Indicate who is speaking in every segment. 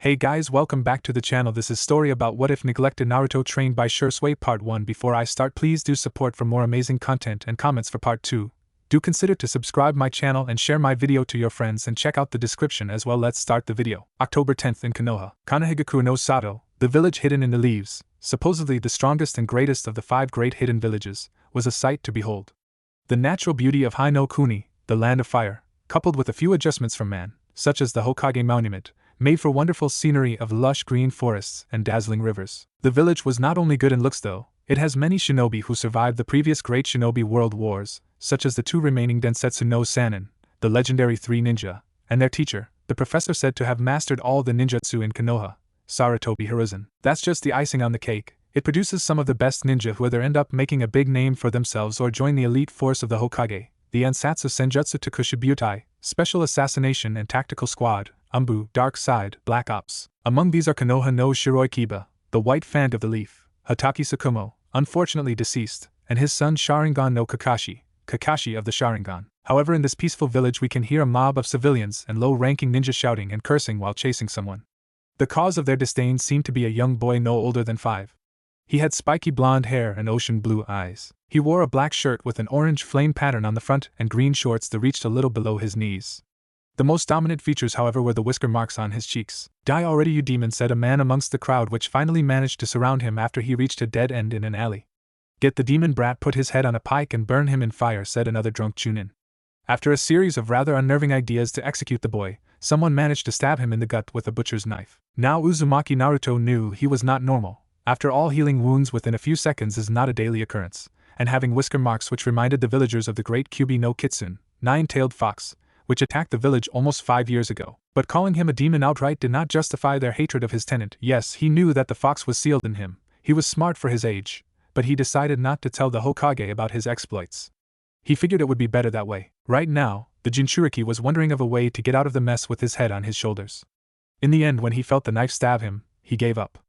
Speaker 1: Hey guys, welcome back to the channel. This is story about what if neglected Naruto trained by Shisui part 1. Before I start, please do support for more amazing content and comments for part 2. Do consider to subscribe my channel and share my video to your friends and check out the description as well. Let's start the video. October 10th in Konoha, Konoha no Sato, the village hidden in the leaves, supposedly the strongest and greatest of the 5 great hidden villages, was a sight to behold. The natural beauty of Hai no Kuni, the land of fire, coupled with a few adjustments from man, such as the Hokage monument, made for wonderful scenery of lush green forests and dazzling rivers. The village was not only good in looks though, it has many shinobi who survived the previous great shinobi world wars, such as the 2 remaining Densetsu no Sannin, the legendary 3 ninja, and their teacher, the professor said to have mastered all the ninjutsu in Konoha, Sarutobi Hiruzen. That's just the icing on the cake. It produces some of the best ninja who either end up making a big name for themselves or join the elite force of the Hokage, the Ansatsu Senjutsu Takushibutai, Special Assassination and Tactical Squad, Umbu, Dark Side, Black Ops. Among these are Konoha no Shiroikiba, the White Fang of the Leaf, Hataki Tsukumo, unfortunately deceased, and his son Sharingan no Kakashi, Kakashi of the Sharingan. However, in this peaceful village we can hear a mob of civilians and low-ranking ninja shouting and cursing while chasing someone. The cause of their disdain seemed to be a young boy no older than 5. He had spiky blonde hair and ocean blue eyes. He wore a black shirt with an orange flame pattern on the front and green shorts that reached a little below his knees. The most dominant features, however, were the whisker marks on his cheeks. Die already, you demon, said a man amongst the crowd, which finally managed to surround him after he reached a dead end in an alley. Get the demon brat, put his head on a pike and burn him in fire, said another drunk chunin. After a series of rather unnerving ideas to execute the boy, someone managed to stab him in the gut with a butcher's knife. Now Uzumaki Naruto knew he was not normal. After all, healing wounds within a few seconds is not a daily occurrence, and having whisker marks which reminded the villagers of the great Kyubi no Kitsune, 9-tailed fox, which attacked the village almost 5 years ago. But calling him a demon outright did not justify their hatred of his tenant. Yes, he knew that the fox was sealed in him. He was smart for his age, but he decided not to tell the Hokage about his exploits. He figured it would be better that way. Right now, the Jinchuriki was wondering of a way to get out of the mess with his head on his shoulders. In the end, when he felt the knife stab him, he gave up.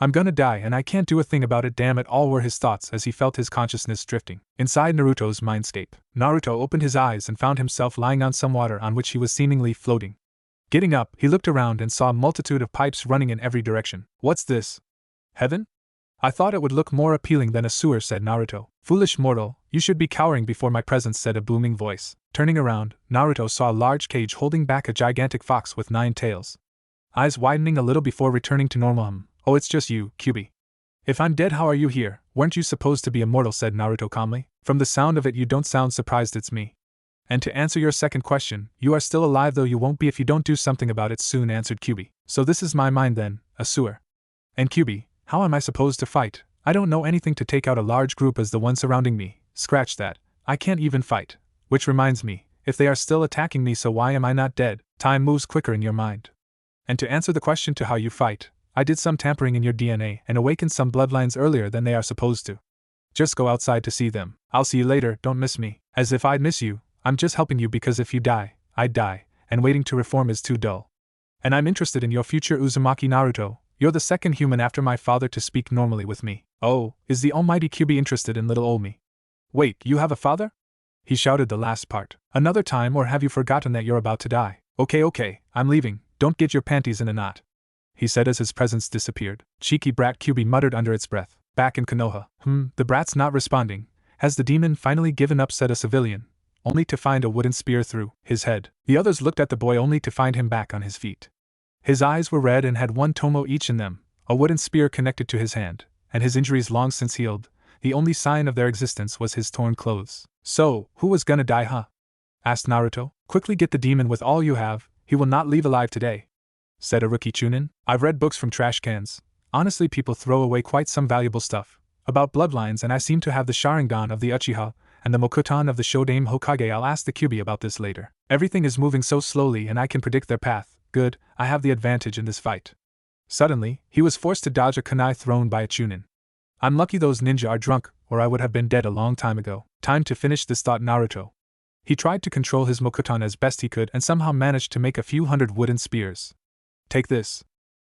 Speaker 1: I'm gonna die and I can't do a thing about it, damn it, all were his thoughts as he felt his consciousness drifting. Inside Naruto's mindscape, Naruto opened his eyes and found himself lying on some water on which he was seemingly floating. Getting up, he looked around and saw a multitude of pipes running in every direction. What's this? Heaven? I thought it would look more appealing than a sewer, said Naruto. Foolish mortal, you should be cowering before my presence, said a booming voice. Turning around, Naruto saw a large cage holding back a gigantic fox with 9 tails. Eyes widening a little before returning to normal. Oh, it's just you, Kyubi. If I'm dead, how are you here? Weren't you supposed to be immortal, said Naruto calmly. From the sound of it, you don't sound surprised it's me. And to answer your second question, you are still alive, though you won't be if you don't do something about it soon, answered Kyubi. So this is my mind then, a sewer. And Kyubi, how am I supposed to fight? I don't know anything to take out a large group as the one surrounding me. Scratch that. I can't even fight. Which reminds me, if they are still attacking me, so why am I not dead? Time moves quicker in your mind. And to answer the question to how you fight, I did some tampering in your DNA and awakened some bloodlines earlier than they are supposed to. Just go outside to see them. I'll see you later, don't miss me. As if I'd miss you, I'm just helping you because if you die, I'd die, and waiting to reform is too dull. And I'm interested in your future, Uzumaki Naruto. You're the second human after my father to speak normally with me. Oh, is the almighty Kyubi interested in little old me? Wait, you have a father? He shouted the last part. Another time, or have you forgotten that you're about to die? Okay, I'm leaving, don't get your panties in a knot, he said as his presence disappeared. Cheeky brat, Kyubi muttered under its breath. Back in Konoha. The brat's not responding. Has the demon finally given up, said a civilian, only to find a wooden spear through his head. The others looked at the boy only to find him back on his feet. His eyes were red and had 1 tomo each in them, a wooden spear connected to his hand, and his injuries long since healed. The only sign of their existence was his torn clothes. So, who was gonna die, huh? Asked Naruto. Quickly get the demon with all you have, he will not leave alive today, said a rookie chunin. I've read books from trash cans. Honestly, people throw away quite some valuable stuff about bloodlines, and I seem to have the Sharingan of the Uchiha and the Mokutan of the Shodan Hokage. I'll ask the Kyubi about this later. Everything is moving so slowly and I can predict their path. Good, I have the advantage in this fight. Suddenly, he was forced to dodge a kunai thrown by a chunin. I'm lucky those ninja are drunk, or I would have been dead a long time ago. Time to finish this, thought Naruto. He tried to control his Mokutan as best he could and somehow managed to make a few hundred wooden spears. Take this,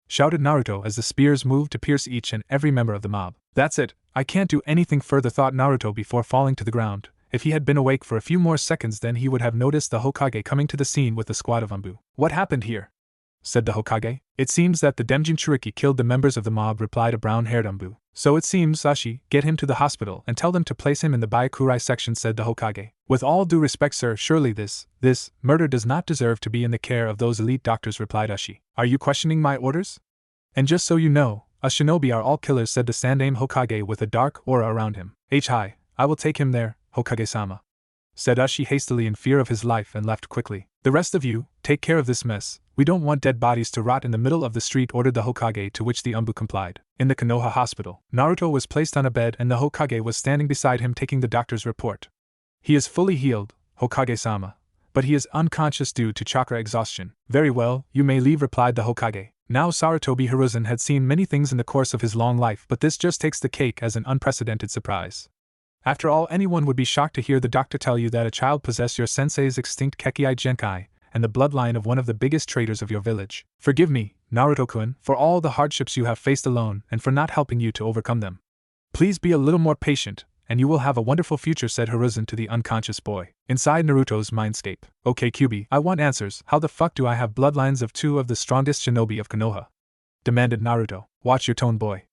Speaker 1: shouted Naruto as the spears moved to pierce each and every member of the mob. That's it, I can't do anything further, thought Naruto before falling to the ground. If he had been awake for a few more seconds, then he would have noticed the Hokage coming to the scene with a squad of Umbu. What happened here? said the Hokage. It seems that the Demjinchuriki killed the members of the mob, replied a brown-haired Umbu. So it seems, Ashi, get him to the hospital and tell them to place him in the Byakurai section, said the Hokage. With all due respect, sir, surely this murder does not deserve to be in the care of those elite doctors, replied Ashi. Are you questioning my orders? And just so you know, us shinobi are all killers, said the Sandaime Hokage with a dark aura around him. Hi, I will take him there, Hokage-sama, said Ashi hastily in fear of his life and left quickly. The rest of you, take care of this mess. We don't want dead bodies to rot in the middle of the street, ordered the Hokage, to which the Umbu complied. In the Konoha hospital, Naruto was placed on a bed and the Hokage was standing beside him taking the doctor's report. He is fully healed, Hokage-sama, but he is unconscious due to chakra exhaustion. Very well, you may leave, replied the Hokage. Now Sarutobi Hiruzen had seen many things in the course of his long life, but this just takes the cake as an unprecedented surprise. After all, anyone would be shocked to hear the doctor tell you that a child possessed your sensei's extinct Kekkei Genkai, and the bloodline of one of the biggest traders of your village. Forgive me, Naruto-kun, for all the hardships you have faced alone and for not helping you to overcome them. Please be a little more patient, and you will have a wonderful future, said Hiruzen to the unconscious boy. Inside Naruto's mindscape. Okay, Kyuubi, I want answers. How the fuck do I have bloodlines of two of the strongest shinobi of Konoha? Demanded Naruto. Watch your tone, boy.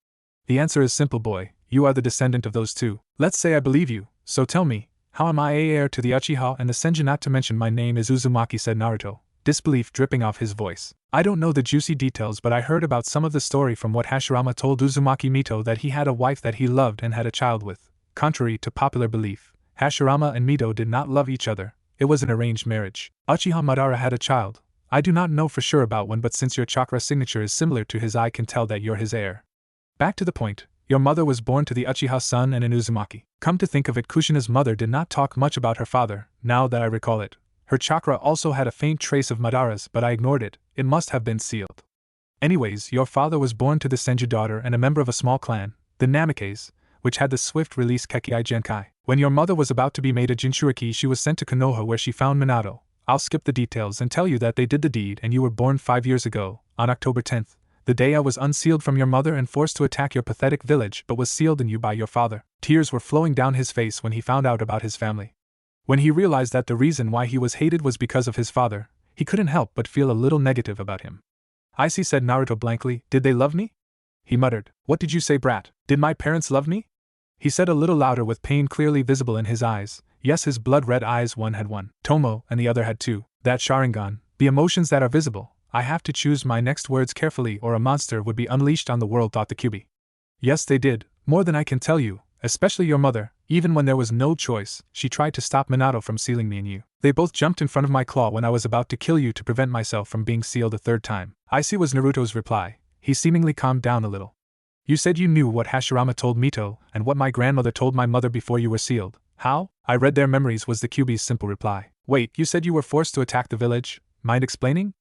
Speaker 1: The answer is simple, boy. You are the descendant of those two. Let's say I believe you, so tell me, how am I heir to the Uchiha and the Senju? Not to mention my name is Uzumaki, said Naruto, disbelief dripping off his voice. I don't know the juicy details, but I heard about some of the story from what Hashirama told Uzumaki Mito, that he had a wife that he loved and had a child with. Contrary to popular belief, Hashirama and Mito did not love each other. It was an arranged marriage. Uchiha Madara had a child. I do not know for sure about when, but since your chakra signature is similar to his, I can tell that you're his heir. Back to the point. Your mother was born to the Uchiha son and an Uzumaki. Come to think of it, Kushina's mother did not talk much about her father, now that I recall it. Her chakra also had a faint trace of Madara's, but I ignored it. It must have been sealed. Anyways, your father was born to the Senju daughter and a member of a small clan, the Namikes, which had the swift-release Kekkei Genkai. When your mother was about to be made a Jinchuriki, she was sent to Konoha where she found Minato. I'll skip the details and tell you that they did the deed and you were born 5 years ago, on October 10th. The day I was unsealed from your mother and forced to attack your pathetic village, but was sealed in you by your father. Tears were flowing down his face when he found out about his family. When he realized that the reason why he was hated was because of his father, he couldn't help but feel a little negative about him. I see, said Naruto blankly. Did they love me? He muttered. What did you say, brat? Did my parents love me? He said a little louder with pain clearly visible in his eyes. Yes, his blood-red eyes, one had one Tomo and the other had two. That Sharingan, the emotions that are visible. I have to choose my next words carefully or a monster would be unleashed on the world, thought the Kyuubi. Yes, they did, more than I can tell you, especially your mother. Even when there was no choice, she tried to stop Minato from sealing me and you. They both jumped in front of my claw when I was about to kill you to prevent myself from being sealed a third time. I see, was Naruto's reply. He seemingly calmed down a little. You said you knew what Hashirama told Mito and what my grandmother told my mother before you were sealed. How? I read their memories, was the Kyuubi's simple reply. Wait, you said you were forced to attack the village? Mind explaining?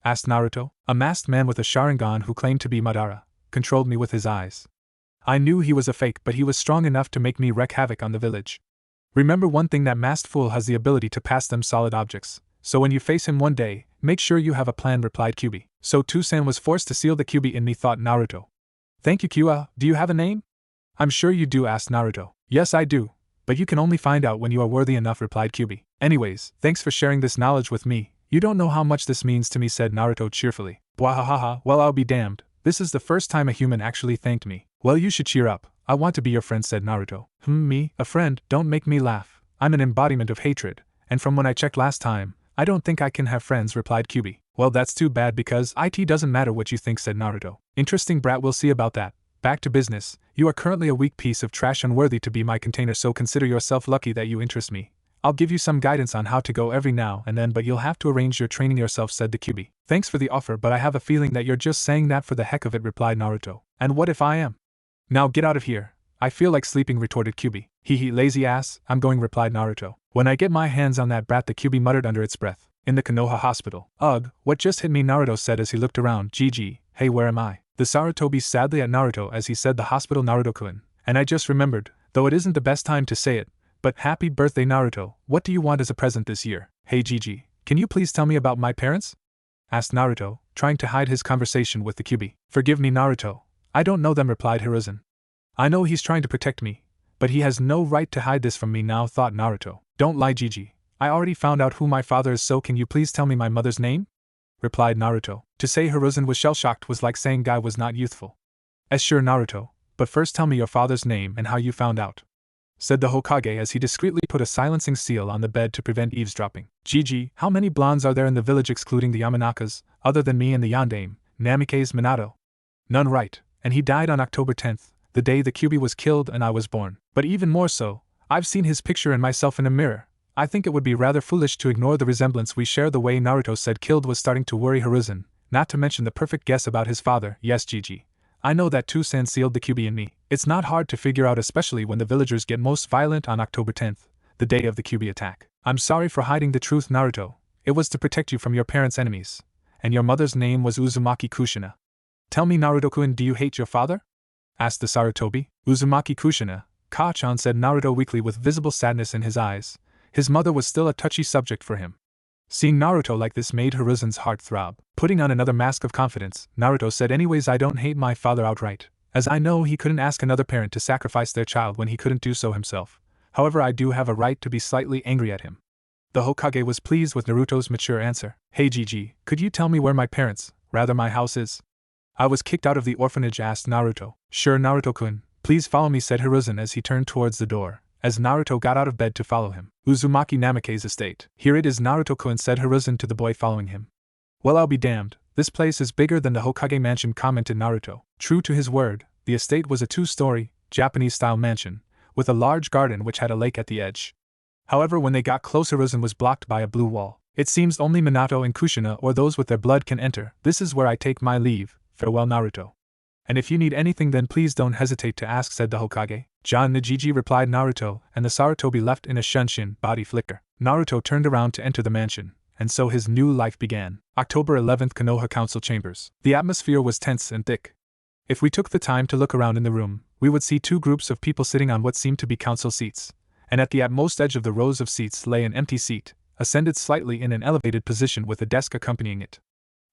Speaker 1: Asked Naruto. A masked man with a Sharingan who claimed to be Madara controlled me with his eyes. I knew he was a fake, but he was strong enough to make me wreak havoc on the village. Remember one thing, that masked fool has the ability to pass them solid objects, so when you face him one day, make sure you have a plan, replied Kyuubi. So Toussaint was forced to seal the Kyuubi in me, thought Naruto. Thank you, Kyua. Do you have a name? I'm sure you do, asked Naruto. Yes, I do, but you can only find out when you are worthy enough, replied Kyuubi. Anyways, thanks for sharing this knowledge with me. You don't know how much this means to me, said Naruto cheerfully. Bwahahaha, well, I'll be damned. This is the first time a human actually thanked me. Well, you should cheer up. I want to be your friend, said Naruto. Me? A friend? Don't make me laugh. I'm an embodiment of hatred, and from when I checked last time, I don't think I can have friends, replied Kyuubi. Well, that's too bad because it doesn't matter what you think, said Naruto. Interesting, brat, we'll see about that. Back to business. You are currently a weak piece of trash unworthy to be my container, so consider yourself lucky that you interest me. I'll give you some guidance on how to go every now and then, but you'll have to arrange your training yourself, said the Kyuubi. Thanks for the offer, but I have a feeling that you're just saying that for the heck of it, replied Naruto. And what if I am? Now get out of here. I feel like sleeping, retorted Kyuubi. Hee, lazy ass, I'm going, replied Naruto. When I get my hands on that brat, the Kyuubi muttered under its breath. In the Konoha hospital. Ugh, what just hit me, Naruto said as he looked around. GG, hey, where am I? The Sarutobi sadly at Naruto as he said the hospital, Naruto-kun. And I just remembered, though it isn't the best time to say it, but happy birthday, Naruto. What do you want as a present this year? Hey Gigi, can you please tell me about my parents? Asked Naruto, trying to hide his conversation with the Kyuubi. Forgive me, Naruto. I don't know them, replied Hiruzen. I know he's trying to protect me, but he has no right to hide this from me now, thought Naruto. Don't lie, Gigi. I already found out who my father is, so can you please tell me my mother's name? replied Naruto. To say Hiruzen was shell-shocked was like saying Guy was not youthful. Sure, Naruto, but first tell me your father's name and how you found out, said the Hokage as he discreetly put a silencing seal on the bed to prevent eavesdropping. Gigi, how many blondes are there in the village excluding the Yamanakas, other than me and the Yandame, Namikaze Minato? None, right, and he died on October 10th, the day the Kyuubi was killed and I was born. But even more so, I've seen his picture and myself in a mirror. I think it would be rather foolish to ignore the resemblance we share. The way Naruto said killed was starting to worry Hiruzen, not to mention the perfect guess about his father. Yes, Gigi, I know that Toussaint sealed the Kyuubi in me. It's not hard to figure out, especially when the villagers get most violent on October 10th, the day of the Kyuubi attack. I'm sorry for hiding the truth, Naruto. It was to protect you from your parents' enemies. And your mother's name was Uzumaki Kushina. Tell me, Naruto-kun, do you hate your father? Asked the Sarutobi. Uzumaki Kushina, Ka-chan, said Naruto weakly with visible sadness in his eyes. His mother was still a touchy subject for him. Seeing Naruto like this made Hiruzen's heart throb. Putting on another mask of confidence, Naruto said, anyways, I don't hate my father outright, as I know he couldn't ask another parent to sacrifice their child when he couldn't do so himself. However, I do have a right to be slightly angry at him. The Hokage was pleased with Naruto's mature answer. Hey Gigi, could you tell me where my parents, rather my house is? I was kicked out of the orphanage, asked Naruto. Sure, Naruto-kun, please follow me, said Hiruzen as he turned towards the door, as Naruto got out of bed to follow him. Uzumaki Namikaze's estate. Here it is, Naruto-kun, said Hiruzen to the boy following him. Well, I'll be damned, this place is bigger than the Hokage mansion, commented Naruto. True to his word, the estate was a 2-story, Japanese-style mansion, with a large garden which had a lake at the edge. However, when they got close, Hiruzen was blocked by a blue wall. It seems only Minato and Kushina or those with their blood can enter. This is where I take my leave. Farewell, Naruto. And if you need anything, then please don't hesitate to ask, said the Hokage. John Nijiji, replied Naruto, and the Sarutobi left in a shunshin body flicker. Naruto turned around to enter the mansion, and so his new life began. October 11th, Konoha Council Chambers. The atmosphere was tense and thick. If we took the time to look around in the room, we would see 2 groups of people sitting on what seemed to be council seats, and at the utmost edge of the rows of seats lay an empty seat, ascended slightly in an elevated position with a desk accompanying it.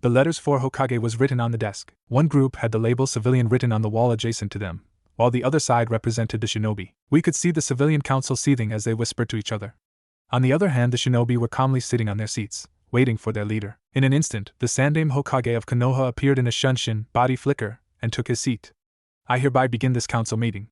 Speaker 1: The letters for Hokage was written on the desk. One group had the label civilian written on the wall adjacent to them, while the other side represented the shinobi. We could see the civilian council seething as they whispered to each other. On the other hand, the shinobi were calmly sitting on their seats, waiting for their leader. In an instant, the Sandaime Hokage of Konoha appeared in a shunshin body flicker and took his seat. I hereby begin this council meeting.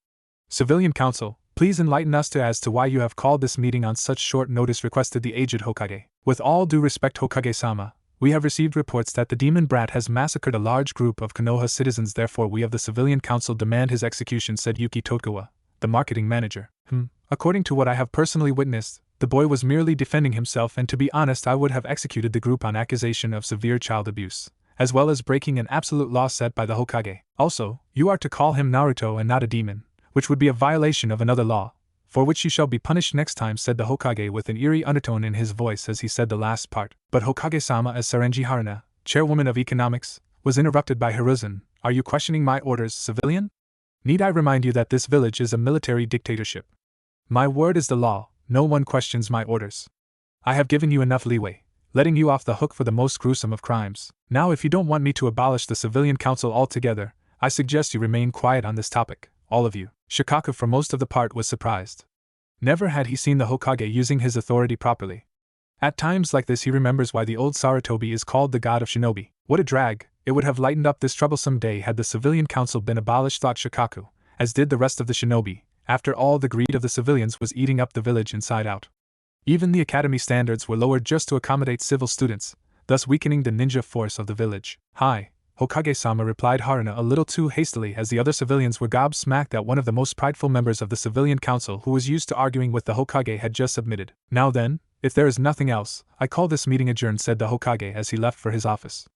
Speaker 1: Civilian council, please enlighten us as to why you have called this meeting on such short notice, requested the aged Hokage. With all due respect, Hokage-sama, we have received reports that the demon brat has massacred a large group of Konoha citizens, therefore we of the Civilian Council demand his execution, said Yuki Tokugawa, the marketing manager. According to what I have personally witnessed, the boy was merely defending himself, and to be honest, I would have executed the group on accusation of severe child abuse, as well as breaking an absolute law set by the Hokage. Also, you are to call him Naruto and not a demon, which would be a violation of another law, for which you shall be punished next time, said the Hokage with an eerie undertone in his voice as he said the last part. But Hokage-sama, as Sarenji Haruna, chairwoman of economics, was interrupted by Hiruzen. Are you questioning my orders, civilian? Need I remind you that this village is a military dictatorship? My word is the law, no one questions my orders. I have given you enough leeway, letting you off the hook for the most gruesome of crimes. Now if you don't want me to abolish the Civilian Council altogether, I suggest you remain quiet on this topic, all of you. Shikaku for most of the part was surprised. Never had he seen the Hokage using his authority properly. At times like this he remembers why the old Sarutobi is called the god of shinobi. What a drag, it would have lightened up this troublesome day had the Civilian Council been abolished, thought Shikaku, as did the rest of the shinobi. After all, the greed of the civilians was eating up the village inside out. Even the academy standards were lowered just to accommodate civil students, thus weakening the ninja force of the village. Hi, Hokage-sama, replied Haruna a little too hastily as the other civilians were gobsmacked that one of the most prideful members of the Civilian Council who was used to arguing with the Hokage had just submitted. Now then, if there is nothing else, I call this meeting adjourned, said the Hokage as he left for his office.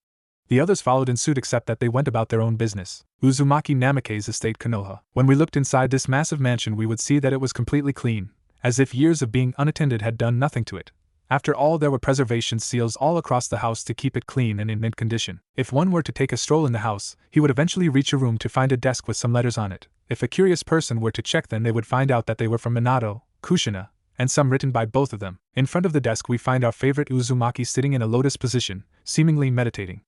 Speaker 1: The others followed in suit except that they went about their own business. Uzumaki Namikaze's estate, Konoha. When we looked inside this massive mansion we would see that it was completely clean, as if years of being unattended had done nothing to it. After all, there were preservation seals all across the house to keep it clean and in mint condition. If one were to take a stroll in the house, he would eventually reach a room to find a desk with some letters on it. If a curious person were to check, then they would find out that they were from Minato, Kushina, and some written by both of them. In front of the desk we find our favorite Uzumaki sitting in a lotus position, seemingly meditating.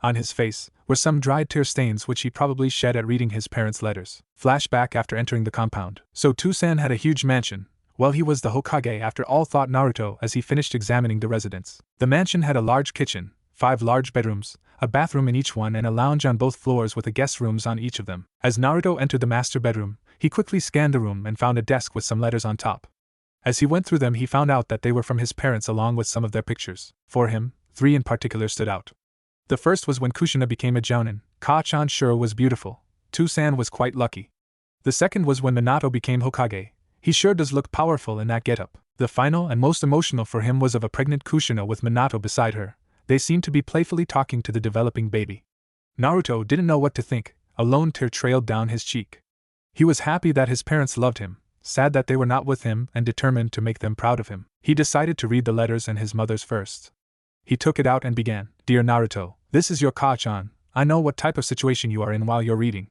Speaker 1: On his face were some dried tear stains which he probably shed at reading his parents' letters. Flashback after entering the compound. So Toussaint had a huge mansion. Well, he was the Hokage after all, thought Naruto as he finished examining the residence. The mansion had a large kitchen, 5 large bedrooms, a bathroom in each one and a lounge on both floors with the guest rooms on each of them. As Naruto entered the master bedroom, he quickly scanned the room and found a desk with some letters on top. As he went through them, he found out that they were from his parents along with some of their pictures. For him, 3 in particular stood out. The first was when Kushina became a jounin. Ka-chan sure was beautiful. Tusan was quite lucky. The second was when Minato became Hokage. He sure does look powerful in that getup. The final and most emotional for him was of a pregnant Kushina with Minato beside her. They seemed to be playfully talking to the developing baby. Naruto didn't know what to think. A lone tear trailed down his cheek. He was happy that his parents loved him, sad that they were not with him, and determined to make them proud of him. He decided to read the letters and his mother's first. He took it out and began. Dear Naruto, this is your Ka-chan. I know what type of situation you are in while you're reading.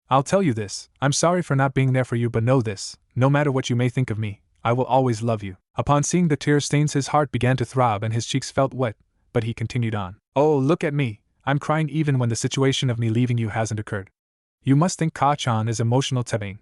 Speaker 1: I'll tell you this, I'm sorry for not being there for you, but know this, no matter what you may think of me, I will always love you. Upon seeing the tear stains, his heart began to throb and his cheeks felt wet, but he continued on. Oh, look at me, I'm crying even when the situation of me leaving you hasn't occurred. You must think Ka-chan is emotional tebane.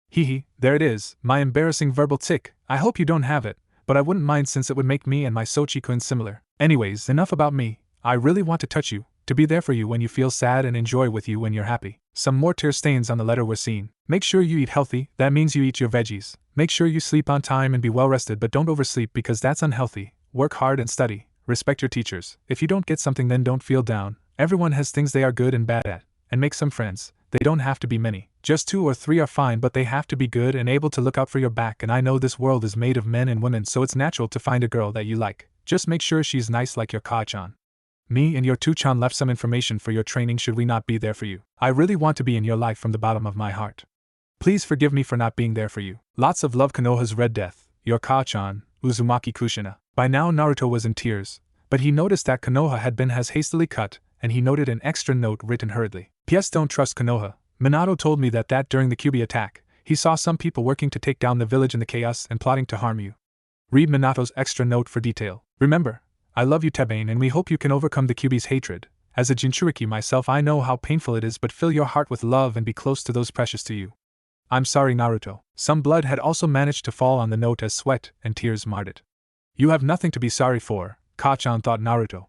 Speaker 1: Hee, there it is, my embarrassing verbal tic. I hope you don't have it, but I wouldn't mind since it would make me and my Sochi-kun similar. Anyways, enough about me, I really want to touch you, to be there for you when you feel sad and enjoy with you when you're happy. Some more tear stains on the letter were seen. Make sure you eat healthy, that means you eat your veggies. Make sure you sleep on time and be well rested, but don't oversleep because that's unhealthy. Work hard and study. Respect your teachers. If you don't get something, then don't feel down. Everyone has things they are good and bad at. And make some friends. They don't have to be many. Just 2 or 3 are fine, but they have to be good and able to look out for your back. And I know this world is made of men and women, so it's natural to find a girl that you like. Just make sure she's nice like your Ka-chan. Me and your Tu-chan left some information for your training should we not be there for you. I really want to be in your life from the bottom of my heart. Please forgive me for not being there for you. Lots of love, Konoha's Red Death, your Ka-chan, Uzumaki Kushina. By now Naruto was in tears, but he noticed that Konoha had been as hastily cut, and he noted an extra note written hurriedly. P.S. Don't trust Konoha. Minato told me that during the Kyuubi attack, he saw some people working to take down the village in the chaos and plotting to harm you. Read Minato's extra note for detail. Remember, I love you Tebane and we hope you can overcome the Kyuubi's hatred. As a Jinchuriki myself I know how painful it is, but fill your heart with love and be close to those precious to you. I'm sorry Naruto. Some blood had also managed to fall on the note as sweat and tears marred it. You have nothing to be sorry for, Ka-chan thought Naruto.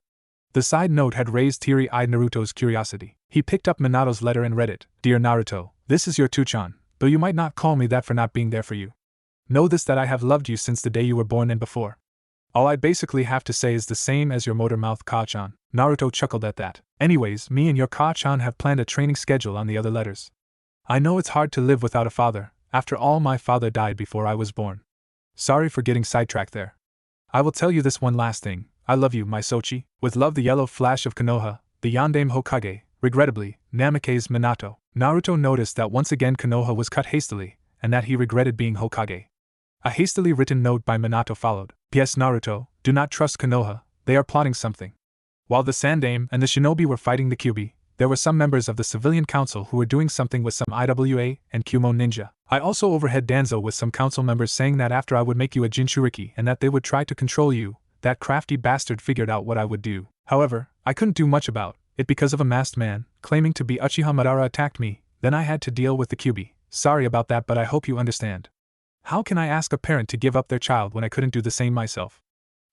Speaker 1: The side note had raised teary-eyed Naruto's curiosity. He picked up Minato's letter and read it. Dear Naruto, this is your Tu-chan, though you might not call me that for not being there for you. Know this, that I have loved you since the day you were born and before. All I basically have to say is the same as your motor mouth Ka-chan. Naruto chuckled at that. Anyways, me and your Ka-chan have planned a training schedule on the other letters. I know it's hard to live without a father. After all, my father died before I was born. Sorry for getting sidetracked there. I will tell you this one last thing. I love you, my Sochi. With love, the yellow flash of Konoha, the Yandame Hokage. Regrettably, Namake's Minato. Naruto noticed that once again Konoha was cut hastily, and that he regretted being Hokage. A hastily written note by Minato followed. P.S. Naruto, do not trust Konoha, they are plotting something. While the Sandame and the Shinobi were fighting the Kyuubi, there were some members of the civilian council who were doing something with some IWA and Kyumo ninja. I also overheard Danzo with some council members saying that after I would make you a Jinchuriki and that they would try to control you. That crafty bastard figured out what I would do. However, I couldn't do much about it because of a masked man, claiming to be Uchiha Madara, attacked me. Then I had to deal with the Kyuubi. Sorry about that, but I hope you understand. How can I ask a parent to give up their child when I couldn't do the same myself?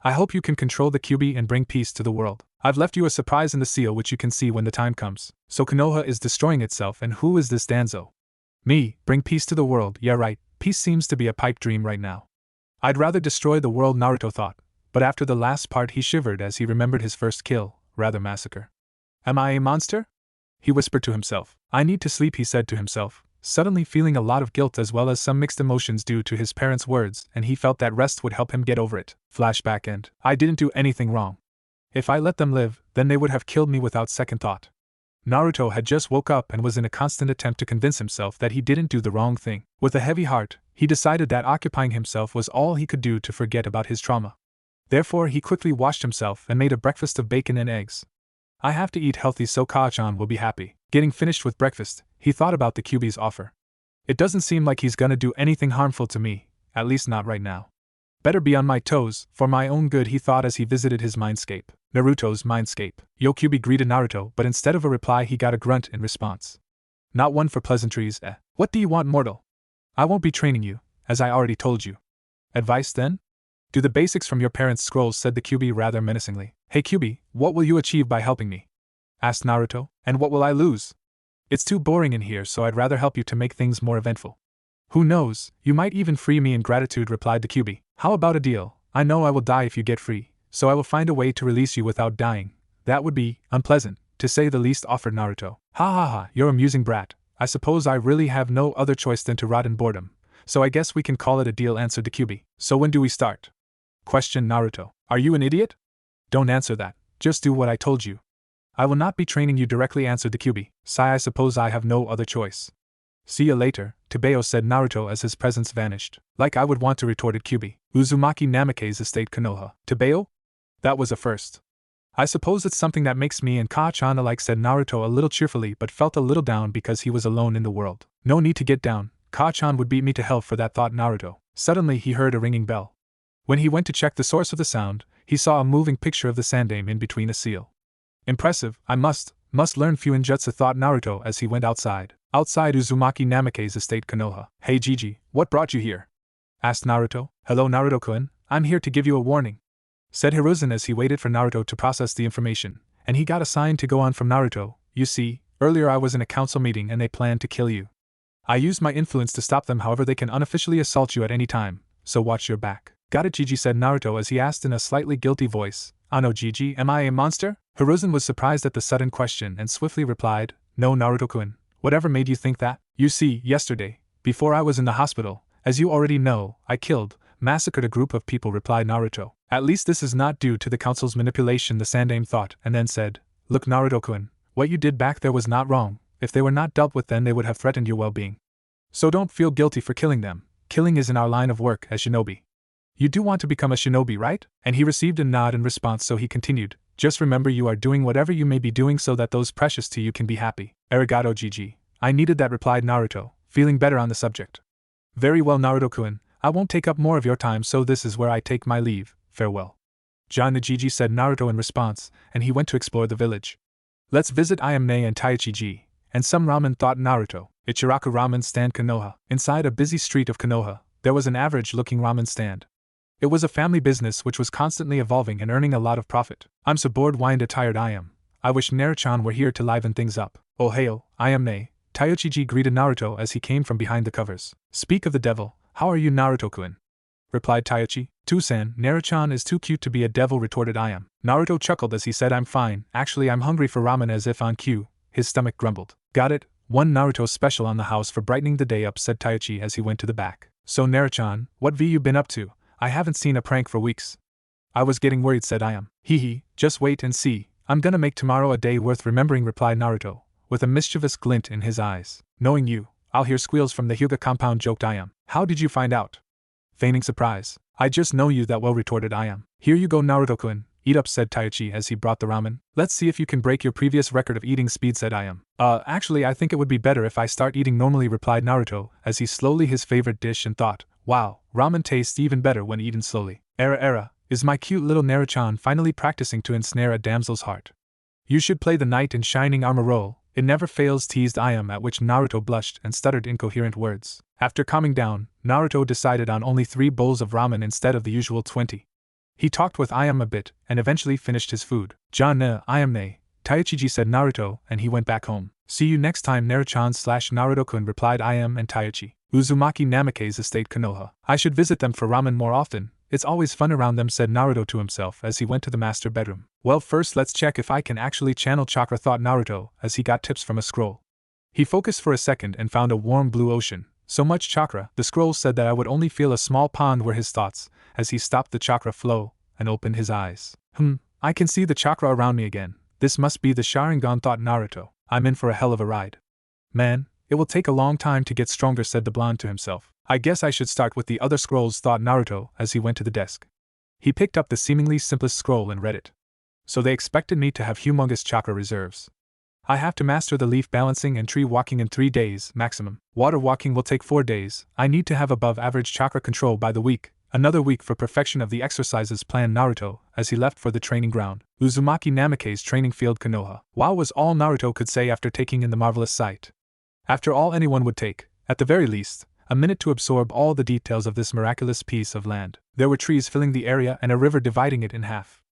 Speaker 1: I hope you can control the Kyuubi and bring peace to the world. I've left you a surprise in the seal which you can see when the time comes. So Konoha is destroying itself, and who is this Danzo? Me, bring peace to the world. Yeah right, peace seems to be a pipe dream right now. I'd rather destroy the world, Naruto thought. But after the last part he shivered as he remembered his first kill, rather massacre. Am I a monster? He whispered to himself. I need to sleep, he said to himself, suddenly feeling a lot of guilt as well as some mixed emotions due to his parents' words, and he felt that rest would help him get over it. Flashback end. I didn't do anything wrong. If I let them live, then they would have killed me without second thought. Naruto had just woke up and was in a constant attempt to convince himself that he didn't do the wrong thing. With a heavy heart, he decided that occupying himself was all he could do to forget about his trauma. Therefore he quickly washed himself and made a breakfast of bacon and eggs. I have to eat healthy so Ka-chan will be happy. Getting finished with breakfast, he thought about the Kyuubi's offer. It doesn't seem like he's gonna do anything harmful to me, at least not right now. Better be on my toes, for my own good, he thought as he visited his mindscape. Naruto's mindscape. Kyuubi greeted Naruto, but instead of a reply he got a grunt in response. Not one for pleasantries, eh? What do you want, mortal? I won't be training you, as I already told you. Advice then? Do the basics from your parents' scrolls, said the Kyuubi rather menacingly. Hey Kyubi, what will you achieve by helping me? Asked Naruto. And what will I lose? It's too boring in here, so I'd rather help you to make things more eventful. Who knows, you might even free me in gratitude, replied the Kyubi. How about a deal? I know I will die if you get free, so I will find a way to release you without dying. That would be unpleasant, to say the least, offered Naruto. Ha ha ha, you're amusing brat. I suppose I really have no other choice than to rot in boredom, so I guess we can call it a deal, answered the Kyubi. So when do we start? Questioned Naruto. Are you an idiot? Don't answer that, just do what I told you. I will not be training you directly, answered the Kyubi. Sigh, I suppose I have no other choice. See you later, Tebeo, said Naruto as his presence vanished. Like I would want to, retorted Kyubi. Uzumaki Namake's estate, Konoha. Tebeo? That was a first. I suppose it's something that makes me and Ka-chan alike, said Naruto a little cheerfully, but felt a little down because he was alone in the world. No need to get down, Ka-chan would beat me to hell for that, thought Naruto. Suddenly he heard a ringing bell. When he went to check the source of the sound, he saw a moving picture of the Sandaime in between a seal. Impressive, I must learn Fuinjutsu, thought Naruto as he went outside. Outside Uzumaki Namake's estate, Konoha. Hey Gigi, what brought you here? Asked Naruto. Hello Naruto-kun, I'm here to give you a warning, said Hiruzen as he waited for Naruto to process the information, and he got a sign to go on from Naruto. You see, earlier I was in a council meeting and they planned to kill you. I used my influence to stop them, however they can unofficially assault you at any time, so watch your back. Got it Gigi, said Naruto as he asked in a slightly guilty voice. No Gigi, am I a monster? Hiruzen was surprised at the sudden question and swiftly replied, No Naruto-kun, whatever made you think that? You see, yesterday, before I was in the hospital, as you already know, I massacred a group of people, replied Naruto. At least this is not due to the council's manipulation, the Sandaime thought, and then said, Look Naruto-kun, what you did back there was not wrong. If they were not dealt with, then they would have threatened your well-being. So don't feel guilty for killing them. Killing is in our line of work as shinobi. You do want to become a shinobi, right? And he received a nod in response, so he continued, Just remember you are doing whatever you may be doing so that those precious to you can be happy. Arigato Gigi. I needed that, replied Naruto, feeling better on the subject. Very well Naruto-kun, I won't take up more of your time, so this is where I take my leave. Farewell. John Gigi, said Naruto in response, and he went to explore the village. Let's visit Ayame and Taichi-ji, and some ramen, thought Naruto. Ichiraku Ramen Stand, Konoha. Inside a busy street of Konoha, there was an average-looking ramen stand. It was a family business which was constantly evolving and earning a lot of profit. I'm so bored, whined a tired Ayame. I wish Naruto-chan were here to liven things up. Oh hail, Ayame, Taichi-ji greeted Naruto as he came from behind the covers. Speak of the devil, how are you Naruto-kun? Replied Taichi. Tusan, Naruto-chan is too cute to be a devil, retorted Ayame. Naruto chuckled as he said, I'm fine, actually I'm hungry for ramen, as if on cue. His stomach grumbled. Got it, one Naruto special on the house for brightening the day up, said Taichi as he went to the back. So Naruto-chan, what have you been up to? I haven't seen a prank for weeks. I was getting worried, said Ayame. Hee, just wait and see, I'm gonna make tomorrow a day worth remembering, replied Naruto, with a mischievous glint in his eyes. Knowing you, I'll hear squeals from the Hyuga compound, joked Ayame. How did you find out? Feigning surprise. I just know you that well, retorted Ayame. Here you go Naruto-kun, eat up, said Taichi as he brought the ramen. Let's see if you can break your previous record of eating speed, said Ayame. Actually I think it would be better if I start eating normally, replied Naruto as he slowly his favorite dish and thought, wow, ramen tastes even better when eaten slowly. Era, is my cute little Naruto-chan finally practicing to ensnare a damsel's heart? You should play the knight in shining armor role, it never fails, teased Ayame, at which Naruto blushed and stuttered incoherent words. After calming down, Naruto decided on only 3 bowls of ramen instead of the usual 20. He talked with Ayame a bit, and eventually finished his food. Ayame, Taichi-ji, said Naruto, and he went back home. See you next time Naruto-chan / Naruto-kun, replied Ayame and Taichi. Uzumaki Namake's estate, Konoha. I should visit them for ramen more often, it's always fun around them, said Naruto to himself as he went to the master bedroom. Well, first let's check if I can actually channel chakra, thought Naruto as he got tips from a scroll. He focused for a second and found a warm blue ocean. So much chakra, the scroll said that I would only feel a small pond, were his thoughts, as he stopped the chakra flow and opened his eyes. I can see the chakra around me again. This must be the Sharingan, thought Naruto. I'm in for a hell of a ride. Man, it will take a long time to get stronger, said the blonde to himself. I guess I should start with the other scrolls, thought Naruto as he went to the desk. He picked up the seemingly simplest scroll and read it. So they expected me to have humongous chakra reserves. I have to master the leaf balancing and tree walking in 3 days, maximum. Water walking will take 4 days. I need to have above average chakra control by the week. Another week for perfection of the exercises, planned Naruto as he left for the training ground. Uzumaki Namake's training field, Konoha. Wow was all Naruto could say after taking in the marvelous sight. After all, anyone would take, at the very least, a minute to absorb all the details of this miraculous piece of land. There were trees filling the area and a river dividing it in half.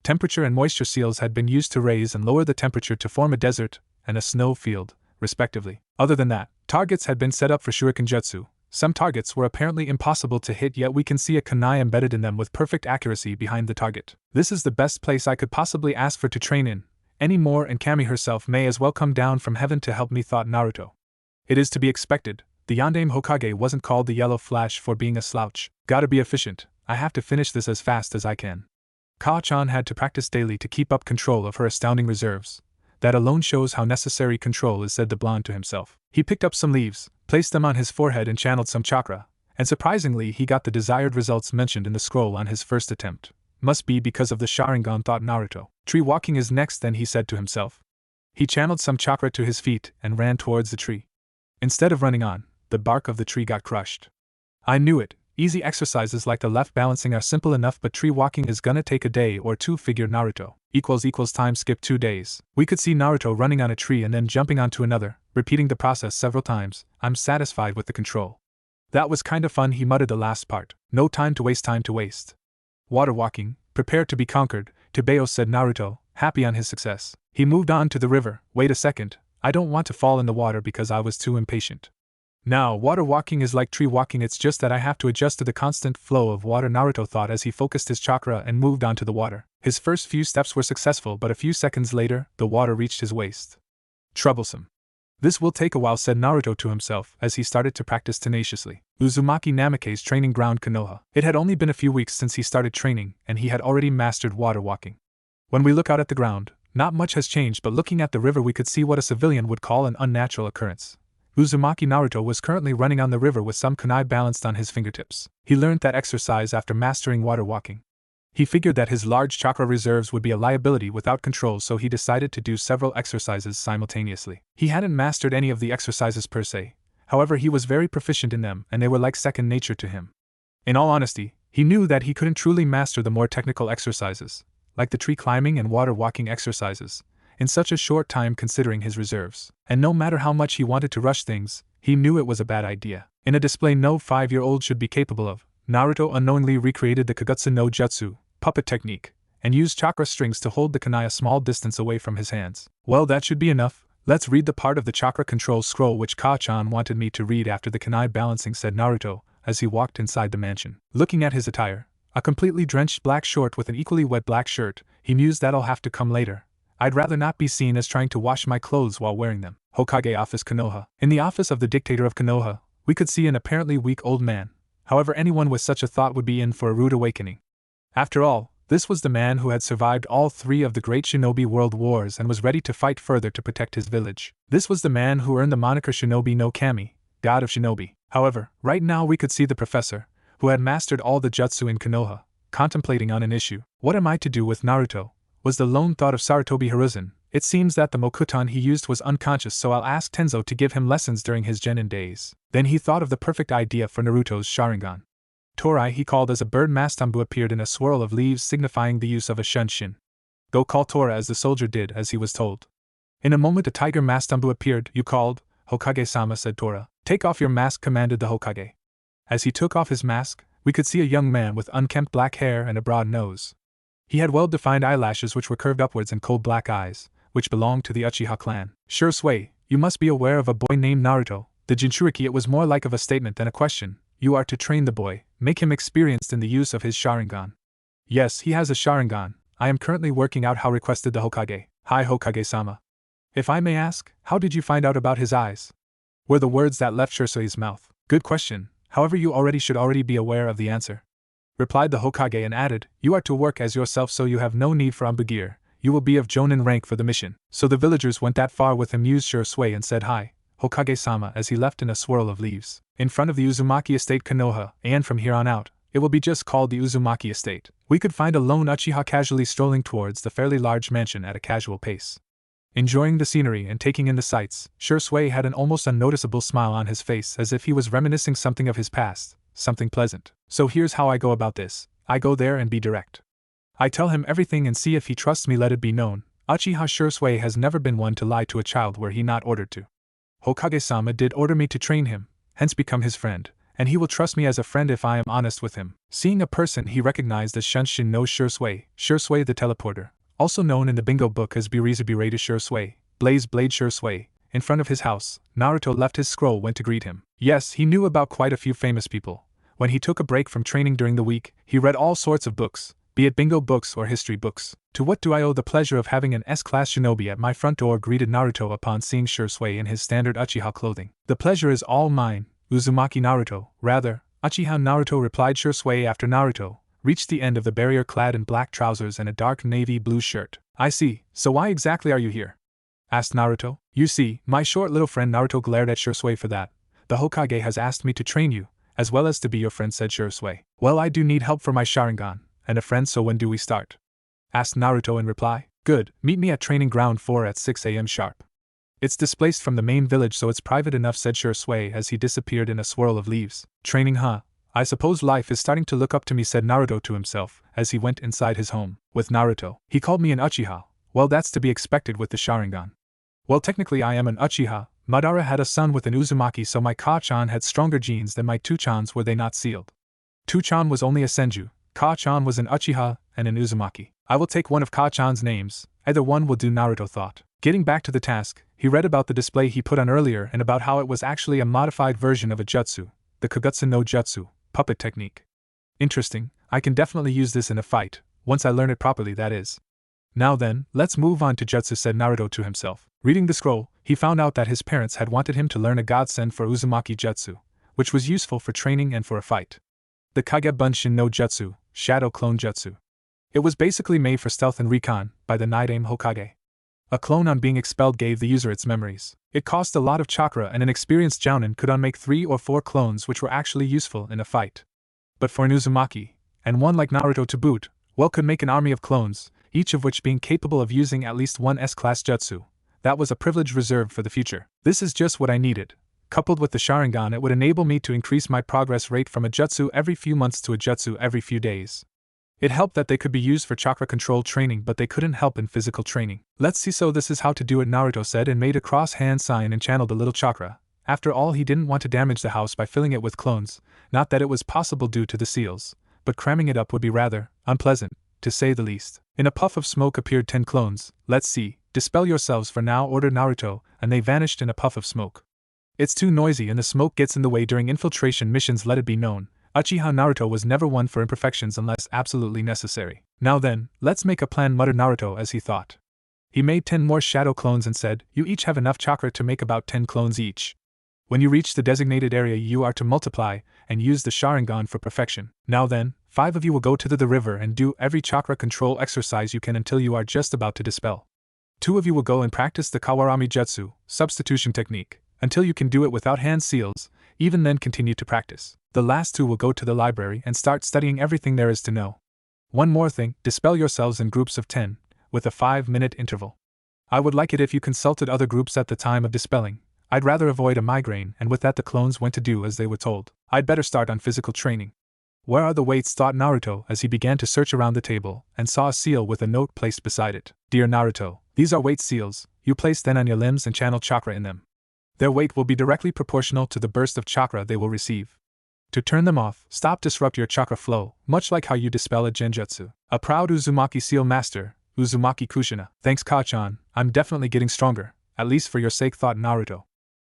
Speaker 1: Temperature and moisture seals had been used to raise and lower the temperature to form a desert and a snow field, respectively. Other than that, targets had been set up for shuriken jutsu. Some targets were apparently impossible to hit, yet we can see a kunai embedded in them with perfect accuracy behind the target. This is the best place I could possibly ask for to train in. Any more, and Kami herself may as well come down from heaven to help me, thought Naruto. It is to be expected. The Yondaime Hokage wasn't called the Yellow Flash for being a slouch. Gotta be efficient. I have to finish this as fast as I can. Kao-chan had to practice daily to keep up control of her astounding reserves. That alone shows how necessary control is, said the blonde to himself. He picked up some leaves, placed them on his forehead and channeled some chakra, and surprisingly he got the desired results mentioned in the scroll on his first attempt. Must be because of the Sharingan, thought Naruto. Tree walking is next, then, he said to himself. He channeled some chakra to his feet and ran towards the tree. Instead of running on, the bark of the tree got crushed. I knew it. Easy exercises like the left balancing are simple enough, but tree walking is gonna take a day or two, figured Naruto. Time skip 2 days. We could see Naruto running on a tree and then jumping onto another, repeating the process several times. I'm satisfied with the control. That was kinda fun, he muttered the last part. No time to waste. Water walking, prepare to be conquered, Tebeo, said Naruto, happy on his success. He moved on to the river. Wait a second, I don't want to fall in the water because I was too impatient. Now, water walking is like tree walking, it's just that I have to adjust to the constant flow of water, Naruto thought as he focused his chakra and moved onto the water. His first few steps were successful, but a few seconds later, the water reached his waist. Troublesome. This will take a while, said Naruto to himself as he started to practice tenaciously. Uzumaki Namake's training ground, Konoha. It had only been a few weeks since he started training, and he had already mastered water walking. When we look out at the ground, not much has changed, but looking at the river we could see what a civilian would call an unnatural occurrence. Uzumaki Naruto was currently running on the river with some kunai balanced on his fingertips. He learned that exercise after mastering water walking. He figured that his large chakra reserves would be a liability without control, so he decided to do several exercises simultaneously. He hadn't mastered any of the exercises per se, however he was very proficient in them and they were like second nature to him. In all honesty, he knew that he couldn't truly master the more technical exercises, like the tree climbing and water walking exercises, in such a short time considering his reserves. And no matter how much he wanted to rush things, he knew it was a bad idea. In a display no 5-year-old should be capable of, Naruto unknowingly recreated the Kagutsu no Jutsu, puppet technique, and used chakra strings to hold the kunai a small distance away from his hands. Well, that should be enough. Let's read the part of the chakra control scroll which Kao-chan wanted me to read after the kunai balancing, said Naruto, as he walked inside the mansion. Looking at his attire, a completely drenched black short with an equally wet black shirt, he mused that'll have to come later. I'd rather not be seen as trying to wash my clothes while wearing them. Hokage Office, Konoha. In the office of the dictator of Konoha, we could see an apparently weak old man. However, anyone with such a thought would be in for a rude awakening. After all, this was the man who had survived all 3 of the great shinobi world wars and was ready to fight further to protect his village. This was the man who earned the moniker Shinobi no Kami, God of Shinobi. However, right now we could see the professor, who had mastered all the jutsu in Konoha, contemplating on an issue. What am I to do with Naruto? Was the lone thought of Sarutobi Hiruzen. It seems that the Mokuton he used was unconscious, so I'll ask Tenzo to give him lessons during his genin days. Then he thought of the perfect idea for Naruto's Sharingan. Torai, he called as a bird Mastambu appeared in a swirl of leaves signifying the use of a shunshin. Go call Tora, as the soldier did as he was told. In a moment a tiger Mastambu appeared. You called? Hokage-sama, said Tora. Take off your mask, commanded the Hokage. As he took off his mask, we could see a young man with unkempt black hair and a broad nose. He had well-defined eyelashes which were curved upwards and cold black eyes, which belonged to the Uchiha clan. Shisui, you must be aware of a boy named Naruto. The Jinchuriki, it was more like of a statement than a question. You are to train the boy, make him experienced in the use of his Sharingan. Yes, he has a Sharingan. I am currently working out how, requested the Hokage. Hi Hokage-sama. If I may ask, how did you find out about his eyes? Were the words that left Shisui's mouth. Good question, however you should be aware of the answer. Replied the Hokage and added, you are to work as yourself, so you have no need for ambugir. You will be of jonin rank for the mission. So the villagers went that far with him, mused Shisui and said hi, Hokage-sama, as he left in a swirl of leaves. In front of the Uzumaki estate Konoha, and from here on out, it will be just called the Uzumaki estate. We could find a lone Uchiha casually strolling towards the fairly large mansion at a casual pace. Enjoying the scenery and taking in the sights, Shisui had an almost unnoticeable smile on his face as if he was reminiscing something of his past, something pleasant. So here's how I go about this. I go there and be direct. I tell him everything and see if he trusts me. Let it be known, Uchiha Shisui has never been one to lie to a child were he not ordered to. Hokage-sama did order me to train him, hence become his friend, and he will trust me as a friend if I am honest with him. Seeing a person he recognized as Shunshin no Shisui, Shisui the teleporter, also known in the bingo book as Birizu Shisui, Blaze Blade Shisui, in front of his house, Naruto left his scroll went to greet him. Yes, he knew about quite a few famous people. When he took a break from training during the week, he read all sorts of books, be it bingo books or history books. To what do I owe the pleasure of having an S-class shinobi at my front door? Greeted Naruto upon seeing Shisui in his standard Uchiha clothing. The pleasure is all mine, Uzumaki Naruto, rather, Uchiha Naruto replied Shisui after Naruto reached the end of the barrier clad in black trousers and a dark navy blue shirt. I see, so why exactly are you here? Asked Naruto. You see, my short little friend. Naruto glared at Shisui. For that, the Hokage has asked me to train you, as well as to be your friend, said Shisui. Well, I do need help for my Sharingan, and a friend, so when do we start? Asked Naruto in reply. Good, meet me at training ground 4 at 6 a.m. sharp. It's displaced from the main village, so it's private enough, said Shisui as he disappeared in a swirl of leaves. Training, huh? I suppose life is starting to look up to me, said Naruto to himself as he went inside his home. With Naruto, he called me an Uchiha. Well, that's to be expected with the Sharingan. Well, technically I am an Uchiha. Madara had a son with an Uzumaki, so my Ka-chan had stronger genes than my Two-chans, were they not sealed? Two-chan was only a Senju, Ka-chan was an Uchiha and an Uzumaki. I will take one of Ka-chan's names, either one will do, Naruto thought. Getting back to the task, he read about the display he put on earlier and about how it was actually a modified version of a jutsu, the Kagutsu no Jutsu, puppet technique. Interesting, I can definitely use this in a fight, once I learn it properly, that is. Now then, let's move on to jutsu, said Naruto to himself. Reading the scroll, he found out that his parents had wanted him to learn a godsend for Uzumaki jutsu, which was useful for training and for a fight. The Kagebunshin no Jutsu, Shadow Clone Jutsu. It was basically made for stealth and recon, by the Nidaime Hokage. A clone on being expelled gave the user its memories. It cost a lot of chakra, and an experienced jounin could unmake 3 or 4 clones which were actually useful in a fight. But for an Uzumaki, and one like Naruto to boot, well, could make an army of clones, each of which being capable of using at least one S-class jutsu. That was a privilege reserved for the future. This is just what I needed. Coupled with the Sharingan, it would enable me to increase my progress rate from a jutsu every few months to a jutsu every few days. It helped that they could be used for chakra control training, but they couldn't help in physical training. Let's see, so this is how to do it, Naruto said, and made a cross-hand sign and channeled a little chakra. After all, he didn't want to damage the house by filling it with clones, not that it was possible due to the seals, but cramming it up would be rather unpleasant, to say the least. In a puff of smoke appeared 10 clones. Let's see, dispel yourselves for now, ordered Naruto, and they vanished in a puff of smoke. It's too noisy and the smoke gets in the way during infiltration missions, let it be known. Uchiha Naruto was never one for imperfections unless absolutely necessary. Now then, let's make a plan, muttered Naruto as he thought. He made 10 more shadow clones and said, you each have enough chakra to make about 10 clones each. When you reach the designated area, you are to multiply and use the Sharingan for perfection. Now then, 5 of you will go to the river and do every chakra control exercise you can until you are just about to dispel. 2 of you will go and practice the Kawarami Jutsu, substitution technique, until you can do it without hand seals, even then continue to practice. The last 2 will go to the library and start studying everything there is to know. One more thing, dispel yourselves in groups of 10, with a 5-minute interval. I would like it if you consulted other groups at the time of dispelling. I'd rather avoid a migraine, and with that the clones went to do as they were told. I'd better start on physical training. Where are the weights, thought Naruto as he began to search around the table, and saw a seal with a note placed beside it. Dear Naruto, these are weight seals, you place them on your limbs and channel chakra in them. Their weight will be directly proportional to the burst of chakra they will receive. To turn them off, disrupt your chakra flow, much like how you dispel a genjutsu. A proud Uzumaki seal master, Uzumaki Kushina. Thanks, Ka-chan, I'm definitely getting stronger, at least for your sake, thought Naruto.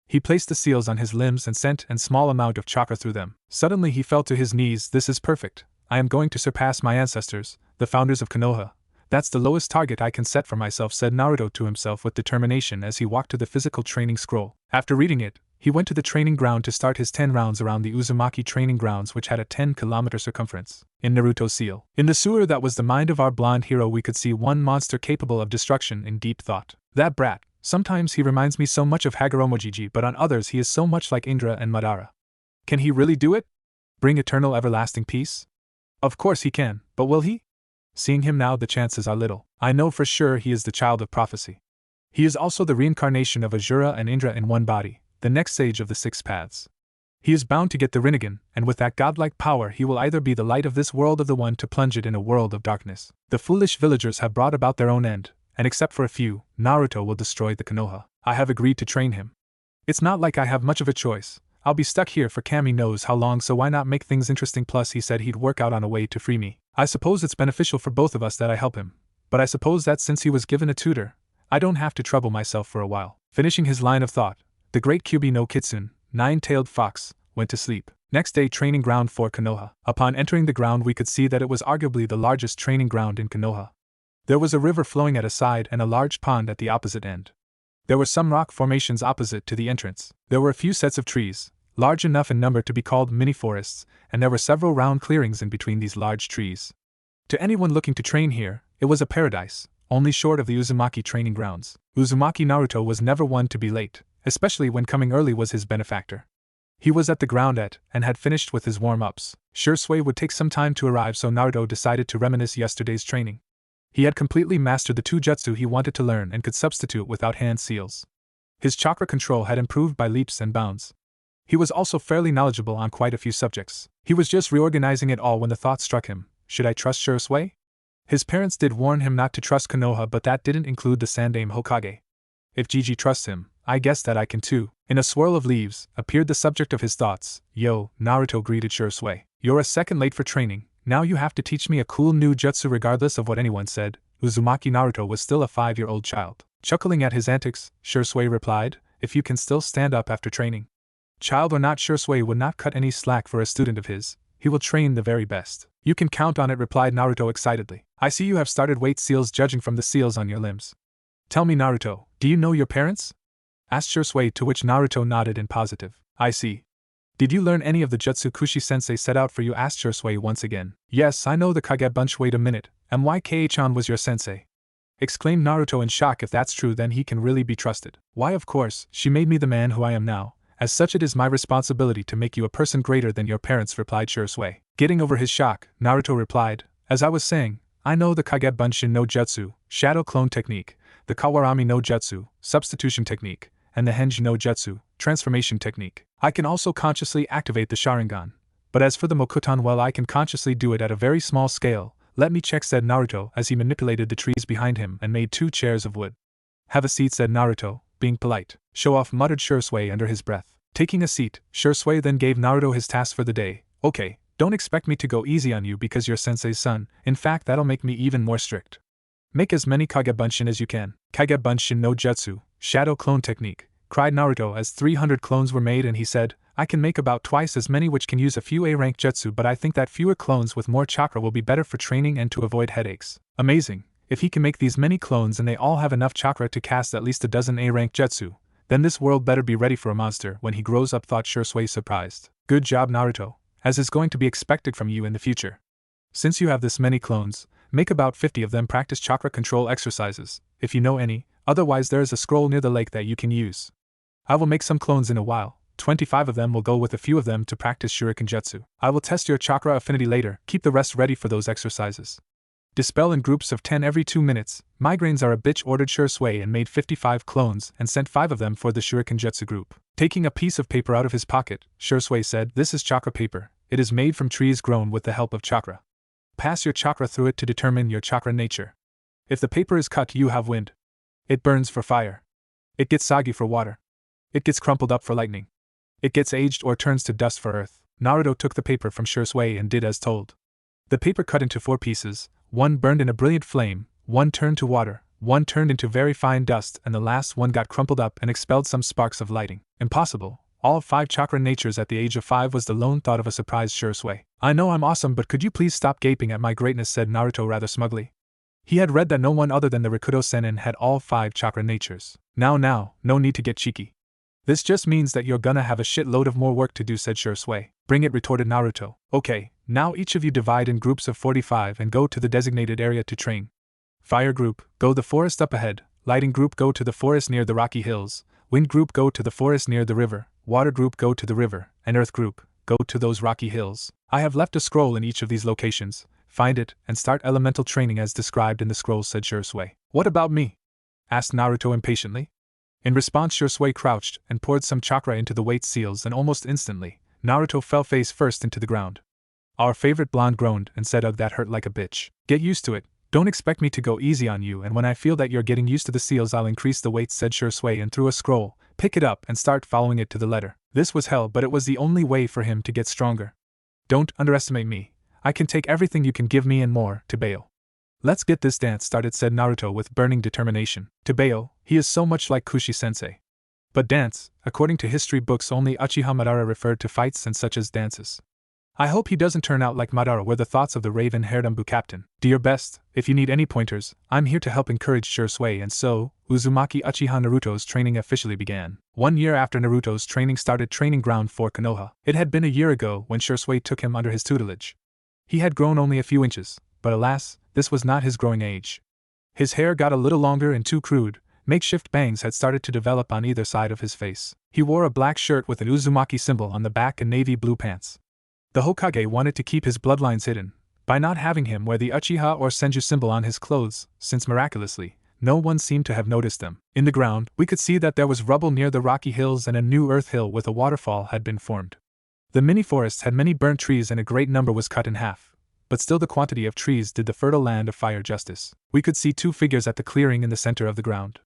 Speaker 1: He placed the seals on his limbs and sent a small amount of chakra through them. Suddenly he fell to his knees. This is perfect. I am going to surpass my ancestors, the founders of Konoha. That's the lowest target I can set for myself, said Naruto to himself with determination as he walked to the physical training scroll. After reading it, he went to the training ground to start his 10 rounds around the Uzumaki training grounds, which had a 10-kilometer circumference. In Naruto Seal. In the sewer that was the mind of our blonde hero, we could see one monster capable of destruction in deep thought. That brat. Sometimes he reminds me so much of Hagoromojiji, but on others he is so much like Indra and Madara. Can he really do it? Bring eternal everlasting peace? Of course he can, but will he? Seeing him now, the chances are little. I know for sure he is the child of prophecy. He is also the reincarnation of Asura and Indra in one body, the next sage of the 6 paths. He is bound to get the Rinnegan, and with that godlike power he will either be the light of this world or the one to plunge it in a world of darkness. The foolish villagers have brought about their own end, and except for a few, Naruto will destroy the Konoha. I have agreed to train him. It's not like I have much of a choice. I'll be stuck here for Kami knows how long, so why not make things interesting? Plus he said he'd work out on a way to free me. I suppose it's beneficial for both of us that I help him. But I suppose that since he was given a tutor, I don't have to trouble myself for a while. Finishing his line of thought, the great Kyubi no Kitsune, nine-tailed fox, went to sleep. Next day, training ground for Konoha. Upon entering the ground we could see that it was arguably the largest training ground in Konoha. There was a river flowing at a side and a large pond at the opposite end. There were some rock formations opposite to the entrance. There were a few sets of trees, large enough in number to be called mini-forests, and there were several round clearings in between these large trees. To anyone looking to train here, it was a paradise, only short of the Uzumaki training grounds. Uzumaki Naruto was never one to be late, especially when coming early was his benefactor. He was at the ground and had finished with his warm-ups. Shisui would take some time to arrive, so Naruto decided to reminisce yesterday's training. He had completely mastered the two jutsu he wanted to learn and could substitute without hand seals. His chakra control had improved by leaps and bounds. He was also fairly knowledgeable on quite a few subjects. He was just reorganizing it all when the thought struck him, should I trust Shisui? His parents did warn him not to trust Konoha, but that didn't include the Sandaime Hokage. If Gigi trusts him, I guess that I can too. In a swirl of leaves, appeared the subject of his thoughts. Yo, Naruto greeted Shisui. You're a second late for training, now you have to teach me a cool new jutsu regardless of what anyone said. Uzumaki Naruto was still a 5-year-old child. Chuckling at his antics, Shisui replied, if you can still stand up after training. Child or not, Shisui would not cut any slack for a student of his. He will train the very best. You can count on it, replied Naruto excitedly. I see you have started weight seals judging from the seals on your limbs. Tell me, Naruto, do you know your parents? Asked Shisui, to which Naruto nodded in positive. I see. Did you learn any of the jutsu Kushi-sensei set out for you? Asked Shisui once again. Yes, I know the Kage bunch. Wait a minute, MYK-chan was your sensei? Exclaimed Naruto in shock. If that's true, then he can really be trusted. Why, of course, she made me the man who I am now. As such, it is my responsibility to make you a person greater than your parents, replied Shisui. Getting over his shock, Naruto replied, as I was saying, I know the Kage Bunshin no Jutsu, Shadow Clone Technique, the Kawarami no Jutsu, Substitution Technique, and the Henji no Jutsu, Transformation Technique. I can also consciously activate the Sharingan. But as for the Mokuton, well, I can consciously do it at a very small scale. Let me check, said Naruto as he manipulated the trees behind him and made 2 chairs of wood. Have a seat, said Naruto, being polite. Show off, muttered Shisui under his breath. Taking a seat, Shisui then gave Naruto his task for the day. Okay, don't expect me to go easy on you because you're sensei's son. In fact, that'll make me even more strict. Make as many Kage Bunshin as you can. Kage Bunshin no Jutsu, Shadow Clone Technique, cried Naruto as 300 clones were made, and he said, I can make about twice as many, which can use a few A-rank jutsu, but I think that fewer clones with more chakra will be better for training and to avoid headaches. Amazing. If he can make these many clones and they all have enough chakra to cast at least a dozen A-rank jutsu, then this world better be ready for a monster when he grows up, thought Shisui, surprised. Good job, Naruto, as is going to be expected from you in the future. Since you have this many clones, make about 50 of them practice chakra control exercises, if you know any, otherwise there is a scroll near the lake that you can use. I will make some clones in a while. 25 of them will go with a few of them to practice Shuriken Jutsu. I will test your chakra affinity later, keep the rest ready for those exercises. Dispel in groups of 10 every 2 minutes, migraines are a bitch, ordered Shisui, and made 55 clones and sent 5 of them for the Shuriken Jutsu group. Taking a piece of paper out of his pocket, Shisui said, this is chakra paper. It is made from trees grown with the help of chakra. Pass your chakra through it to determine your chakra nature. If the paper is cut, you have wind. It burns for fire. It gets soggy for water. It gets crumpled up for lightning. It gets aged or turns to dust for earth. Naruto took the paper from Shisui and did as told. The paper cut into 4 pieces, 1 burned in a brilliant flame, 1 turned to water, 1 turned into very fine dust, and the last one got crumpled up and expelled some sparks of lighting. Impossible. All 5 chakra natures at the age of 5 was the lone thought of a surprised Shisui. I know I'm awesome, but could you please stop gaping at my greatness, said Naruto rather smugly. He had read that no one other than the Rikudo Sennin had all 5 chakra natures. Now, no need to get cheeky. This just means that you're gonna have a shitload of more work to do, said Shisui. Bring it, retorted Naruto. Okay, now each of you divide in groups of 45 and go to the designated area to train. Fire group, go the forest up ahead. Lighting group, go to the forest near the rocky hills. Wind group, go to the forest near the river. Water group, go to the river. And earth group, go to those rocky hills. I have left a scroll in each of these locations. Find it and start elemental training as described in the scroll, said Shisui. What about me? Asked Naruto impatiently. In response, Shisui crouched and poured some chakra into the weight seals, and almost instantly, Naruto fell face first into the ground. Our favorite blonde groaned and said, ugh, that hurt like a bitch. Get used to it. Don't expect me to go easy on you, and when I feel that you're getting used to the seals, I'll increase the weights, said Shisui, and threw a scroll, pick it up and start following it to the letter. This was hell, but it was the only way for him to get stronger. Don't underestimate me. I can take everything you can give me and more, Tebeo. Let's get this dance started, said Naruto with burning determination. Tebeo, he is so much like Kushi-sensei. But dance, according to history books, only Uchiha Madara referred to fights and such as dances. I hope he doesn't turn out like Madara, were the thoughts of the raven-haired Umbu captain. Do your best. If you need any pointers, I'm here to help, encourage Shisui. And so, Uzumaki Uchiha Naruto's training officially began. 1 year after Naruto's training started, training ground for Konoha. It had been a year ago when Shisui took him under his tutelage. He had grown only a few inches, but alas, this was not his growing age. His hair got a little longer and too crude. Makeshift bangs had started to develop on either side of his face. He wore a black shirt with an Uzumaki symbol on the back and navy blue pants. The Hokage wanted to keep his bloodlines hidden by not having him wear the Uchiha or Senju symbol on his clothes, since miraculously, no one seemed to have noticed them. In the ground, we could see that there was rubble near the rocky hills and a new earth hill with a waterfall had been formed. The mini-forest had many burnt trees and a great number was cut in half, but still the quantity of trees did the fertile land of fire justice. We could see 2 figures at the clearing in the center of the ground.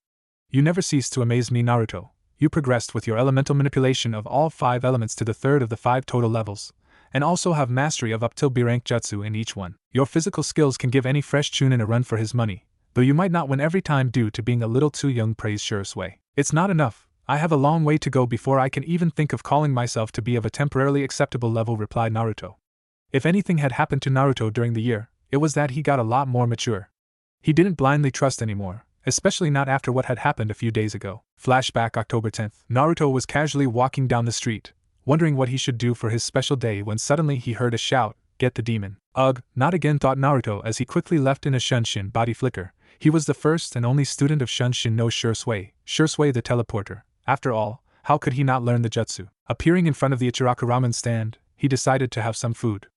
Speaker 1: You never ceased to amaze me, Naruto. You progressed with your elemental manipulation of all 5 elements to the 3rd of the 5 total levels, and also have mastery of up till B rank jutsu in each one. Your physical skills can give any fresh chunin a run for his money, though you might not win every time due to being a little too young, praised Shisui. It's not enough. I have a long way to go before I can even think of calling myself to be of a temporarily acceptable level, replied Naruto. If anything had happened to Naruto during the year, it was that he got a lot more mature. He didn't blindly trust anymore, especially not after what had happened a few days ago. Flashback October 10th. Naruto was casually walking down the street, wondering what he should do for his special day when suddenly he heard a shout, "Get the demon." Ugh, not again, thought Naruto as he quickly left in a Shunshin body flicker. He was the first and only student of Shunshin no Shisui, Shisui the teleporter. After all, how could he not learn the jutsu? Appearing in front of the Ichiraku ramen stand, he decided to have some food.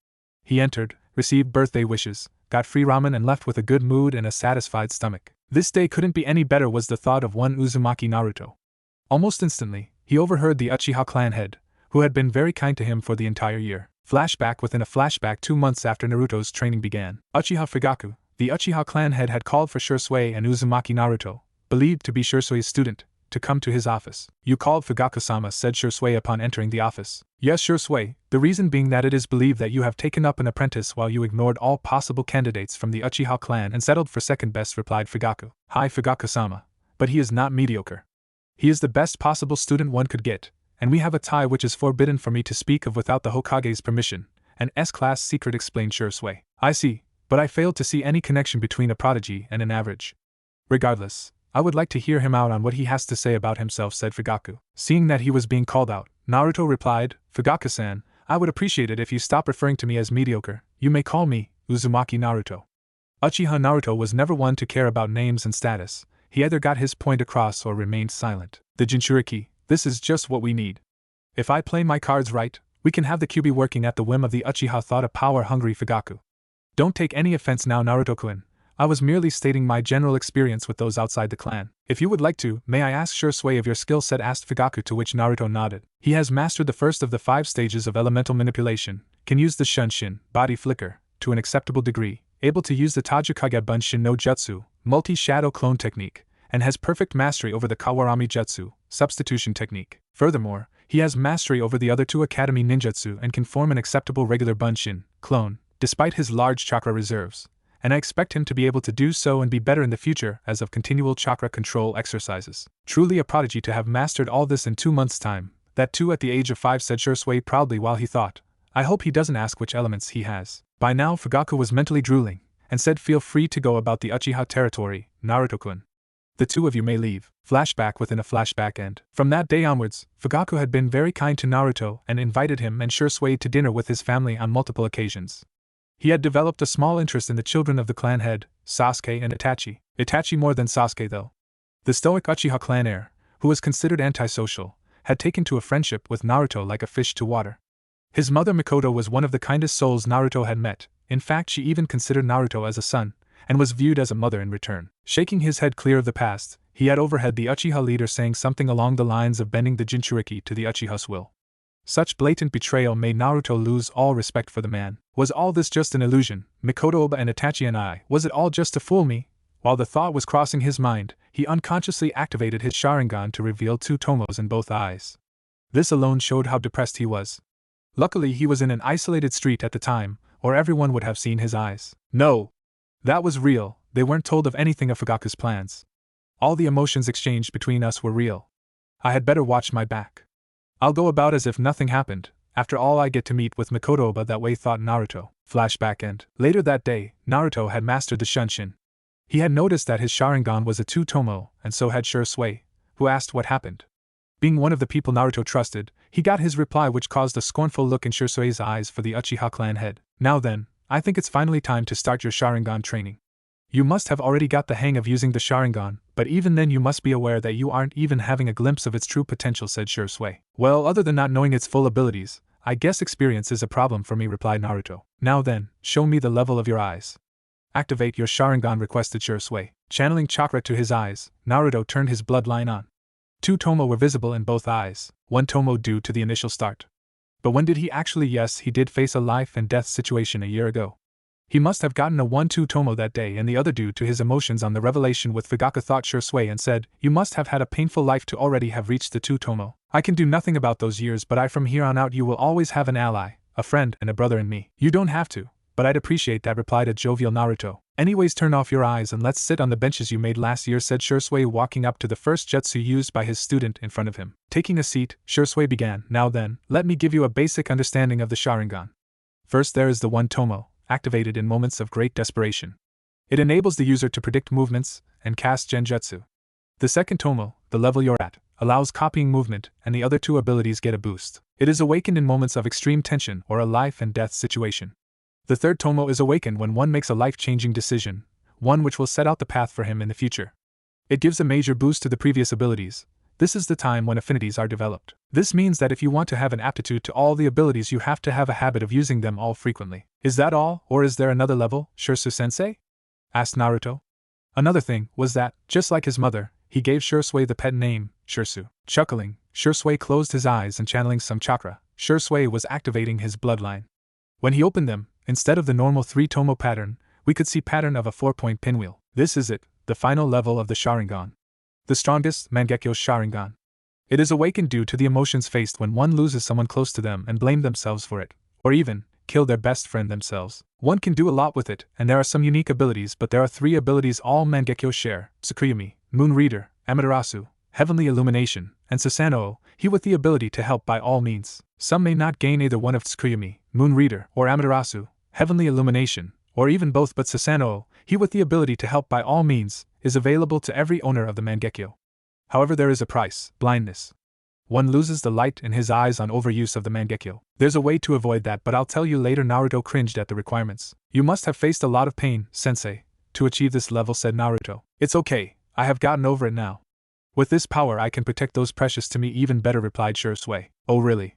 Speaker 1: He entered, received birthday wishes, got free ramen and left with a good mood and a satisfied stomach. This day couldn't be any better, was the thought of one Uzumaki Naruto. Almost instantly, he overheard the Uchiha clan head, who had been very kind to him for the entire year. Flashback within a flashback 2 months after Naruto's training began. Uchiha Fugaku, the Uchiha clan head, had called for Shisui and Uzumaki Naruto, believed to be Shisui's student, to come to his office. You called Fugaku-sama, said Shisui upon entering the office. Yes, Shisui, the reason being that it is believed that you have taken up an apprentice while you ignored all possible candidates from the Uchiha clan and settled for second best, replied Fugaku. Hi Fugaku-sama, but he is not mediocre. He is the best possible student one could get, and we have a tie which is forbidden for me to speak of without the Hokage's permission, an S-class secret, explained Shisui. I see, but I failed to see any connection between a prodigy and an average. Regardless, I would like to hear him out on what he has to say about himself, said Fugaku. Seeing that he was being called out, Naruto replied, Fugaku-san, I would appreciate it if you stop referring to me as mediocre. You may call me Uzumaki Naruto. Uchiha Naruto was never one to care about names and status. He either got his point across or remained silent. The Jinchuriki, this is just what we need. If I play my cards right, we can have the Kyuubi working at the whim of the Uchiha, thought a power-hungry Fugaku. Don't take any offense now, Naruto-kun. I was merely stating my general experience with those outside the clan. If you would like to, may I ask Shisui of your skill set, asked Fugaku, to which Naruto nodded. He has mastered the first of the 5 stages of elemental manipulation, can use the Shunshin, body flicker, to an acceptable degree, able to use the Tajukage Bunshin no Jutsu, multi-shadow clone technique, and has perfect mastery over the Kawarami Jutsu, substitution technique. Furthermore, he has mastery over the other 2 Academy Ninjutsu and can form an acceptable regular Bunshin, clone, despite his large chakra reserves, and I expect him to be able to do so and be better in the future as of continual chakra control exercises. Truly a prodigy to have mastered all this in 2 months' time, that too at the age of 5, said Shisui proudly while he thought, I hope he doesn't ask which elements he has. By now Fugaku was mentally drooling, and said, feel free to go about the Uchiha territory, Naruto-kun. The 2 of you may leave. Flashback within a flashback end. From that day onwards, Fugaku had been very kind to Naruto and invited him and Shisui to dinner with his family on multiple occasions. He had developed a small interest in the children of the clan head, Sasuke and Itachi. Itachi more than Sasuke though. The stoic Uchiha clan heir, who was considered antisocial, had taken to a friendship with Naruto like a fish to water. His mother Mikoto was one of the kindest souls Naruto had met. In fact, she even considered Naruto as a son, and was viewed as a mother in return. Shaking his head clear of the past, he had overheard the Uchiha leader saying something along the lines of bending the Jinchuriki to the Uchiha's will. Such blatant betrayal made Naruto lose all respect for the man. Was all this just an illusion? Mikoto, Oba and Itachi and I, was it all just to fool me? While the thought was crossing his mind, he unconsciously activated his Sharingan to reveal 2 tomos in both eyes. This alone showed how depressed he was. Luckily, he was in an isolated street at the time, or everyone would have seen his eyes. No! That was real, they weren't told of anything of Fugaku's plans. All the emotions exchanged between us were real. I had better watch my back. I'll go about as if nothing happened. After all, I get to meet with Mikoto that way, thought Naruto. Flashback end. Later that day, Naruto had mastered the Shunshin. He had noticed that his Sharingan was a 2-tomo, and so had Shisui, who asked what happened. Being one of the people Naruto trusted, he got his reply, which caused a scornful look in Shisui's eyes for the Uchiha clan head. Now then, I think it's finally time to start your Sharingan training. You must have already got the hang of using the Sharingan, but even then you must be aware that you aren't even having a glimpse of its true potential, said Shisui. Well, other than not knowing its full abilities, I guess experience is a problem for me, replied Naruto. Now then, show me the level of your eyes. Activate your Sharingan, requested Shisui. Channeling chakra to his eyes, Naruto turned his bloodline on. 2 tomo were visible in both eyes, 1 tomo due to the initial start. But when did he actually? Yes, he did face a life and death situation a year ago. He must have gotten a 1-2 tomo that day, and the other due to his emotions on the revelation with Fugaku, thought Shisui, and said, you must have had a painful life to already have reached the 2 tomo. I can do nothing about those years, but from here on out you will always have an ally, a friend, and a brother in me. You don't have to, but I'd appreciate that, replied a jovial Naruto. Anyways, turn off your eyes and let's sit on the benches you made last year, said Shisui, walking up to the first jutsu used by his student in front of him. Taking a seat, Shisui began. Now then, let me give you a basic understanding of the Sharingan. First, there is the 1 tomo, activated in moments of great desperation. It enables the user to predict movements and cast genjutsu. The 2nd tomo, the level you're at, allows copying movement, and the other 2 abilities get a boost. It is awakened in moments of extreme tension or a life and death situation. The 3rd tomo is awakened when one makes a life-changing decision, one which will set out the path for him in the future. It gives a major boost to the previous abilities. This is the time when affinities are developed. This means that if you want to have an aptitude to all the abilities, you have to have a habit of using them all frequently. Is that all, or is there another level, Shisui-sensei? Asked Naruto. Another thing was that, just like his mother, he gave Shisui the pet name, Shisu. Chuckling, Shisui closed his eyes and channeling some chakra, Shisui was activating his bloodline. When he opened them, instead of the normal 3-tomo pattern, we could see pattern of a 4-point pinwheel. This is it, the final level of the Sharingan. The strongest, Mangekyo Sharingan. It is awakened due to the emotions faced when one loses someone close to them and blame themselves for it, or even kill their best friend themselves. One can do a lot with it, and there are some unique abilities, but there are 3 abilities all Mangekyo share: Tsukuyomi, Moon Reader, Amaterasu, Heavenly Illumination, and Susanoo, he with the ability to help by all means. Some may not gain either one of Tsukuyomi, Moon Reader, or Amaterasu, Heavenly Illumination, or even both, but Susanoo, he with the ability to help by all means, is available to every owner of the Mangekyo. However, there is a price: blindness. One loses the light in his eyes on overuse of the Mangekyo. There's a way to avoid that, but I'll tell you later. Naruto cringed at the requirements. You must have faced a lot of pain, sensei, to achieve this level, said Naruto. It's okay, I have gotten over it now. With this power I can protect those precious to me even better, replied Shisui. Oh really?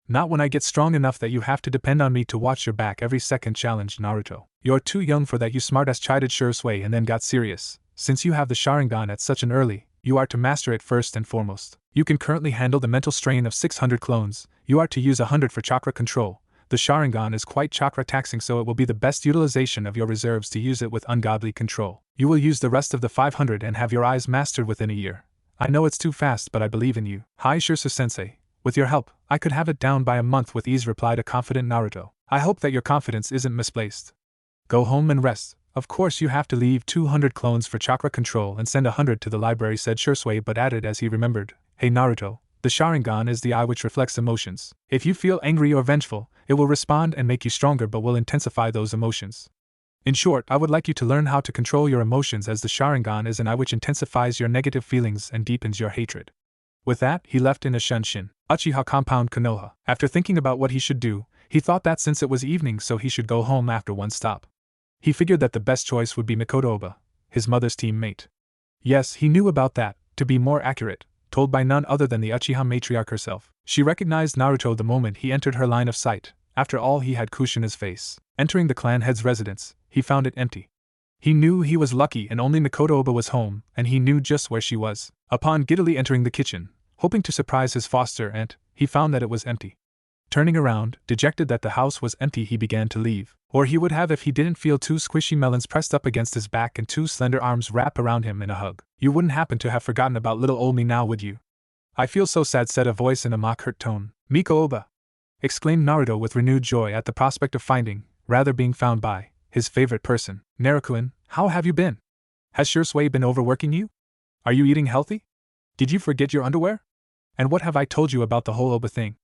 Speaker 1: Not when I get strong enough that you have to depend on me to watch your back every second, challenged Naruto. You're too young for that, you smartass, chided Shisui, and then got serious. Since you have the Sharingan at such an early, you are to master it first and foremost. You can currently handle the mental strain of 600 clones, you are to use 100 for chakra control. The Sharingan is quite chakra taxing, so it will be the best utilization of your reserves to use it with ungodly control. You will use the rest of the 500 and have your eyes mastered within a year. I know it's too fast, but I believe in you. Hi Shisui-sensei. With your help, I could have it down by a month with ease, replied a confident Naruto. I hope that your confidence isn't misplaced. Go home and rest. Of course you have to leave 200 clones for chakra control and send 100 to the library, said Shisui, but added as he remembered, hey Naruto, the Sharingan is the eye which reflects emotions. If you feel angry or vengeful, it will respond and make you stronger but will intensify those emotions. In short, I would like you to learn how to control your emotions, as the Sharingan is an eye which intensifies your negative feelings and deepens your hatred. With that, he left in a Shunshin Uchiha compound Konoha. After thinking about what he should do, he thought that since it was evening, so he should go home after one stop. He figured that the best choice would be Mikoto, his mother's teammate. Yes, he knew about that, to be more accurate, told by none other than the Uchiha matriarch herself. She recognized Naruto the moment he entered her line of sight. After all, he had Kushina's face. Entering the clan head's residence, he found it empty. He knew he was lucky and only Mikoto was home, and he knew just where she was. Upon giddily entering the kitchen, hoping to surprise his foster aunt, he found that it was empty. Turning around, dejected that the house was empty, he began to leave. Or he would have if he didn't feel two squishy melons pressed up against his back and two slender arms wrap around him in a hug. You wouldn't happen to have forgotten about little old me now, would you? I feel so sad, said a voice in a mock-hurt tone. Mikoto! Exclaimed Naruto with renewed joy at the prospect of finding, rather being found by, his favorite person. Naruto, how have you been? Has Shisui been overworking you? Are you eating healthy? Did you forget your underwear? And what have I told you about the whole Oba thing?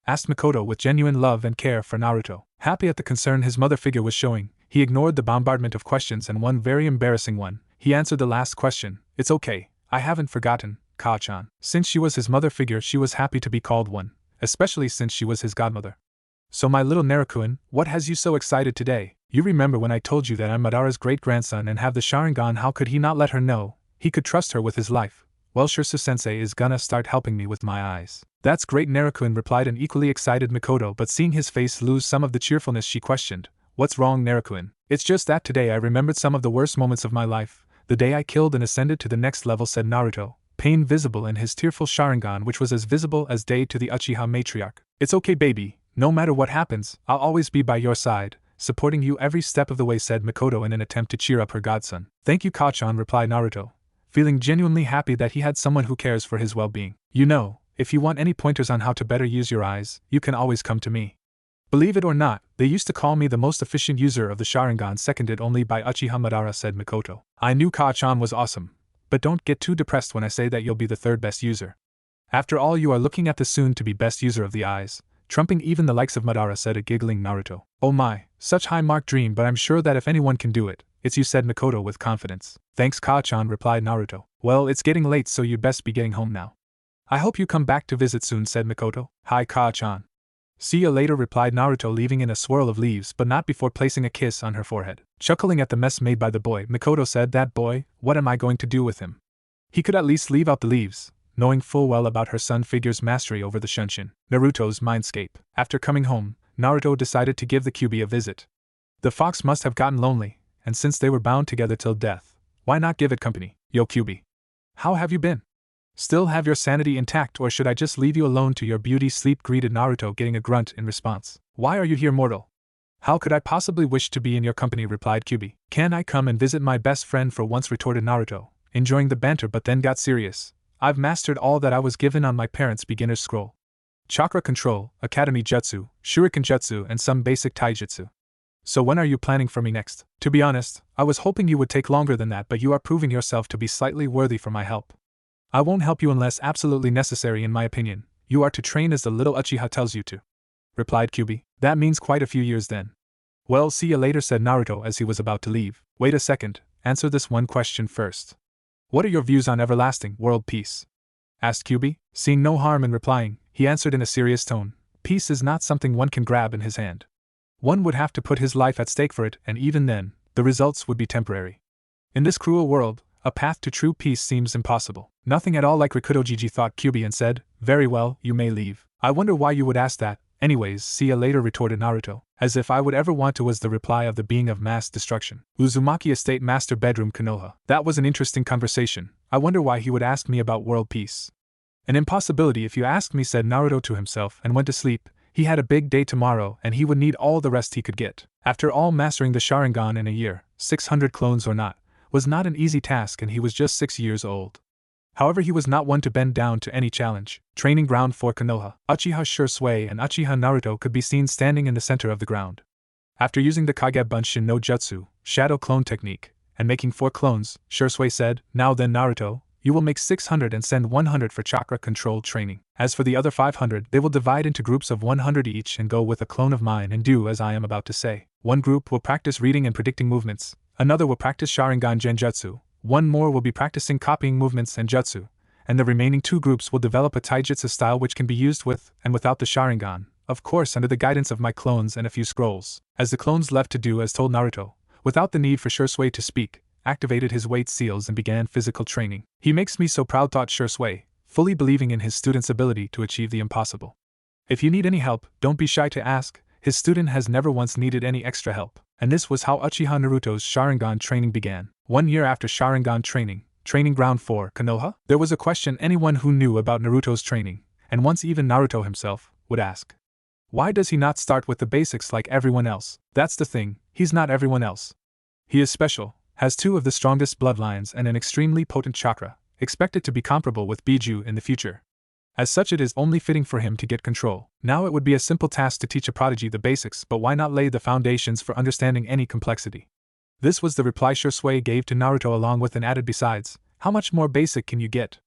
Speaker 1: Asked Mikoto with genuine love and care for Naruto. Happy at the concern his mother figure was showing, he ignored the bombardment of questions and one very embarrassing one. He answered the last question. It's okay, I haven't forgotten, Ka-chan. Since she was his mother figure, she was happy to be called one, especially since she was his godmother. So my little Naruto, what has you so excited today? You remember when I told you that I'm Madara's great-grandson and have the Sharingan? How could he not let her know? He could trust her with his life. Well, Shisui-sensei is gonna start helping me with my eyes. That's great, Naruto replied an equally excited Mikoto, but seeing his face lose some of the cheerfulness, she questioned. What's wrong, Naruto? It's just that today I remembered some of the worst moments of my life, the day I killed and ascended to the next level, said Naruto, pain visible in his tearful Sharingan, which was as visible as day to the Uchiha matriarch. It's okay, baby, no matter what happens, I'll always be by your side, supporting you every step of the way, said Mikoto in an attempt to cheer up her godson. Thank you, Ka-chan, replied Naruto, feeling genuinely happy that he had someone who cares for his well-being. You know, if you want any pointers on how to better use your eyes, you can always come to me. Believe it or not, they used to call me the most efficient user of the Sharingan, seconded only by Uchiha Madara, said Mikoto. I knew Ka-chan was awesome, but don't get too depressed when I say that you'll be the third best user. After all, you are looking at the soon-to-be best user of the eyes, trumping even the likes of Madara, said a giggling Naruto. Oh my, such high-mark dream, but I'm sure that if anyone can do it, it's you, said Mikoto with confidence. Thanks, Ka-chan, replied Naruto. Well, it's getting late, so you'd best be getting home now. I hope you come back to visit soon, said Mikoto. Hi, Ka-chan. See you later, replied Naruto, leaving in a swirl of leaves, but not before placing a kiss on her forehead. Chuckling at the mess made by the boy, Mikoto said, that boy, what am I going to do with him? He could at least leave out the leaves, knowing full well about her son figure's mastery over the Shunshin. Naruto's mindscape. After coming home, Naruto decided to give the Kyuubi a visit. The fox must have gotten lonely, and since they were bound together till death, why not give it company? Yo, Kyuubi. How have you been? Still have your sanity intact, or should I just leave you alone to your beauty sleep? Greeted Naruto, getting a grunt in response. Why are you here, mortal? How could I possibly wish to be in your company? Replied Kyuubi. Can I come and visit my best friend for once? Retorted Naruto, enjoying the banter, but then got serious. I've mastered all that I was given on my parents' beginner's scroll. Chakra control, Academy Jutsu, Shuriken Jutsu, and some basic Taijutsu. So when are you planning for me next? To be honest, I was hoping you would take longer than that, but you are proving yourself to be slightly worthy for my help. I won't help you unless absolutely necessary, in my opinion. You are to train as the little Uchiha tells you to, replied Kyuubi. That means quite a few years then. Well, see you later, said Naruto as he was about to leave. Wait a second, answer this one question first. What are your views on everlasting world peace? Asked Kyuubi. Seeing no harm in replying, he answered in a serious tone. Peace is not something one can grab in his hand. One would have to put his life at stake for it, and even then, the results would be temporary. In this cruel world, a path to true peace seems impossible. Nothing at all like Rikudojiji, thought Kyuubi, and said, very well, you may leave. I wonder why you would ask that. Anyways, see ya later, retorted Naruto. As if I would ever want to, was the reply of the being of mass destruction. Uzumaki Estate Master Bedroom, Konoha. That was an interesting conversation. I wonder why he would ask me about world peace. An impossibility if you ask me, said Naruto to himself, and went to sleep. He had a big day tomorrow, and he would need all the rest he could get. After all, mastering the Sharingan in a year, 600 clones or not, was not an easy task, and he was just 6 years old. However, he was not one to bend down to any challenge. Training ground for Konoha. Uchiha Shisui and Uchiha Naruto could be seen standing in the center of the ground. After using the Kage Bunshin no Jutsu, Shadow Clone Technique, and making 4 clones, Shisui said, now then, Naruto, you will make 600 and send 100 for chakra control training. As for the other 500, they will divide into groups of 100 each and go with a clone of mine and do as I am about to say. One group will practice reading and predicting movements, another will practice Sharingan Genjutsu, one more will be practicing copying movements and jutsu, and the remaining 2 groups will develop a taijutsu style which can be used with and without the Sharingan, of course under the guidance of my clones and a few scrolls. As the clones left to do as told, Naruto, without the need for Shisui to speak, activated his weight seals and began physical training. He makes me so proud, thought Shisui, fully believing in his student's ability to achieve the impossible. If you need any help, don't be shy to ask. His student has never once needed any extra help. And this was how Uchiha Naruto's Sharingan training began. 1 year after Sharingan training, training ground for Konoha, there was a question anyone who knew about Naruto's training, and once even Naruto himself, would ask. Why does he not start with the basics like everyone else? That's the thing, he's not everyone else. He is special, has two of the strongest bloodlines and an extremely potent chakra, expected to be comparable with Biju in the future. As such, it is only fitting for him to get control. Now it would be a simple task to teach a prodigy the basics, but why not lay the foundations for understanding any complexity? This was the reply Shisui gave to Naruto, along with an added besides, how much more basic can you get?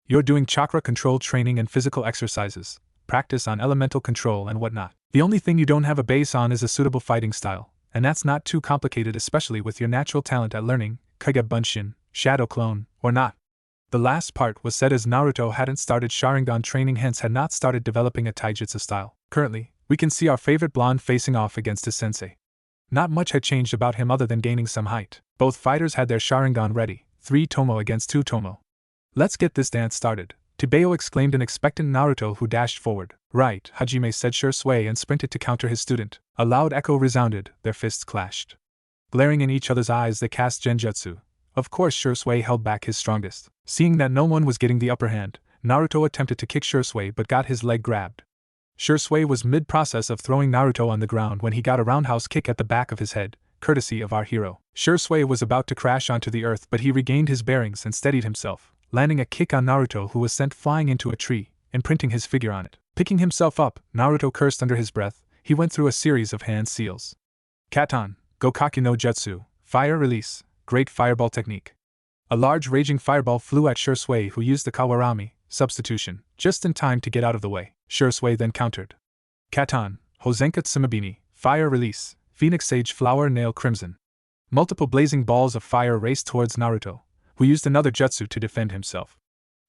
Speaker 1: You're doing chakra control training and physical exercises, practice on elemental control and whatnot. The only thing you don't have a base on is a suitable fighting style, and that's not too complicated, especially with your natural talent at learning, Kage Bunshin, Shadow Clone, or not. The last part was said as Naruto hadn't started Sharingan training, hence had not started developing a taijutsu style. Currently, we can see our favorite blonde facing off against his sensei. Not much had changed about him other than gaining some height. Both fighters had their Sharingan ready, 3 Tomo against 2 Tomo. Let's get this dance started, Tibeo exclaimed an expectant Naruto who dashed forward. Right, Hajime, said Shisui and sprinted to counter his student. A loud echo resounded, their fists clashed. Glaring in each other's eyes, they cast genjutsu. Of course, Shisui held back his strongest. Seeing that no one was getting the upper hand, Naruto attempted to kick Shisui but got his leg grabbed. Shisui was mid-process of throwing Naruto on the ground when he got a roundhouse kick at the back of his head, courtesy of our hero. Shisui was about to crash onto the earth, but he regained his bearings and steadied himself, landing a kick on Naruto, who was sent flying into a tree, imprinting his figure on it. Picking himself up, Naruto cursed under his breath. He went through a series of hand seals. Katan, Gokaki no Jutsu, fire release, great fireball technique. A large raging fireball flew at Shisui, who used the Kawarami, substitution, just in time to get out of the way. Shisui then countered. Katan, Hozenka Tsumabini, fire release, Phoenix Sage Flower Nail Crimson. Multiple blazing balls of fire raced towards Naruto, who used another jutsu to defend himself.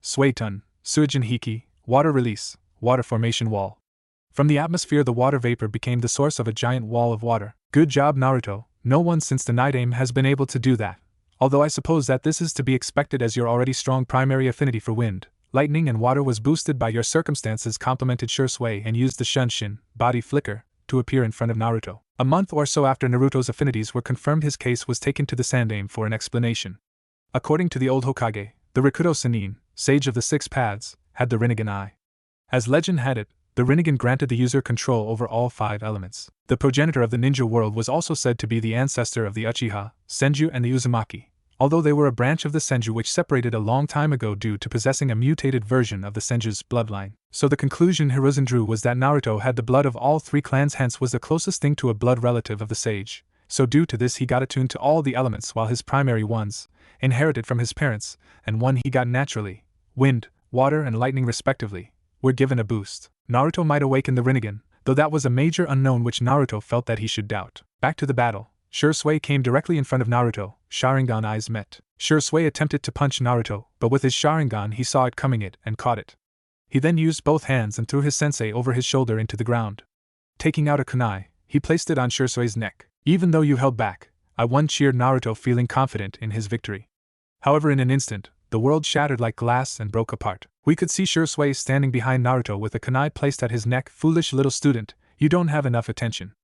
Speaker 1: Suetun, Suijin Hiki, water release, water formation wall. From the atmosphere, the water vapor became the source of a giant wall of water. Good job, Naruto. No one since the Night Aim has been able to do that. Although I suppose that this is to be expected, as your already strong primary affinity for wind, lightning and water was boosted by your circumstances, complimented Shisui and used the Shunshin, body flicker, to appear in front of Naruto. A month or so after Naruto's affinities were confirmed, his case was taken to the Sandaime for an explanation. According to the old Hokage, the Rikudo Sannin, Sage of the Six Paths, had the Rinnegan Eye. As legend had it, the Rinnegan granted the user control over all 5 elements. The progenitor of the ninja world was also said to be the ancestor of the Uchiha, Senju and the Uzumaki, although they were a branch of the Senju which separated a long time ago due to possessing a mutated version of the Senju's bloodline. So the conclusion Hiruzen drew was that Naruto had the blood of all 3 clans, hence was the closest thing to a blood relative of the sage. So due to this, he got attuned to all the elements, while his primary ones, inherited from his parents, and one he got naturally, wind, water and lightning respectively, were given a boost. Naruto might awaken the Rinnegan, though that was a major unknown which Naruto felt that he should doubt. Back to the battle. Shisui came directly in front of Naruto. Sharingan eyes met. Shisui attempted to punch Naruto, but with his Sharingan he saw it coming and caught it. He then used both hands and threw his sensei over his shoulder into the ground. Taking out a kunai, he placed it on Shisui's neck. Even though you held back, I won, cheered Naruto, feeling confident in his victory. However, in an instant, the world shattered like glass and broke apart. We could see Shisui standing behind Naruto with a kunai placed at his neck. Foolish little student, you don't have enough attention.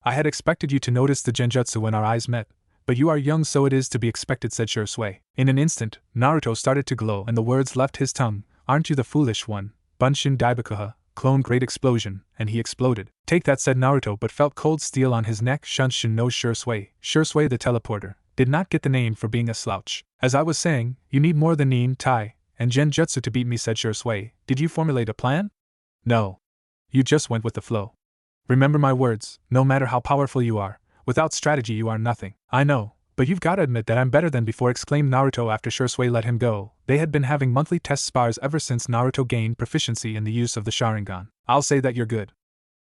Speaker 1: I had expected you to notice the genjutsu when our eyes met, but you are young, so it is to be expected, said Shisui. In an instant, Naruto started to glow and the words left his tongue. Aren't you the foolish one? Bunshin Daibakuha, clone great explosion, and he exploded. Take that, said Naruto, but felt cold steel on his neck. Shunshin no Shisui. Shisui the teleporter did not get the name for being a slouch. As I was saying, you need more than Nin, Tai, and Genjutsu to beat me, said Shisui. Did you formulate a plan? No. You just went with the flow. Remember my words, no matter how powerful you are, without strategy you are nothing. I know, but you've got to admit that I'm better than before, exclaimed Naruto after Shisui let him go. They had been having monthly test spars ever since Naruto gained proficiency in the use of the Sharingan. I'll say that you're good.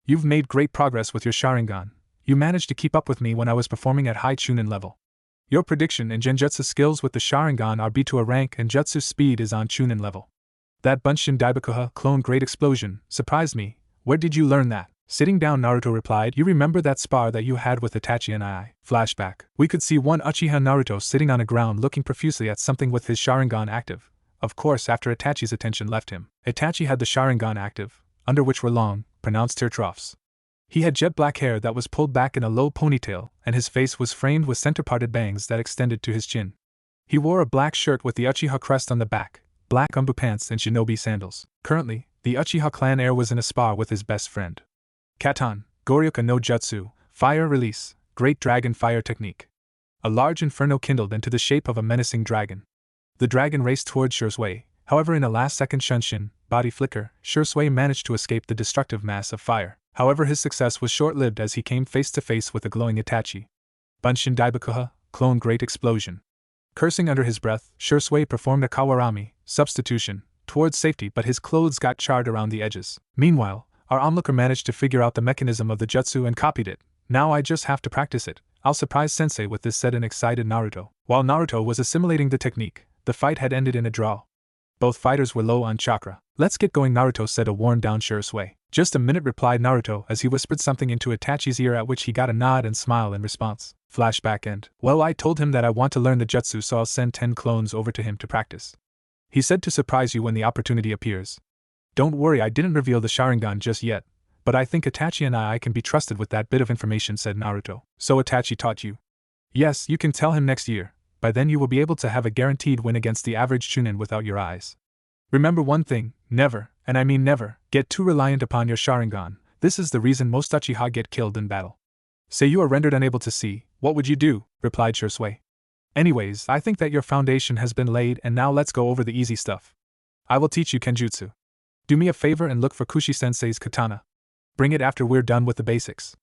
Speaker 1: You've made great progress with your Sharingan. You managed to keep up with me when I was performing at high Chunin level. Your prediction and Genjutsu skills with the Sharingan are B to a rank, and Jutsu speed is on Chunin level. That Bunshin Daibakuha clone great explosion surprised me. Where did you learn that? Sitting down, Naruto replied. You remember that spar that you had with Itachi and I? Flashback. We could see one Uchiha Naruto sitting on the ground looking profusely at something with his Sharingan active. Of course, after Itachi's attention left him. Itachi had the Sharingan active, under which were long, pronounced tear troughs. He had jet black hair that was pulled back in a low ponytail, and his face was framed with center-parted bangs that extended to his chin. He wore a black shirt with the Uchiha crest on the back, black umbu pants and shinobi sandals. Currently, the Uchiha clan heir was in a spar with his best friend. Katan, Goryoka no Jutsu, Fire Release, Great Dragon Fire Technique. A large inferno kindled into the shape of a menacing dragon. The dragon raced toward Shisui, however in a last-second shunshin, body flicker, Shisui managed to escape the destructive mass of fire. However his success was short-lived as he came face-to-face with a glowing Itachi. Bunshin Daibakuha, Clone Great Explosion. Cursing under his breath, Shisui performed a Kawarami, substitution, towards safety but his clothes got charred around the edges. Meanwhile, our onlooker managed to figure out the mechanism of the jutsu and copied it. Now I just have to practice it. I'll surprise sensei with this, said an excited Naruto. While Naruto was assimilating the technique, the fight had ended in a draw. Both fighters were low on chakra. Let's get going, Naruto said, a worn-down Shisui. Just a minute, replied Naruto as he whispered something into Itachi's ear, at which he got a nod and smile in response. Flashback end. Well, I told him that I want to learn the jutsu, so I'll send 10 clones over to him to practice. He said to surprise you when the opportunity appears. Don't worry, I didn't reveal the Sharingan just yet, but I think Itachi and I can be trusted with that bit of information, said Naruto. So Itachi taught you? Yes, you can tell him next year. By then you will be able to have a guaranteed win against the average Chunin without your eyes. Remember one thing, never, and I mean never, get too reliant upon your Sharingan. This is the reason most Uchiha get killed in battle. Say you are rendered unable to see, what would you do? Replied Shisui. Anyways, I think that your foundation has been laid, and now let's go over the easy stuff. I will teach you Kenjutsu. Do me a favor and look for Kushi-sensei's katana. Bring it after we're done with the basics.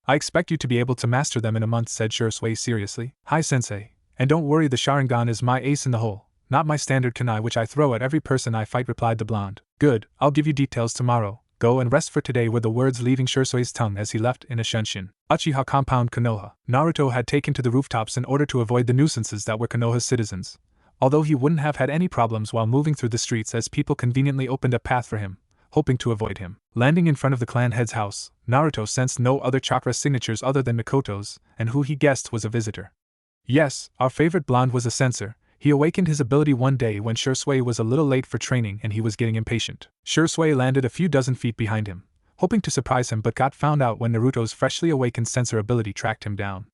Speaker 1: I expect you to be able to master them in a month, said Shisui seriously. Hi sensei, and don't worry, the Sharingan is my ace in the hole, not my standard kunai which I throw at every person I fight, replied the blonde. Good, I'll give you details tomorrow. Go and rest for today, were the words leaving Shisui's tongue as he left in a shunshin. Uchiha compound Konoha. Naruto had taken to the rooftops in order to avoid the nuisances that were Konoha's citizens, although he wouldn't have had any problems while moving through the streets as people conveniently opened a path for him, hoping to avoid him. Landing in front of the clan head's house, Naruto sensed no other chakra signatures other than Mikoto's, and who he guessed was a visitor. Yes, our favorite blonde was a censor. He awakened his ability one day when Shisui was a little late for training and he was getting impatient. Shisui landed a few dozen feet behind him, hoping to surprise him, but got found out when Naruto's freshly awakened sensor ability tracked him down.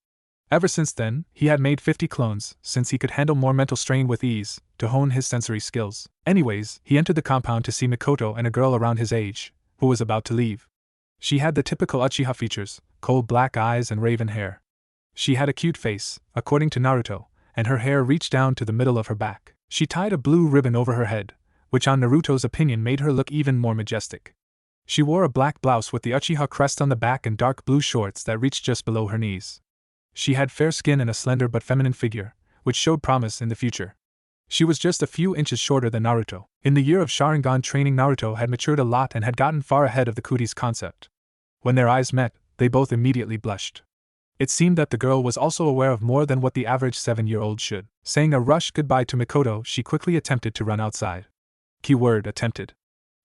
Speaker 1: Ever since then, he had made 50 clones, since he could handle more mental strain with ease, to hone his sensory skills. Anyways, he entered the compound to see Mikoto and a girl around his age, who was about to leave. She had the typical Uchiha features, cold black eyes and raven hair. She had a cute face, according to Naruto, and her hair reached down to the middle of her back. She tied a blue ribbon over her head, which on Naruto's opinion made her look even more majestic. She wore a black blouse with the Uchiha crest on the back and dark blue shorts that reached just below her knees. She had fair skin and a slender but feminine figure, which showed promise in the future. She was just a few inches shorter than Naruto. In the year of Sharingan training, Naruto had matured a lot and had gotten far ahead of the cooties concept. When their eyes met, they both immediately blushed. It seemed that the girl was also aware of more than what the average 7-year-old should. Saying a rushed goodbye to Mikoto, she quickly attempted to run outside. Keyword attempted.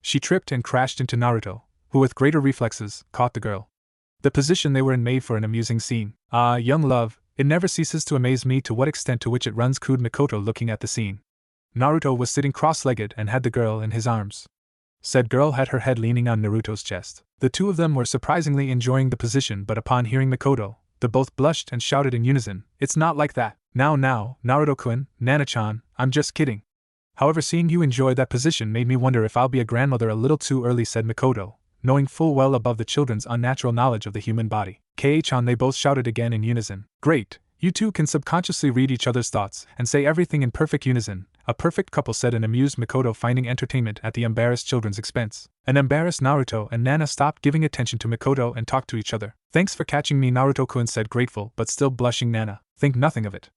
Speaker 1: She tripped and crashed into Naruto, who with greater reflexes, caught the girl. The position they were in made for an amusing scene. Ah, young love, it never ceases to amaze me to what extent to which it runs, cooed Mikoto looking at the scene. Naruto was sitting cross-legged and had the girl in his arms. Said girl had her head leaning on Naruto's chest. The two of them were surprisingly enjoying the position, but upon hearing Mikoto, they both blushed and shouted in unison, "It's not like that. Now, Naruto-kun, Nana-chan, I'm just kidding. However, seeing you enjoy that position made me wonder if I'll be a grandmother a little too early," said Mikoto, knowing full well above the children's unnatural knowledge of the human body. K-chan, they both shouted again in unison. Great, you two can subconsciously read each other's thoughts and say everything in perfect unison. A perfect couple, said an amused Mikoto, finding entertainment at the embarrassed children's expense. An embarrassed Naruto and Nana stopped giving attention to Mikoto and talked to each other. Thanks for catching me, Naruto-kun, said grateful but still blushing Nana. Think nothing of it.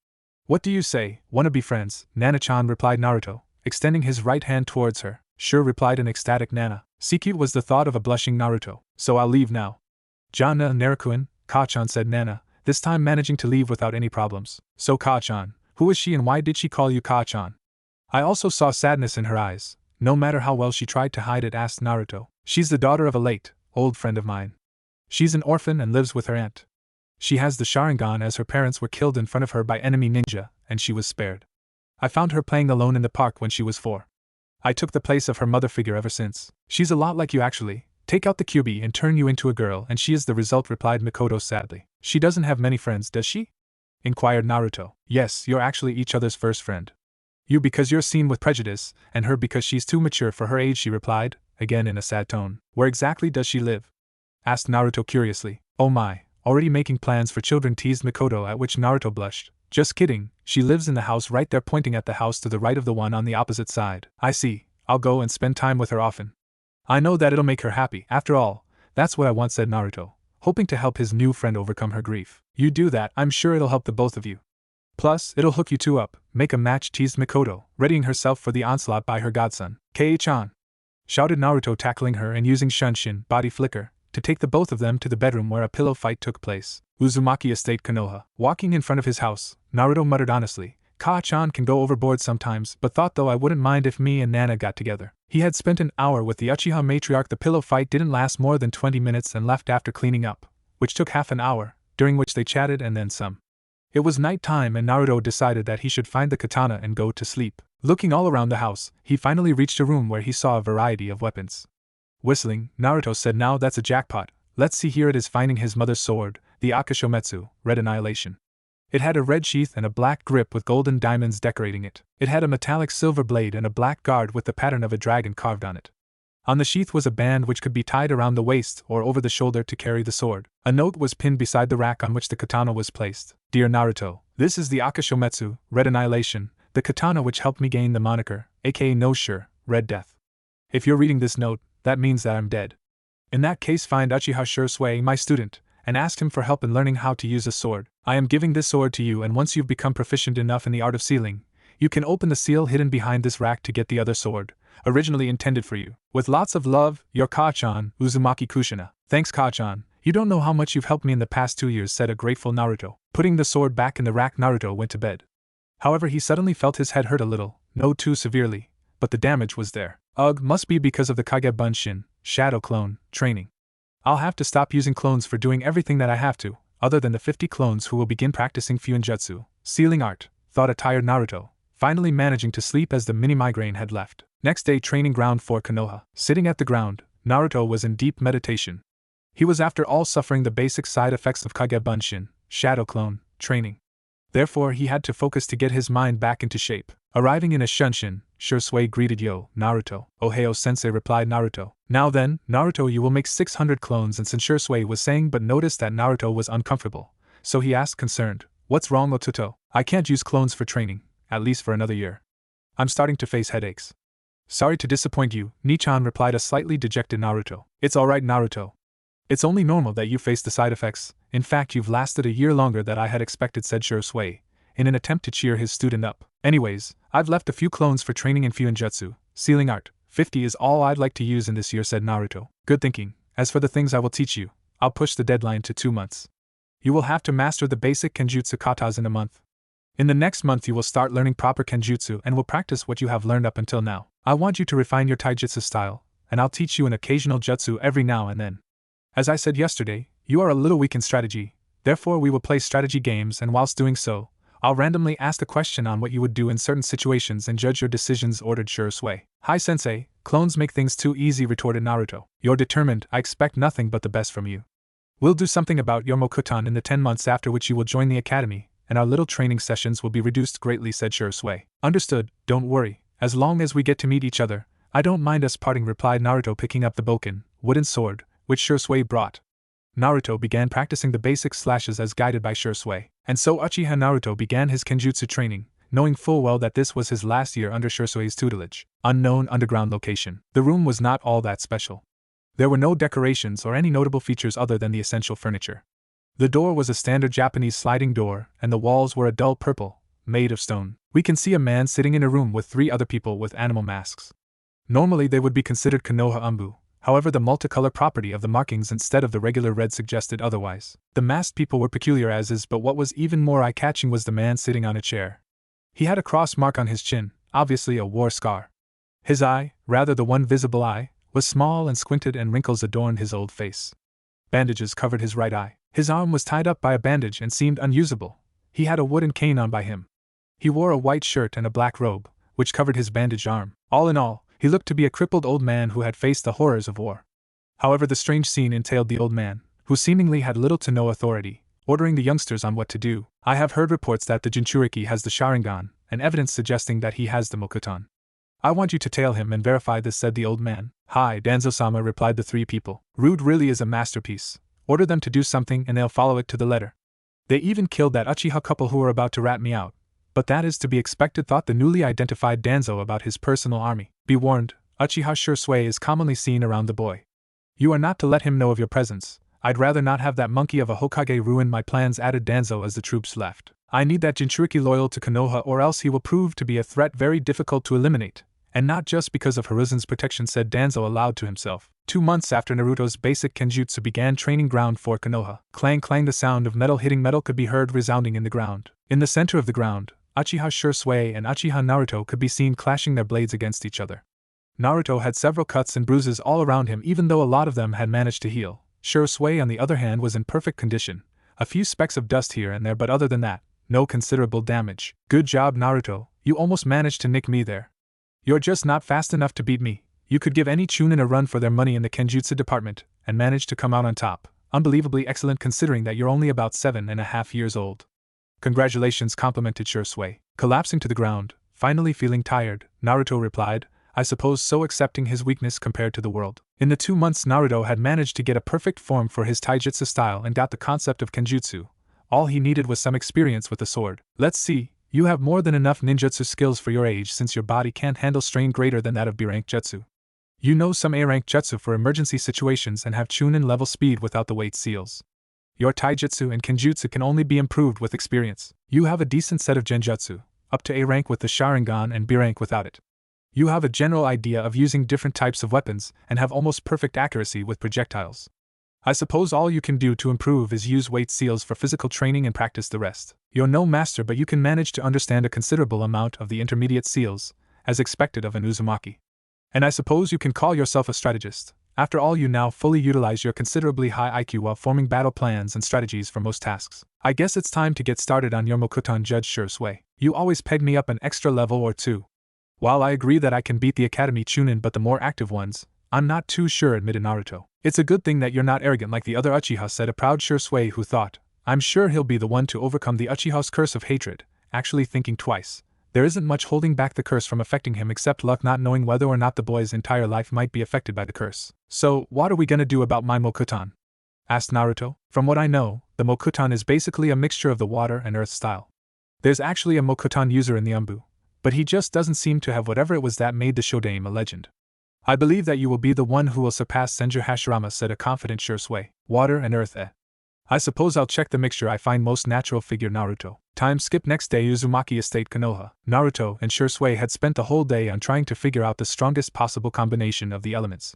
Speaker 1: What do you say, wanna be friends? Nana-chan, replied Naruto, extending his right hand towards her. Sure, replied an ecstatic Nana. See, cute was the thought of a blushing Naruto. So I'll leave now. Jana Naruto-kun, Ka-chan, said Nana, this time managing to leave without any problems. So Ka-chan, who is she and why did she call you Ka-chan? I also saw sadness in her eyes, no matter how well she tried to hide it, asked Naruto. She's the daughter of a late, old friend of mine. She's an orphan and lives with her aunt. She has the Sharingan as her parents were killed in front of her by enemy ninja, and she was spared. I found her playing alone in the park when she was 4. I took the place of her mother figure ever since. She's a lot like you actually. Take out the Kyuubi and turn you into a girl and she is the result, replied Mikoto sadly. She doesn't have many friends, does she? Inquired Naruto. Yes, you're actually each other's first friend. You because you're seen with prejudice, and her because she's too mature for her age, she replied, again in a sad tone. Where exactly does she live? asked Naruto curiously. Oh my, already making plans for children, teased Mikoto, at which Naruto blushed. Just kidding, she lives in the house right there, pointing at the house to the right of the one on the opposite side. I see, I'll go and spend time with her often. I know that it'll make her happy. After all, that's what I want, said Naruto, hoping to help his new friend overcome her grief. You do that, I'm sure it'll help the both of you. Plus, it'll hook you two up, make a match, teased Mikoto, readying herself for the onslaught by her godson. Kei-chan! Shouted Naruto, tackling her and using Shunshin, body flicker, to take the both of them to the bedroom where a pillow fight took place. Uzumaki Estate, Konoha. Walking in front of his house, Naruto muttered honestly, Ka-chan can go overboard sometimes, but thought though I wouldn't mind if me and Nana got together. He had spent an hour with the Uchiha matriarch. The pillow fight didn't last more than 20 minutes and left after cleaning up, which took half an hour, during which they chatted and then some. It was night time and Naruto decided that he should find the katana and go to sleep. Looking all around the house, he finally reached a room where he saw a variety of weapons. Whistling, Naruto said, now that's a jackpot. Let's see, here it is, finding his mother's sword, the Akashometsu, Red Annihilation. It had a red sheath and a black grip with golden diamonds decorating it. It had a metallic silver blade and a black guard with the pattern of a dragon carved on it. On the sheath was a band which could be tied around the waist or over the shoulder to carry the sword. A note was pinned beside the rack on which the katana was placed. Dear Naruto, this is the Akashometsu, Red Annihilation, the katana which helped me gain the moniker, aka No Sure, Red Death. If you're reading this note, that means that I'm dead. In that case, find Uchiha Shisui, my student, and ask him for help in learning how to use a sword. I am giving this sword to you, and once you've become proficient enough in the art of sealing, you can open the seal hidden behind this rack to get the other sword, originally intended for you. With lots of love, your Ka-chan, Uzumaki Kushina. Thanks, Ka-chan. You don't know how much you've helped me in the past 2 years, said a grateful Naruto. Putting the sword back in the rack, Naruto went to bed. However, he suddenly felt his head hurt a little, no too severely, but the damage was there. Ugh, must be because of the Kage Bunshin, shadow clone, training. I'll have to stop using clones for doing everything that I have to, other than the 50 clones who will begin practicing Fuinjutsu, sealing art, thought a tired Naruto, finally managing to sleep as the mini-migraine had left. Next day, training ground for Konoha. Sitting at the ground, Naruto was in deep meditation. He was after all suffering the basic side effects of Kage Bunshin, shadow clone, training. Therefore he had to focus to get his mind back into shape. Arriving in a Shunshin, Shisui greeted, Yo, Naruto. Ohio sensei, replied Naruto. Now then, Naruto, you will make 600 clones, and Shisui was saying, but noticed that Naruto was uncomfortable, so he asked concerned, what's wrong, Ototo? I can't use clones for training, at least for another year. I'm starting to face headaches. Sorry to disappoint you, Nichan, replied a slightly dejected Naruto. It's alright, Naruto. It's only normal that you face the side effects. In fact, you've lasted a year longer than I had expected, said Shisui, in an attempt to cheer his student up. Anyways, I've left a few clones for training in Fuinjutsu, sealing art. 50 is all I'd like to use in this year, said Naruto. Good thinking. As for the things I will teach you, I'll push the deadline to 2 months. You will have to master the basic Kenjutsu katas in a month. In the next month you will start learning proper Kenjutsu and will practice what you have learned up until now. I want you to refine your taijutsu style, and I'll teach you an occasional jutsu every now and then. As I said yesterday, you are a little weak in strategy, therefore we will play strategy games, and whilst doing so, I'll randomly ask a question on what you would do in certain situations and judge your decisions, ordered Shisui. Hi sensei, clones make things too easy, retorted Naruto. You're determined, I expect nothing but the best from you. We'll do something about your Mokutan in the 10 months after which you will join the academy, and our little training sessions will be reduced greatly, said Shisui. Understood, don't worry, as long as we get to meet each other, I don't mind us parting, replied Naruto, picking up the bokken, wooden sword, which Shisui brought. Naruto began practicing the basic slashes as guided by Shisui, and so Uchiha Naruto began his Kenjutsu training, knowing full well that this was his last year under Shisui's tutelage. Unknown underground location. The room was not all that special. There were no decorations or any notable features other than the essential furniture. The door was a standard Japanese sliding door, and the walls were a dull purple, made of stone. We can see a man sitting in a room with 3 other people with animal masks. Normally they would be considered Konoha Umbu. However, the multicolor property of the markings instead of the regular red suggested otherwise. The masked people were peculiar as is, but what was even more eye-catching was the man sitting on a chair. He had a cross mark on his chin, obviously a war scar. His eye, rather the one visible eye, was small and squinted, and wrinkles adorned his old face. Bandages covered his right eye. His arm was tied up by a bandage and seemed unusable. He had a wooden cane on by him. He wore a white shirt and a black robe, which covered his bandaged arm. All in all, he looked to be a crippled old man who had faced the horrors of war. However, the strange scene entailed the old man, who seemingly had little to no authority, ordering the youngsters on what to do. I have heard reports that the Jinchuriki has the Sharingan, and evidence suggesting that he has the Mokutan. I want you to tail him and verify this, said the old man. Hi, Danzo-sama, replied the three people. Rude really is a masterpiece. Order them to do something and they'll follow it to the letter. They even killed that Uchiha couple who were about to rat me out. But that is to be expected, thought the newly identified Danzo about his personal army. Be warned, Uchiha Shisui is commonly seen around the boy. You are not to let him know of your presence. I'd rather not have that monkey of a Hokage ruin my plans, added Danzo as the troops left. I need that Jinchuriki loyal to Konoha, or else he will prove to be a threat very difficult to eliminate. And not just because of Hiruzen's protection, said Danzo aloud to himself. 2 months after Naruto's basic kenjutsu began, training ground for Konoha. Clang clang, the sound of metal hitting metal could be heard resounding in the ground. In the center of the ground, Uchiha Shisui and Uchiha Naruto could be seen clashing their blades against each other. Naruto had several cuts and bruises all around him, even though a lot of them had managed to heal. Shisui, on the other hand, was in perfect condition. A few specks of dust here and there, but other than that, no considerable damage. Good job, Naruto, you almost managed to nick me there. You're just not fast enough to beat me. You could give any chunin a run for their money in the kenjutsu department, and manage to come out on top. Unbelievably excellent considering that you're only about 7.5 years old. Congratulations, complimented Shisui. Collapsing to the ground, finally feeling tired, Naruto replied, I suppose so, accepting his weakness compared to the world. In the 2 months Naruto had managed to get a perfect form for his taijutsu style and got the concept of kenjutsu. All he needed was some experience with the sword. Let's see, you have more than enough ninjutsu skills for your age, since your body can't handle strain greater than that of B-rank jutsu. You know some A-rank jutsu for emergency situations and have chunin level speed without the weight seals. Your taijutsu and kenjutsu can only be improved with experience. You have a decent set of genjutsu, up to A rank with the Sharingan and B rank without it. You have a general idea of using different types of weapons and have almost perfect accuracy with projectiles. I suppose all you can do to improve is use weight seals for physical training and practice the rest. You're no master, but you can manage to understand a considerable amount of the intermediate seals, as expected of an Uzumaki. And I suppose you can call yourself a strategist. After all, you now fully utilize your considerably high IQ while forming battle plans and strategies for most tasks. I guess it's time to get started on your Mokuton, Judge Shisui. You always peg me up an extra level or two. While I agree that I can beat the Academy Chunin, but the more active ones, I'm not too sure, admitted Naruto. It's a good thing that you're not arrogant like the other Uchiha, said a proud Shisui who thought, I'm sure he'll be the one to overcome the Uchiha's curse of hatred, actually thinking twice. There isn't much holding back the curse from affecting him except luck, not knowing whether or not the boy's entire life might be affected by the curse. So, what are we gonna do about my Mokuton? Asked Naruto. From what I know, the Mokuton is basically a mixture of the water and earth style. There's actually a Mokuton user in the Umbu, but he just doesn't seem to have whatever it was that made the Shodaime a legend. I believe that you will be the one who will surpass Senju Hashirama, said a confident Shisui. Water and earth, eh? I suppose I'll check the mixture I find most natural, figured Naruto. Time skip. Next day, Uzumaki Estate, Konoha. Naruto and Shisui had spent the whole day on trying to figure out the strongest possible combination of the elements.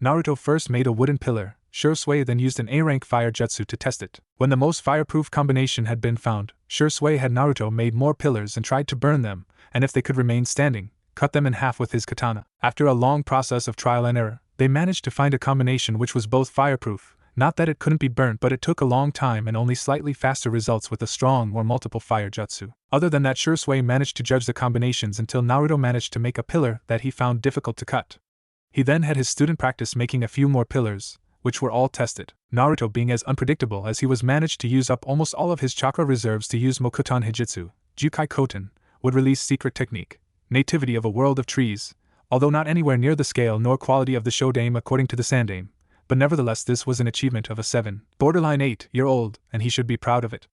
Speaker 1: Naruto first made a wooden pillar, Shisui then used an A-rank fire jutsu to test it. When the most fireproof combination had been found, Shisui had Naruto made more pillars and tried to burn them, and if they could remain standing, cut them in half with his katana. After a long process of trial and error, they managed to find a combination which was both fireproof. Not that it couldn't be burnt, but it took a long time and only slightly faster results with a strong or multiple fire jutsu. Other than that, Shisui managed to judge the combinations until Naruto managed to make a pillar that he found difficult to cut. He then had his student practice making a few more pillars, which were all tested. Naruto, being as unpredictable as he was, managed to use up almost all of his chakra reserves to use Mokuton Hijitsu. Jukai Koten would release secret technique, nativity of a world of trees, although not anywhere near the scale nor quality of the Shodaime according to the Sandaime. But nevertheless this was an achievement of a 7, borderline 8-year-old, and he should be proud of it.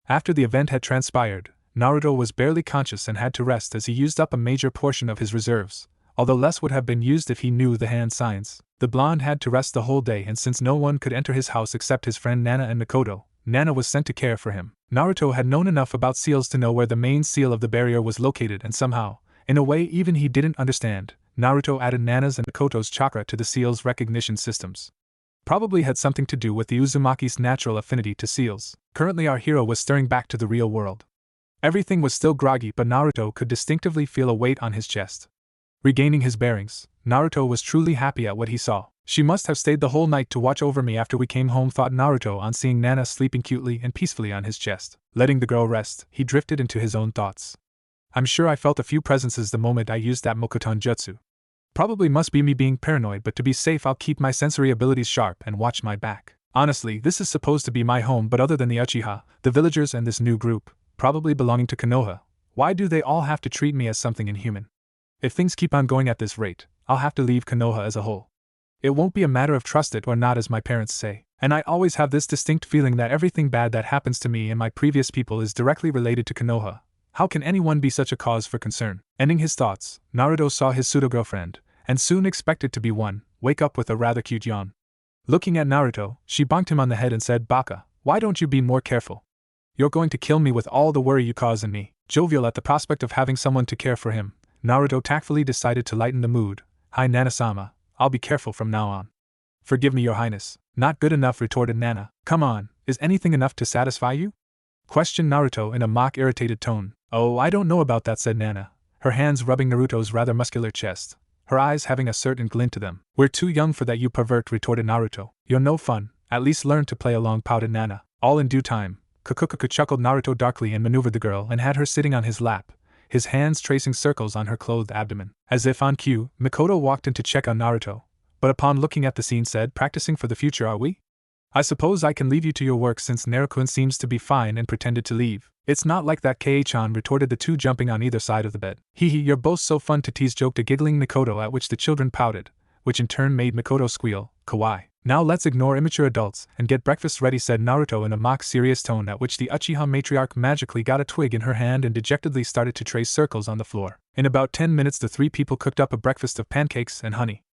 Speaker 1: After the event had transpired, Naruto was barely conscious and had to rest as he used up a major portion of his reserves, although less would have been used if he knew the hand signs. The blonde had to rest the whole day, and since no one could enter his house except his friend Nana and Mikoto, Nana was sent to care for him. Naruto had known enough about seals to know where the main seal of the barrier was located, and somehow, in a way even he didn't understand, Naruto added Nana's and Mikoto's chakra to the seal's recognition systems. Probably had something to do with the Uzumaki's natural affinity to seals. Currently our hero was stirring back to the real world. Everything was still groggy, but Naruto could distinctively feel a weight on his chest. Regaining his bearings, Naruto was truly happy at what he saw. She must have stayed the whole night to watch over me after we came home, thought Naruto on seeing Nana sleeping cutely and peacefully on his chest. Letting the girl rest, he drifted into his own thoughts. I'm sure I felt a few presences the moment I used that Mokuton jutsu. Probably must be me being paranoid, but to be safe I'll keep my sensory abilities sharp and watch my back. Honestly, this is supposed to be my home, but other than the Uchiha, the villagers and this new group, probably belonging to Konoha, why do they all have to treat me as something inhuman? If things keep on going at this rate, I'll have to leave Konoha as a whole. It won't be a matter of trust it or not, as my parents say, and I always have this distinct feeling that everything bad that happens to me and my previous people is directly related to Konoha. How can anyone be such a cause for concern? Ending his thoughts, Naruto saw his pseudo-girlfriend, and soon expected to be one, wake up with a rather cute yawn. Looking at Naruto, she bonked him on the head and said, "Baka, why don't you be more careful? You're going to kill me with all the worry you cause in me." Jovial at the prospect of having someone to care for him, Naruto tactfully decided to lighten the mood. "Hi Nana-sama, I'll be careful from now on." "Forgive me, your highness." "Not good enough," retorted Nana. "Come on, is anything enough to satisfy you?" questioned Naruto in a mock-irritated tone. "Oh, I don't know about that," said Nana, her hands rubbing Naruto's rather muscular chest, her eyes having a certain glint to them. "We're too young for that, you pervert," retorted Naruto. "You're no fun, at least learn to play along," pouted Nana. "All in due time." Kukukuku chuckled Naruto darkly and maneuvered the girl and had her sitting on his lap, his hands tracing circles on her clothed abdomen. As if on cue, Mikoto walked in to check on Naruto, but upon looking at the scene said, "Practicing for the future, are we? I suppose I can leave you to your work since Naruto-kun seems to be fine," and pretended to leave. "It's not like that, Kei-chan," retorted the two, jumping on either side of the bed. "Hee hee, you're both so fun to tease," joked a giggling Mikoto, at which the children pouted, which in turn made Mikoto squeal, "Kawaii." "Now let's ignore immature adults and get breakfast ready," said Naruto in a mock-serious tone, at which the Uchiha matriarch magically got a twig in her hand and dejectedly started to trace circles on the floor. In about 10 minutes the three people cooked up a breakfast of pancakes and honey.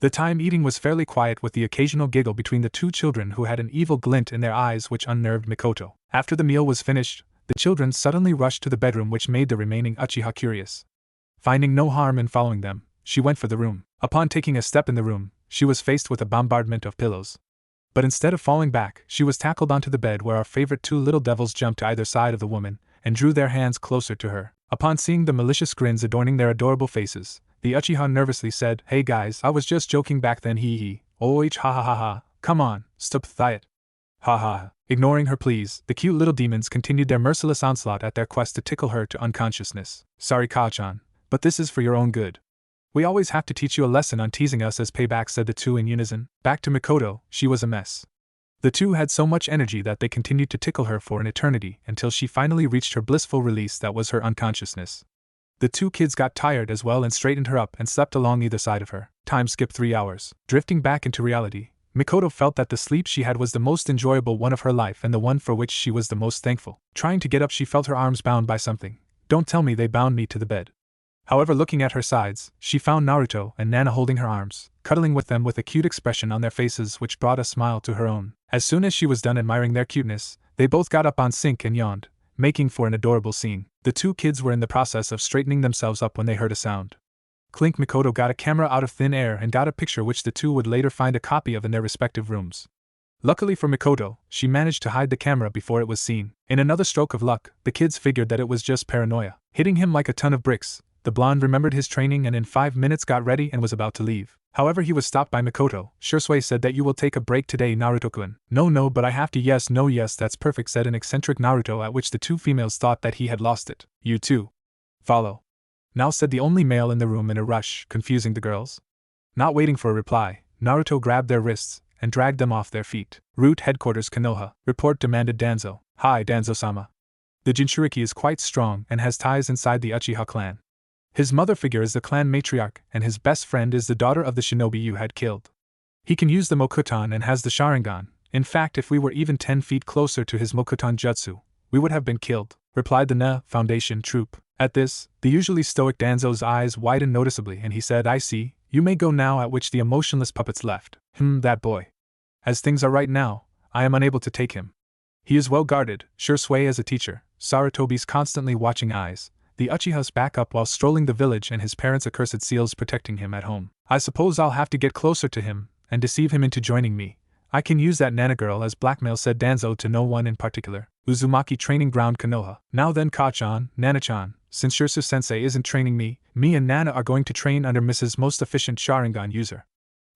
Speaker 1: The time eating was fairly quiet, with the occasional giggle between the two children who had an evil glint in their eyes which unnerved Mikoto. After the meal was finished, the children suddenly rushed to the bedroom, which made the remaining Uchiha curious. Finding no harm in following them, she went for the room. Upon taking a step in the room, she was faced with a bombardment of pillows. But instead of falling back, she was tackled onto the bed, where our favorite two little devils jumped to either side of the woman and drew their hands closer to her. Upon seeing the malicious grins adorning their adorable faces, the Uchiha nervously said, "Hey guys, I was just joking back then, hee hee. Oh ha ha ha ha, come on, stop it. Ha ha." Ignoring her pleas, the cute little demons continued their merciless onslaught at their quest to tickle her to unconsciousness. "Sorry Ka-chan, but this is for your own good. We always have to teach you a lesson on teasing us as payback," said the two in unison. Back to Mikoto, she was a mess. The two had so much energy that they continued to tickle her for an eternity until she finally reached her blissful release, that was her unconsciousness. The two kids got tired as well and straightened her up and slept along either side of her. Time skipped 3 hours. Drifting back into reality, Mikoto felt that the sleep she had was the most enjoyable one of her life and the one for which she was the most thankful. Trying to get up, she felt her arms bound by something. "Don't tell me they bound me to the bed." However, looking at her sides, she found Naruto and Nana holding her arms, cuddling with them with a cute expression on their faces which brought a smile to her own. As soon as she was done admiring their cuteness, they both got up on sync and yawned, making for an adorable scene. The two kids were in the process of straightening themselves up when they heard a sound. Clink. Mikoto got a camera out of thin air and got a picture which the two would later find a copy of in their respective rooms. Luckily for Mikoto, she managed to hide the camera before it was seen. In another stroke of luck, the kids figured that it was just paranoia hitting him like a ton of bricks. The blonde remembered his training and in 5 minutes got ready and was about to leave. However, he was stopped by Mikoto. "Shisui said that you will take a break today, Naruto-kun." "No, but I have to." "Yes, no, yes, that's perfect," said an eccentric Naruto, at which the two females thought that he had lost it. "You too. Follow." "Now," said the only male in the room in a rush, confusing the girls. Not waiting for a reply, Naruto grabbed their wrists and dragged them off their feet. "Route headquarters Konoha." "Report," demanded Danzo. "Hi, Danzo-sama. The Jinchuriki is quite strong and has ties inside the Uchiha clan. His mother figure is the clan matriarch, and his best friend is the daughter of the shinobi you had killed. He can use the Mokuton and has the Sharingan. In fact, if we were even 10 feet closer to his Mokuton jutsu, we would have been killed," replied the Na Foundation troop. At this, the usually stoic Danzo's eyes widened noticeably and he said, "I see, you may go now," at which the emotionless puppets left. That boy. As things are right now, I am unable to take him. He is well guarded, Shisui as a teacher, Sarutobi's constantly watching eyes, the Uchiha's back up while strolling the village, and his parents' accursed seals protecting him at home. I suppose I'll have to get closer to him and deceive him into joining me. I can use that Nana girl as blackmail, said Danzo to no one in particular. Uzumaki Training Ground Konoha. Now then, Ka-chan, Nana-chan, since Shirsu-sensei isn't training me and Nana are going to train under Mrs. Most Efficient Sharingan User.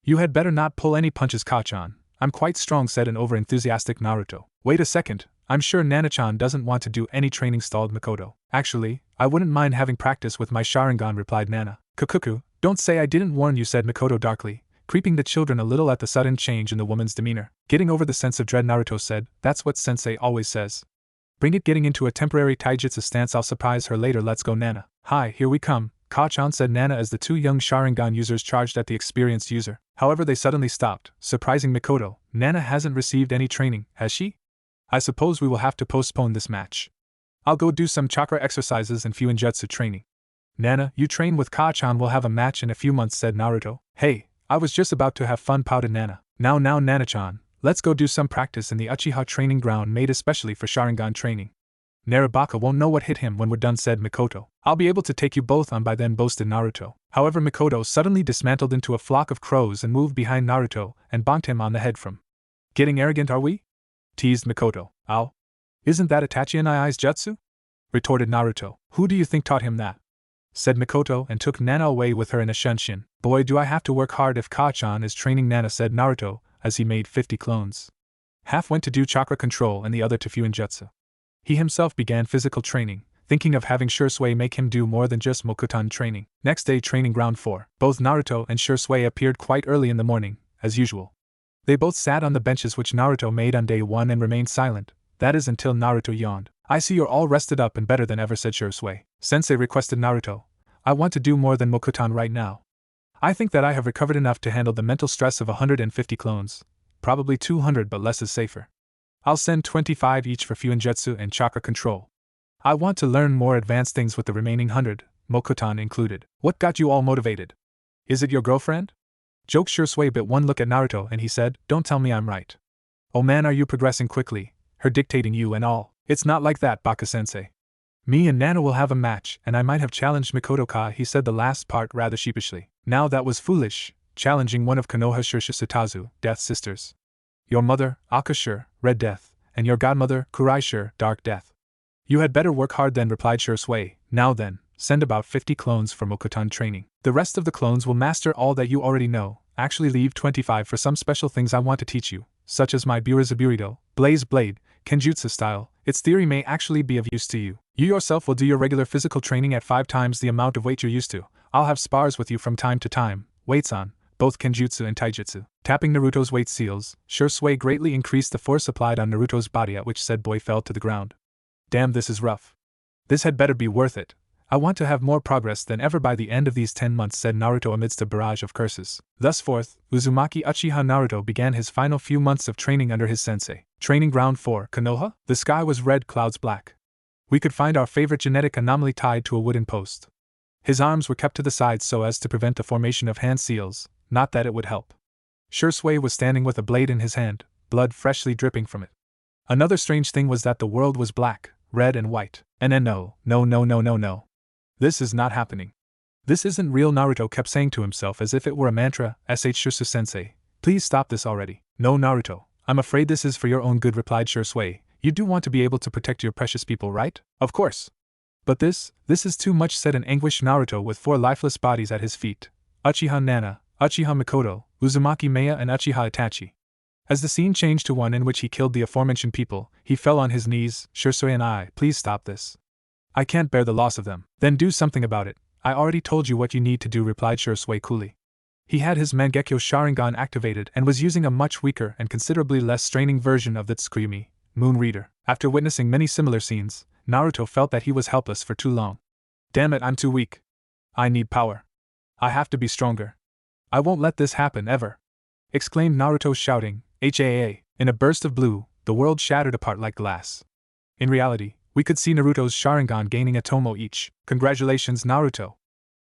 Speaker 1: You had better not pull any punches, Ka-chan. I'm quite strong, said an over-enthusiastic Naruto. Wait a second, I'm sure Nana-chan doesn't want to do any training, stalled Mikoto. Actually, I wouldn't mind having practice with my Sharingan, replied Nana. Kukuku, don't say I didn't warn you, said Mikoto darkly, creeping the children a little at the sudden change in the woman's demeanor. Getting over the sense of dread, Naruto said, that's what sensei always says. Bring it. Getting into a temporary taijutsu stance, I'll surprise her later. Let's go, Nana. Hi, here we come, Ka-chan, said Nana as the two young Sharingan users charged at the experienced user. However, they suddenly stopped, surprising Mikoto. Nana hasn't received any training, has she? I suppose we will have to postpone this match. I'll go do some chakra exercises and Fuinjutsu training. Nana, you train with Ka-chan, will have a match in a few months, said Naruto. Hey, I was just about to have fun, pouted Nana. Now Nana-chan, let's go do some practice in the Uchiha training ground made especially for Sharingan training. Narabaka won't know what hit him when we're done, said Mikoto. I'll be able to take you both on by then, boasted Naruto. However, Mikoto suddenly dismantled into a flock of crows and moved behind Naruto and bonked him on the head from. Getting arrogant, are we? Teased Mikoto. Ow. Isn't that Itachi and I's jutsu? Retorted Naruto. Who do you think taught him that? Said Mikoto and took Nana away with her in a shunshin. Boy, do I have to work hard if Ka-chan is training Nana, said Naruto, as he made 50 clones. Half went to do chakra control and the other to Fuinjutsu. He himself began physical training, thinking of having Shisui make him do more than just Mokutan training. Next day, training ground 4. Both Naruto and Shisui appeared quite early in the morning, as usual. They both sat on the benches which Naruto made on day 1 and remained silent, that is until Naruto yawned. I see you're all rested up and better than ever, said Shisui. Sensei, requested Naruto. I want to do more than Mokutan right now. I think that I have recovered enough to handle the mental stress of 150 clones. Probably 200, but less is safer. I'll send 25 each for Fuinjutsu and chakra control. I want to learn more advanced things with the remaining 100, Mokutan included. What got you all motivated? Is it your girlfriend? Joked Shisui, bit one look at Naruto and he said, don't tell me I'm right. Oh man, are you progressing quickly? Her dictating you and all. It's not like that, Baka-sensei. Me and Nana will have a match, and I might have challenged Mikoto-ka, he said the last part rather sheepishly. Now that was foolish, challenging one of Konoha's Shishusutazu, Death Sisters. Your mother, Akashur, Red Death, and your godmother, Kuraishur, Dark Death. You had better work hard then, replied Shisui. Now then, send about 50 clones for Mokutan training. The rest of the clones will master all that you already know, actually leave 25 for some special things I want to teach you, such as my Burazaburido, Blaze Blade, Kenjutsu style. Its theory may actually be of use to you. You yourself will do your regular physical training at 5 times the amount of weight you're used to. I'll have spars with you from time to time, weights on, both Kenjutsu and Taijutsu. Tapping Naruto's weight seals, Shisui greatly increased the force applied on Naruto's body, at which said boy fell to the ground. Damn, this is rough. This had better be worth it. I want to have more progress than ever by the end of these 10 months, said Naruto amidst a barrage of curses. Thus forth, Uzumaki Uchiha Naruto began his final few months of training under his sensei. Training ground 4, Konoha? The sky was red, clouds black. We could find our favorite genetic anomaly tied to a wooden post. His arms were kept to the sides so as to prevent the formation of hand seals, not that it would help. Shisui was standing with a blade in his hand, blood freshly dripping from it. Another strange thing was that the world was black, red and white. And no. This is not happening. This isn't real, Naruto kept saying to himself as if it were a mantra. Shisu-sensei, please stop this already. No, Naruto, I'm afraid this is for your own good, replied Shisui. You do want to be able to protect your precious people, right? Of course. But this is too much, said in anguish Naruto with 4 lifeless bodies at his feet. Uchiha Nana, Uchiha Mikoto, Uzumaki Maya and Uchiha Itachi. As the scene changed to one in which he killed the aforementioned people, he fell on his knees. Shisui and I, please stop this. I can't bear the loss of them. Then do something about it. I already told you what you need to do, replied Shisui coolly. He had his Mangekyo Sharingan activated and was using a much weaker and considerably less straining version of the Tsukuyumi, Moon Reader. After witnessing many similar scenes, Naruto felt that he was helpless for too long. Damn it, I'm too weak. I need power. I have to be stronger. I won't let this happen, ever. Exclaimed Naruto, shouting, HAA. In a burst of blue, the world shattered apart like glass. In reality, we could see Naruto's Sharingan gaining a Tomo each. Congratulations, Naruto.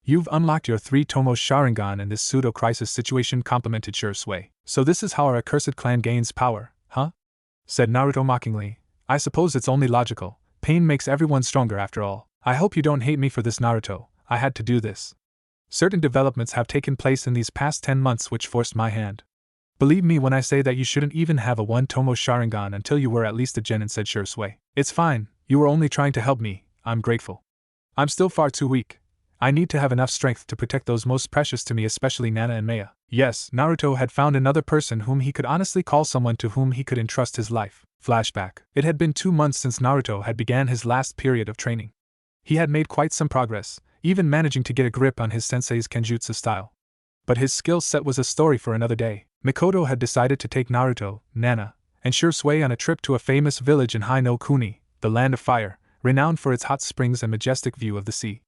Speaker 1: You've unlocked your 3 Tomo Sharingan in this pseudo-crisis situation, complimented Shisui. So this is how our accursed clan gains power, huh? Said Naruto mockingly. I suppose it's only logical. Pain makes everyone stronger after all. I hope you don't hate me for this, Naruto. I had to do this. Certain developments have taken place in these past 10 months which forced my hand. Believe me when I say that you shouldn't even have a 1 Tomo Sharingan until you were at least a genin, said Shisui. It's fine, you were only trying to help me, I'm grateful. I'm still far too weak. I need to have enough strength to protect those most precious to me, especially Nana and Maya. Yes, Naruto had found another person whom he could honestly call someone to whom he could entrust his life. Flashback. It had been 2 months since Naruto had began his last period of training. He had made quite some progress, even managing to get a grip on his sensei's Kenjutsu style. But his skill set was a story for another day. Mikoto had decided to take Naruto, Nana, and Shisui on a trip to a famous village in Hai no Kuni, the land of fire, renowned for its hot springs and majestic view of the sea.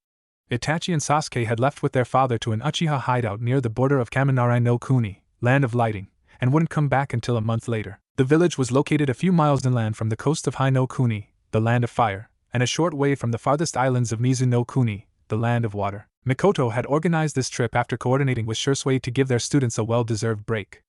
Speaker 1: Itachi and Sasuke had left with their father to an Uchiha hideout near the border of Kaminari no Kuni, land of lighting, and wouldn't come back until a month later. The village was located a few miles inland from the coast of Hai no Kuni, the land of fire, and a short way from the farthest islands of Mizu no Kuni, the land of water. Mikoto had organized this trip after coordinating with Shisui to give their students a well-deserved break.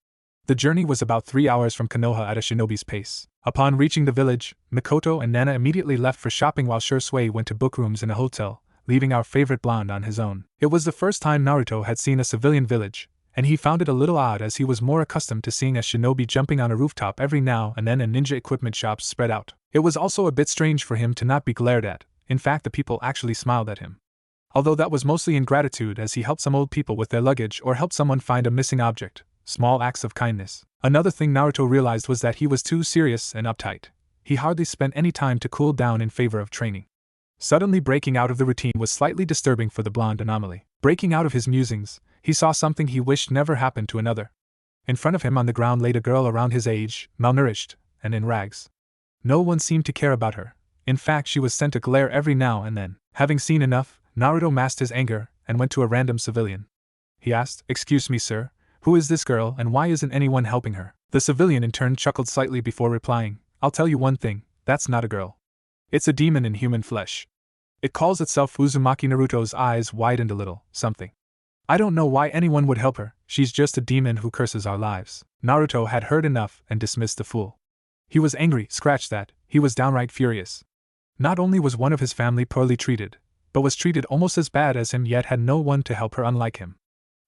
Speaker 1: The journey was about 3 hours from Konoha at a shinobi's pace. Upon reaching the village, Mikoto and Nana immediately left for shopping while Shisui went to book rooms in a hotel, leaving our favorite blonde on his own. It was the first time Naruto had seen a civilian village, and he found it a little odd as he was more accustomed to seeing a shinobi jumping on a rooftop every now and then and ninja equipment shops spread out. It was also a bit strange for him to not be glared at. In fact, the people actually smiled at him. Although that was mostly in gratitude as he helped some old people with their luggage or helped someone find a missing object, small acts of kindness. Another thing Naruto realized was that he was too serious and uptight. He hardly spent any time to cool down in favor of training. Suddenly breaking out of the routine was slightly disturbing for the blonde anomaly. Breaking out of his musings, he saw something he wished never happened to another. In front of him on the ground laid a girl around his age, malnourished, and in rags. No one seemed to care about her. In fact, she was sent a glare every now and then. Having seen enough, Naruto masked his anger and went to a random civilian. He asked, "Excuse me, sir, who is this girl and why isn't anyone helping her?" The civilian in turn chuckled slightly before replying, "I'll tell you one thing, that's not a girl. It's a demon in human flesh. It calls itself Uzumaki." Naruto's eyes widened a little. "Something. I don't know why anyone would help her, she's just a demon who curses our lives." Naruto had heard enough and dismissed the fool. He was angry, scratch that, he was downright furious. Not only was one of his family poorly treated, but was treated almost as bad as him yet had no one to help her unlike him.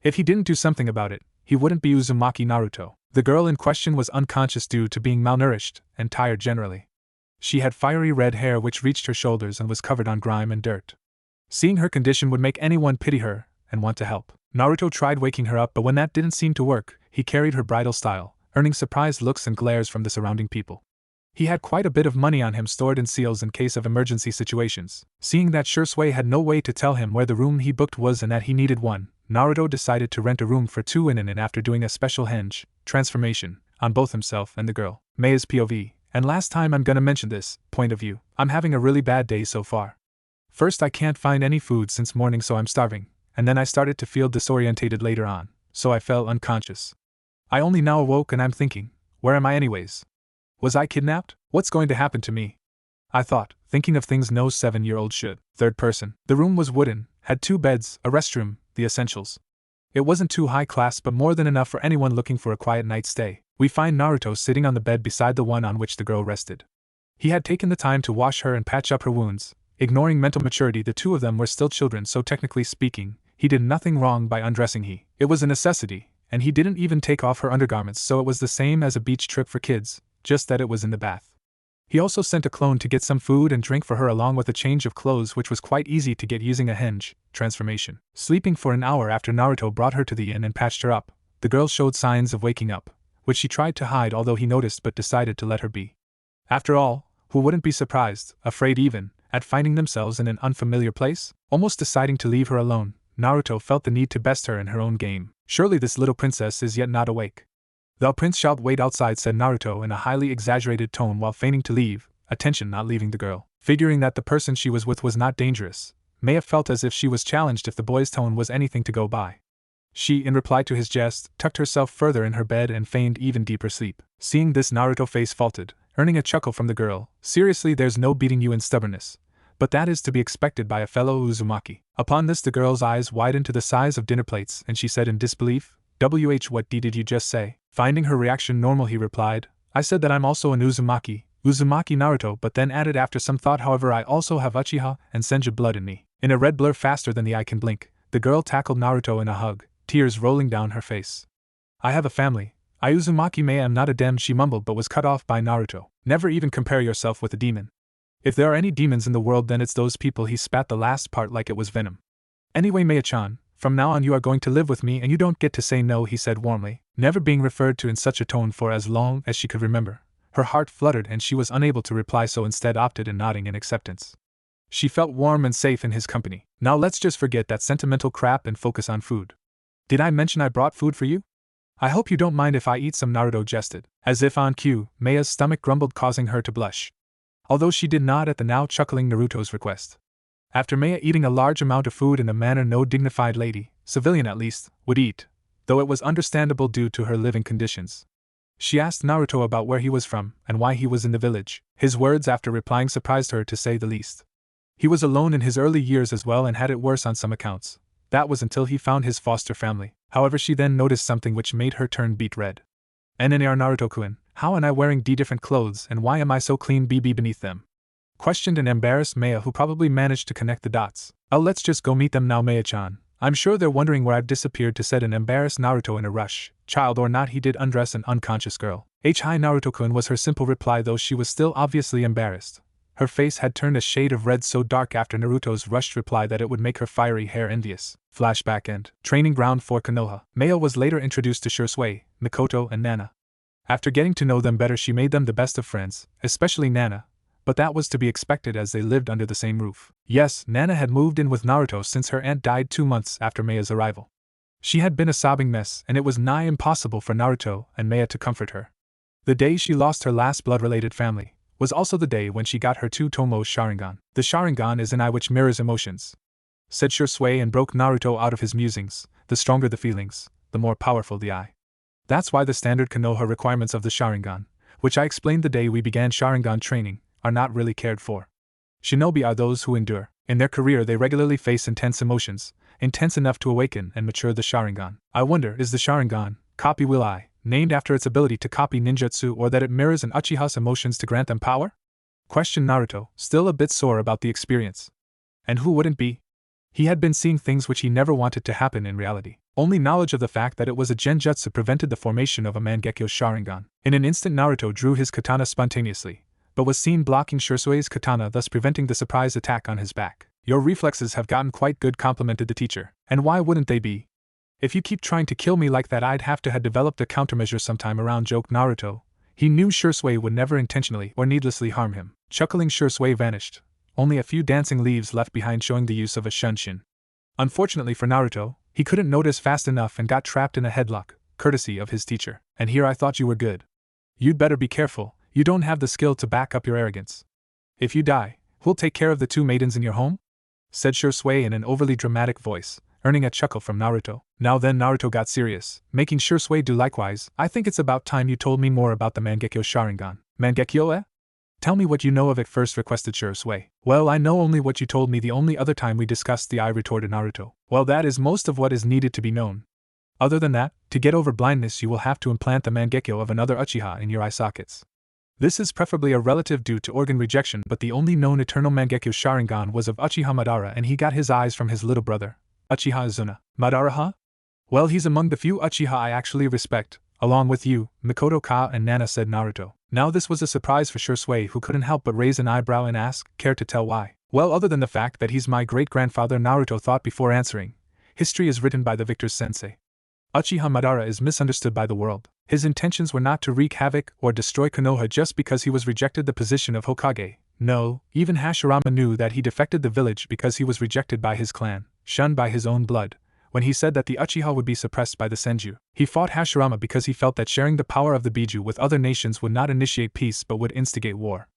Speaker 1: If he didn't do something about it, he wouldn't be Uzumaki Naruto. The girl in question was unconscious due to being malnourished and tired generally. She had fiery red hair which reached her shoulders and was covered on grime and dirt. Seeing her condition would make anyone pity her and want to help. Naruto tried waking her up, but when that didn't seem to work, he carried her bridal style, earning surprised looks and glares from the surrounding people. He had quite a bit of money on him stored in seals in case of emergency situations. Seeing that Shisui had no way to tell him where the room he booked was and that he needed one, Naruto decided to rent a room for two in it after doing a special henge transformation on both himself and the girl. Mei's POV. And last time I'm gonna mention this, point of view. I'm having a really bad day so far. First, I can't find any food since morning, so I'm starving, and then I started to feel disorientated later on, so I fell unconscious. I only now awoke and I'm thinking, where am I anyways? Was I kidnapped? What's going to happen to me? I thought, thinking of things no 7-year-old should. Third person. The room was wooden, had 2 beds, a restroom, the essentials. It wasn't too high class but more than enough for anyone looking for a quiet night's stay. We find Naruto sitting on the bed beside the one on which the girl rested. He had taken the time to wash her and patch up her wounds. Ignoring mental maturity, the two of them were still children, so technically speaking, he did nothing wrong by undressing her. It was a necessity, and he didn't even take off her undergarments, so it was the same as a beach trip for kids, just that it was in the bath. He also sent a clone to get some food and drink for her along with a change of clothes, which was quite easy to get using a henge transformation. Sleeping for an hour after Naruto brought her to the inn and patched her up, the girl showed signs of waking up, which she tried to hide, although he noticed but decided to let her be. After all, who wouldn't be surprised, afraid even, at finding themselves in an unfamiliar place? Almost deciding to leave her alone, Naruto felt the need to best her in her own game. Surely this little princess is yet not awake. "Thou prince shalt wait outside," said Naruto in a highly exaggerated tone while feigning to leave, attention not leaving the girl. Figuring that the person she was with was not dangerous, Maya felt as if she was challenged if the boy's tone was anything to go by. She, in reply to his jest, tucked herself further in her bed and feigned even deeper sleep. Seeing this, Naruto's face faltered, earning a chuckle from the girl. "Seriously, there's no beating you in stubbornness. But that is to be expected by a fellow Uzumaki." Upon this, the girl's eyes widened to the size of dinner plates and she said in disbelief, "What did you just say?" Finding her reaction normal, he replied, "I said that I'm also an Uzumaki Naruto, but then added after some thought, however, I also have Uchiha and Senju blood in me." In a red blur faster than the eye can blink, the girl tackled Naruto in a hug, tears rolling down her face. "I have a family. I Uzumaki Mei am not a dem," she mumbled, but was cut off by Naruto. "Never even compare yourself with a demon. If there are any demons in the world, then it's those people." He spat the last part like it was venom. "Anyway, Mei-chan, from now on you are going to live with me and you don't get to say no," he said warmly. Never being referred to in such a tone for as long as she could remember, her heart fluttered and she was unable to reply, so instead opted in nodding in acceptance. She felt warm and safe in his company. "Now let's just forget that sentimental crap and focus on food. Did I mention I brought food for you? I hope you don't mind if I eat some," Naruto jested. As if on cue, Maya's stomach grumbled, causing her to blush, although she did nod at the now chuckling Naruto's request. After Maya eating a large amount of food in a manner no dignified lady, civilian at least, would eat, though it was understandable due to her living conditions. She asked Naruto about where he was from and why he was in the village. His words after replying surprised her to say the least. He was alone in his early years as well and had it worse on some accounts. That was until he found his foster family. However, she then noticed something which made her turn beet red. "NNR Naruto-kun, how am I wearing different clothes and why am I so clean BB beneath them?" questioned an embarrassed Maya who probably managed to connect the dots. "Oh, let's just go meet them now, Maya-chan. I'm sure they're wondering where I've disappeared," to said an embarrassed Naruto in a rush. Child or not, he did undress an unconscious girl. "Hi Naruto-kun," was her simple reply, though she was still obviously embarrassed. Her face had turned a shade of red so dark after Naruto's rushed reply that it would make her fiery hair envious. Flashback end. Training ground for Konoha. Maya was later introduced to Shisui, Mikoto, and Nana. After getting to know them better, she made them the best of friends, especially Nana. But that was to be expected as they lived under the same roof. Yes, Nana had moved in with Naruto since her aunt died 2 months after Maya's arrival. She had been a sobbing mess, and it was nigh impossible for Naruto and Maya to comfort her. The day she lost her last blood-related family was also the day when she got her 2-tomo Sharingan. The Sharingan is an eye which mirrors emotions, said Shisui and broke Naruto out of his musings. The stronger the feelings, the more powerful the eye. That's why the standard Konoha requirements of the Sharingan, which I explained the day we began Sharingan training, are not really cared for. Shinobi are those who endure. In their career they regularly face intense emotions, intense enough to awaken and mature the Sharingan. I wonder, is the Sharingan, copy will I, named after its ability to copy ninjutsu, or that it mirrors an Uchiha's emotions to grant them power? Questioned Naruto, still a bit sore about the experience. And who wouldn't be? He had been seeing things which he never wanted to happen in reality. Only knowledge of the fact that it was a genjutsu prevented the formation of a Mangekyo Sharingan. In an instant Naruto drew his katana spontaneously, but was seen blocking Shisui's katana, thus preventing the surprise attack on his back. "Your reflexes have gotten quite good," complimented the teacher. "And why wouldn't they be? If you keep trying to kill me like that, I'd have to have developed a countermeasure sometime around," joked Naruto. He knew Shisui would never intentionally or needlessly harm him. Chuckling, Shisui vanished, only a few dancing leaves left behind showing the use of a shunshin. Unfortunately for Naruto, he couldn't notice fast enough and got trapped in a headlock, courtesy of his teacher. "And here I thought you were good. You'd better be careful, you don't have the skill to back up your arrogance. If you die, who'll take care of the 2 maidens in your home?" said Shisui in an overly dramatic voice, earning a chuckle from Naruto. Now then Naruto got serious, making Shisui do likewise. "I think it's about time you told me more about the Mangekyo Sharingan." "Mangekyo, eh? Tell me what you know of it first," requested Shisui. "Well, I know only what you told me the only other time we discussed the eye," retorted Naruto. "Well, that is most of what is needed to be known. Other than that, to get over blindness you will have to implant the Mangekyo of another Uchiha in your eye sockets. This is preferably a relative due to organ rejection, but the only known eternal Mangekyo Sharingan was of Uchiha Madara, and he got his eyes from his little brother, Uchiha Izuna. Madara, huh? Well, he's among the few Uchiha I actually respect, along with you, Mikoto Ka and Nana," said Naruto. Now this was a surprise for Shisui, who couldn't help but raise an eyebrow and ask, "Care to tell why?" "Well, other than the fact that he's my great-grandfather," Naruto thought before answering. "History is written by the victor's sensei. Uchiha Madara is misunderstood by the world. His intentions were not to wreak havoc or destroy Konoha just because he was rejected the position of Hokage. No, even Hashirama knew that he defected the village because he was rejected by his clan, shunned by his own blood. When he said that the Uchiha would be suppressed by the Senju, he fought Hashirama because he felt that sharing the power of the Biju with other nations would not initiate peace but would instigate war.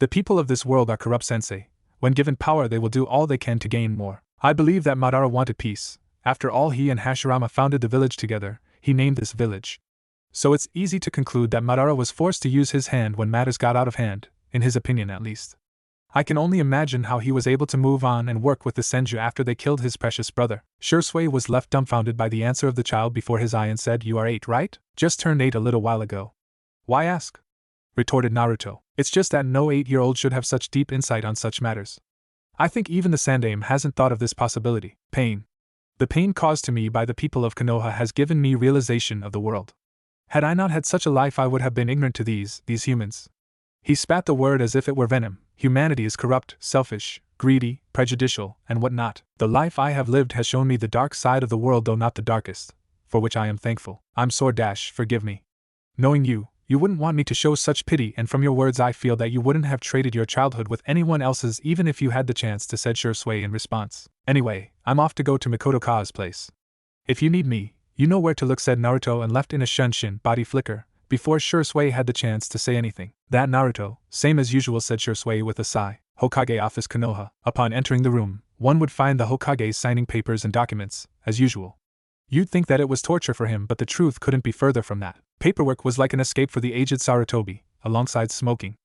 Speaker 1: The people of this world are corrupt, sensei. When given power they will do all they can to gain more. I believe that Madara wanted peace. After all, he and Hashirama founded the village together. He named this village. So it's easy to conclude that Madara was forced to use his hand when matters got out of hand, in his opinion at least. I can only imagine how he was able to move on and work with the Senju after they killed his precious brother." Shisui was left dumbfounded by the answer of the child before his eye and said, "You are 8, right? Just turned 8 a little while ago." "Why ask?" retorted Naruto. "It's just that no 8-year-old should have such deep insight on such matters. I think even the Sandaime hasn't thought of this possibility. Pain. The pain caused to me by the people of Konoha has given me realization of the world. Had I not had such a life I would have been ignorant to these humans." He spat the word as if it were venom. "Humanity is corrupt, selfish, greedy, prejudicial, and what not. The life I have lived has shown me the dark side of the world, though not the darkest, for which I am thankful. I'm sore forgive me. Knowing you wouldn't want me to show such pity, and from your words I feel that you wouldn't have traded your childhood with anyone else's even if you had the chance to," said Shisui in response. "Anyway, I'm off to go to Mikoto Ka's place. If you need me, you know where to look," said Naruto and left in a shunshin body flicker, before Shisui had the chance to say anything. "That Naruto, same as usual," said Shisui with a sigh. Hokage Office Konoha. Upon entering the room, one would find the Hokage signing papers and documents, as usual. You'd think that it was torture for him, but the truth couldn't be further from that. Paperwork was like an escape for the aged Sarutobi, alongside smoking.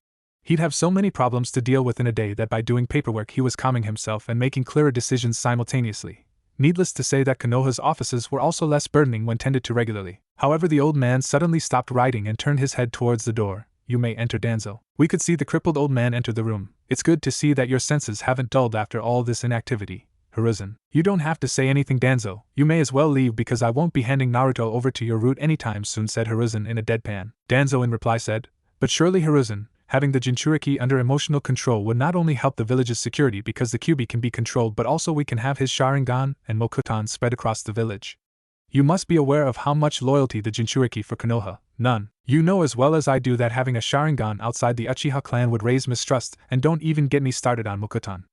Speaker 1: He'd have so many problems to deal with in a day that by doing paperwork he was calming himself and making clearer decisions simultaneously. Needless to say that Konoha's offices were also less burdening when tended to regularly. However, the old man suddenly stopped writing and turned his head towards the door. You may enter, Danzo. We could see the crippled old man enter the room. It's good to see that your senses haven't dulled after all this inactivity. Hiruzen. You don't have to say anything, Danzo. You may as well leave because I won't be handing Naruto over to your root anytime soon, said Hiruzen in a deadpan. Danzo in reply said, but surely Hiruzen, having the Jinchuriki under emotional control would not only help the village's security because the Kyuubi can be controlled, but also we can have his Sharingan and Mokuton spread across the village. You must be aware of how much loyalty the Jinchuriki for Konoha. None. You know as well as I do that having a Sharingan outside the Uchiha clan would raise mistrust, and don't even get me started on Mokuton.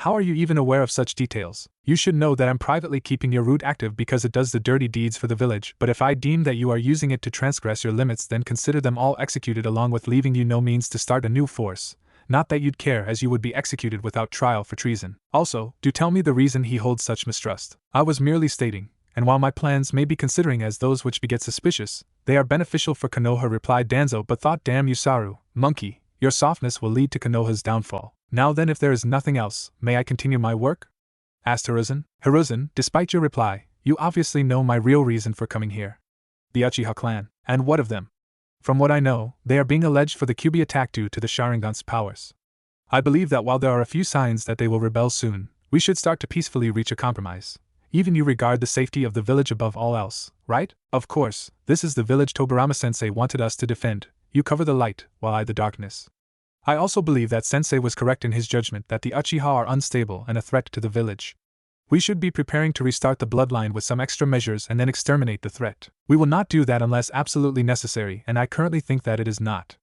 Speaker 1: How are you even aware of such details? You should know that I'm privately keeping your root active because it does the dirty deeds for the village, but if I deem that you are using it to transgress your limits, then consider them all executed along with leaving you no means to start a new force. Not that you'd care, as you would be executed without trial for treason. Also, do tell me the reason he holds such mistrust. I was merely stating, and while my plans may be considering as those which beget suspicious, they are beneficial for Konoha, replied Danzo, but thought, damn you Saru, monkey, your softness will lead to Konoha's downfall. Now then, if there is nothing else, may I continue my work? Asked Hiruzen. Hiruzen, despite your reply, you obviously know my real reason for coming here. The Uchiha clan. And what of them? From what I know, they are being alleged for the Kyuubi attack due to the Sharingan's powers. I believe that while there are a few signs that they will rebel soon, we should start to peacefully reach a compromise. Even you regard the safety of the village above all else, right? Of course, this is the village Tobirama-sensei wanted us to defend. You cover the light, while I the darkness. I also believe that Sensei was correct in his judgment that the Uchiha are unstable and a threat to the village. We should be preparing to restart the bloodline with some extra measures and then exterminate the threat. We will not do that unless absolutely necessary, and I currently think that it is not.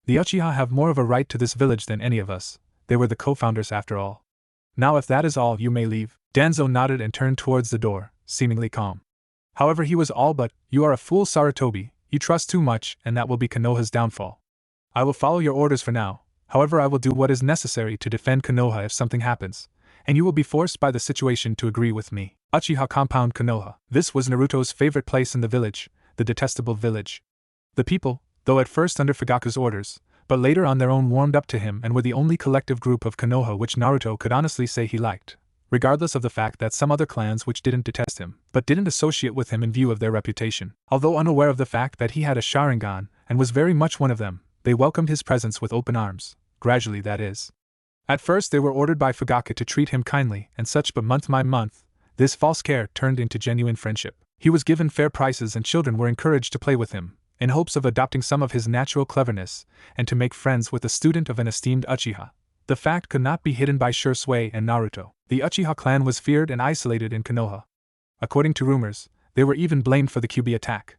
Speaker 1: The Uchiha have more of a right to this village than any of us. They were the co-founders after all. Now if that is all, you may leave. Danzo nodded and turned towards the door, seemingly calm. However, he was all but, you are a fool, Sarutobi, you trust too much, and that will be Konoha's downfall. I will follow your orders for now. However, I will do what is necessary to defend Konoha if something happens, and you will be forced by the situation to agree with me. Uchiha Compound Konoha. This was Naruto's favorite place in the village, the detestable village. The people, though at first under Fugaku's orders, but later on their own, warmed up to him and were the only collective group of Konoha which Naruto could honestly say he liked, regardless of the fact that some other clans which didn't detest him, but didn't associate with him in view of their reputation. Although unaware of the fact that he had a Sharingan and was very much one of them, they welcomed his presence with open arms. Gradually, that is. At first they were ordered by Fugaku to treat him kindly and such, but month by month, this false care turned into genuine friendship. He was given fair prices and children were encouraged to play with him, in hopes of adopting some of his natural cleverness, and to make friends with a student of an esteemed Uchiha. The fact could not be hidden by Shisui and Naruto. The Uchiha clan was feared and isolated in Konoha. According to rumors, they were even blamed for the Kyuubi attack.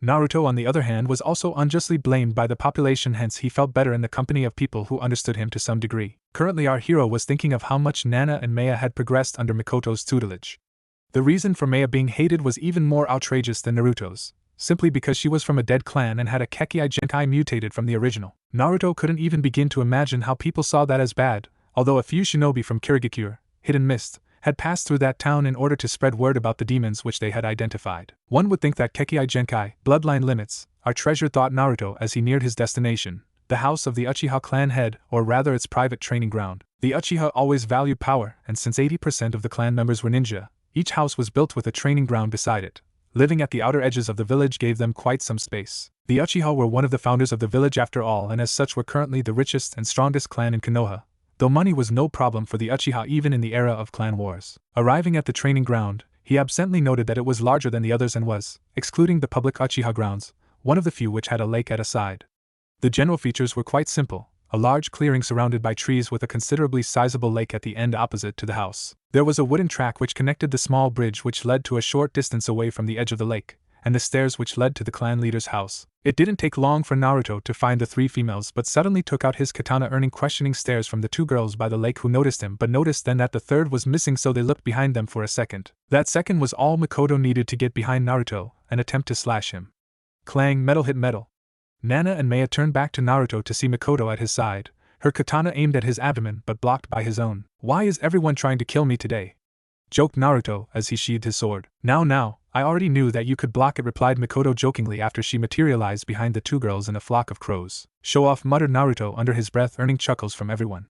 Speaker 1: Naruto, on the other hand, was also unjustly blamed by the population, hence he felt better in the company of people who understood him to some degree. Currently our hero was thinking of how much Nana and Maya had progressed under Mikoto's tutelage. The reason for Maya being hated was even more outrageous than Naruto's, simply because she was from a dead clan and had a Kekkai Genkai mutated from the original. Naruto couldn't even begin to imagine how people saw that as bad, although a few shinobi from Kirigakure, Hidden Mist, had passed through that town in order to spread word about the demons which they had identified. One would think that Kekkai Genkai, bloodline limits, are treasured, thought Naruto as he neared his destination, the house of the Uchiha clan head, or rather its private training ground. The Uchiha always valued power, and since 80% of the clan members were ninja, each house was built with a training ground beside it. Living at the outer edges of the village gave them quite some space. The Uchiha were one of the founders of the village after all, and as such were currently the richest and strongest clan in Konoha, though money was no problem for the Uchiha even in the era of clan wars. Arriving at the training ground, he absently noted that it was larger than the others and was, excluding the public Uchiha grounds, one of the few which had a lake at a side. The general features were quite simple: a large clearing surrounded by trees with a considerably sizable lake at the end opposite to the house. There was a wooden track which connected the small bridge which led to a short distance away from the edge of the lake, and the stairs which led to the clan leader's house. It didn't take long for Naruto to find the three females, but suddenly took out his katana, earning questioning stares from the two girls by the lake who noticed him, but noticed then that the third was missing, so they looked behind them for a second. That second was all Mikoto needed to get behind Naruto and attempt to slash him. Clang, metal hit metal. Nana and Maya turned back to Naruto to see Mikoto at his side, her katana aimed at his abdomen but blocked by his own. "Why is everyone trying to kill me today?" joked Naruto as he sheathed his sword. Now, I already knew that you could block it," replied Mikoto jokingly after she materialized behind the two girls in a flock of crows. "Show off," muttered Naruto under his breath, earning chuckles from everyone.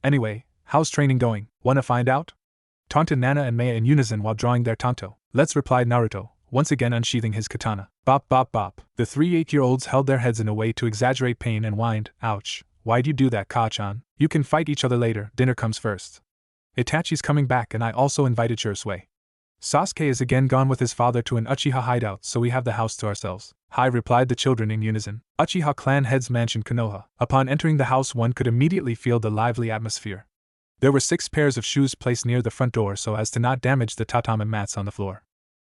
Speaker 1: "Anyway, how's training going? Wanna find out?" taunted Nana and Maya in unison while drawing their tanto. "Let's," replied Naruto, once again unsheathing his katana. Bop bop bop. The 3 8-year-olds held their heads in a way to exaggerate pain and whined, "Ouch, why'd you do that, Ka-chan? You can fight each other later, dinner comes first. Itachi's coming back and I also invited Shisui. Sasuke is again gone with his father to an Uchiha hideout, so we have the house to ourselves." "Hi," replied the children in unison. Uchiha clan head's mansion Konoha. Upon entering the house one could immediately feel the lively atmosphere. There were 6 pairs of shoes placed near the front door so as to not damage the tatami mats on the floor.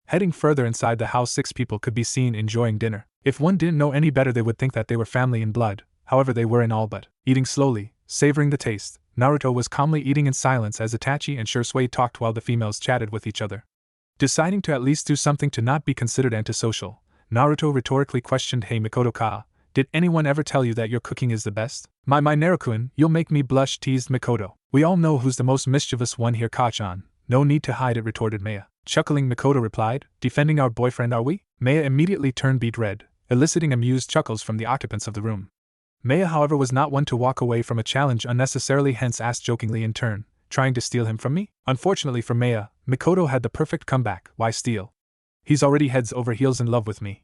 Speaker 1: Heading further inside the house, 6 people could be seen enjoying dinner. If one didn't know any better they would think that they were family in blood, however they were in all but. Eating slowly, savoring the taste, Naruto was calmly eating in silence as Itachi and Shisui talked while the females chatted with each other. Deciding to at least do something to not be considered antisocial, Naruto rhetorically questioned, "Hey Mikoto-ka, did anyone ever tell you that your cooking is the best?" My Naruto-kun, you'll make me blush," teased Mikoto. "We all know who's the most mischievous one here, Ka-chan. No need to hide it," retorted Maya. Chuckling, Mikoto replied, "Defending our boyfriend, are we?" Maya immediately turned beet red, eliciting amused chuckles from the occupants of the room. Maya, however, was not one to walk away from a challenge unnecessarily, hence asked jokingly in turn, "Trying to steal him from me?" Unfortunately for Maya, Mikoto had the perfect comeback. "Why steal? He's already heads over heels in love with me.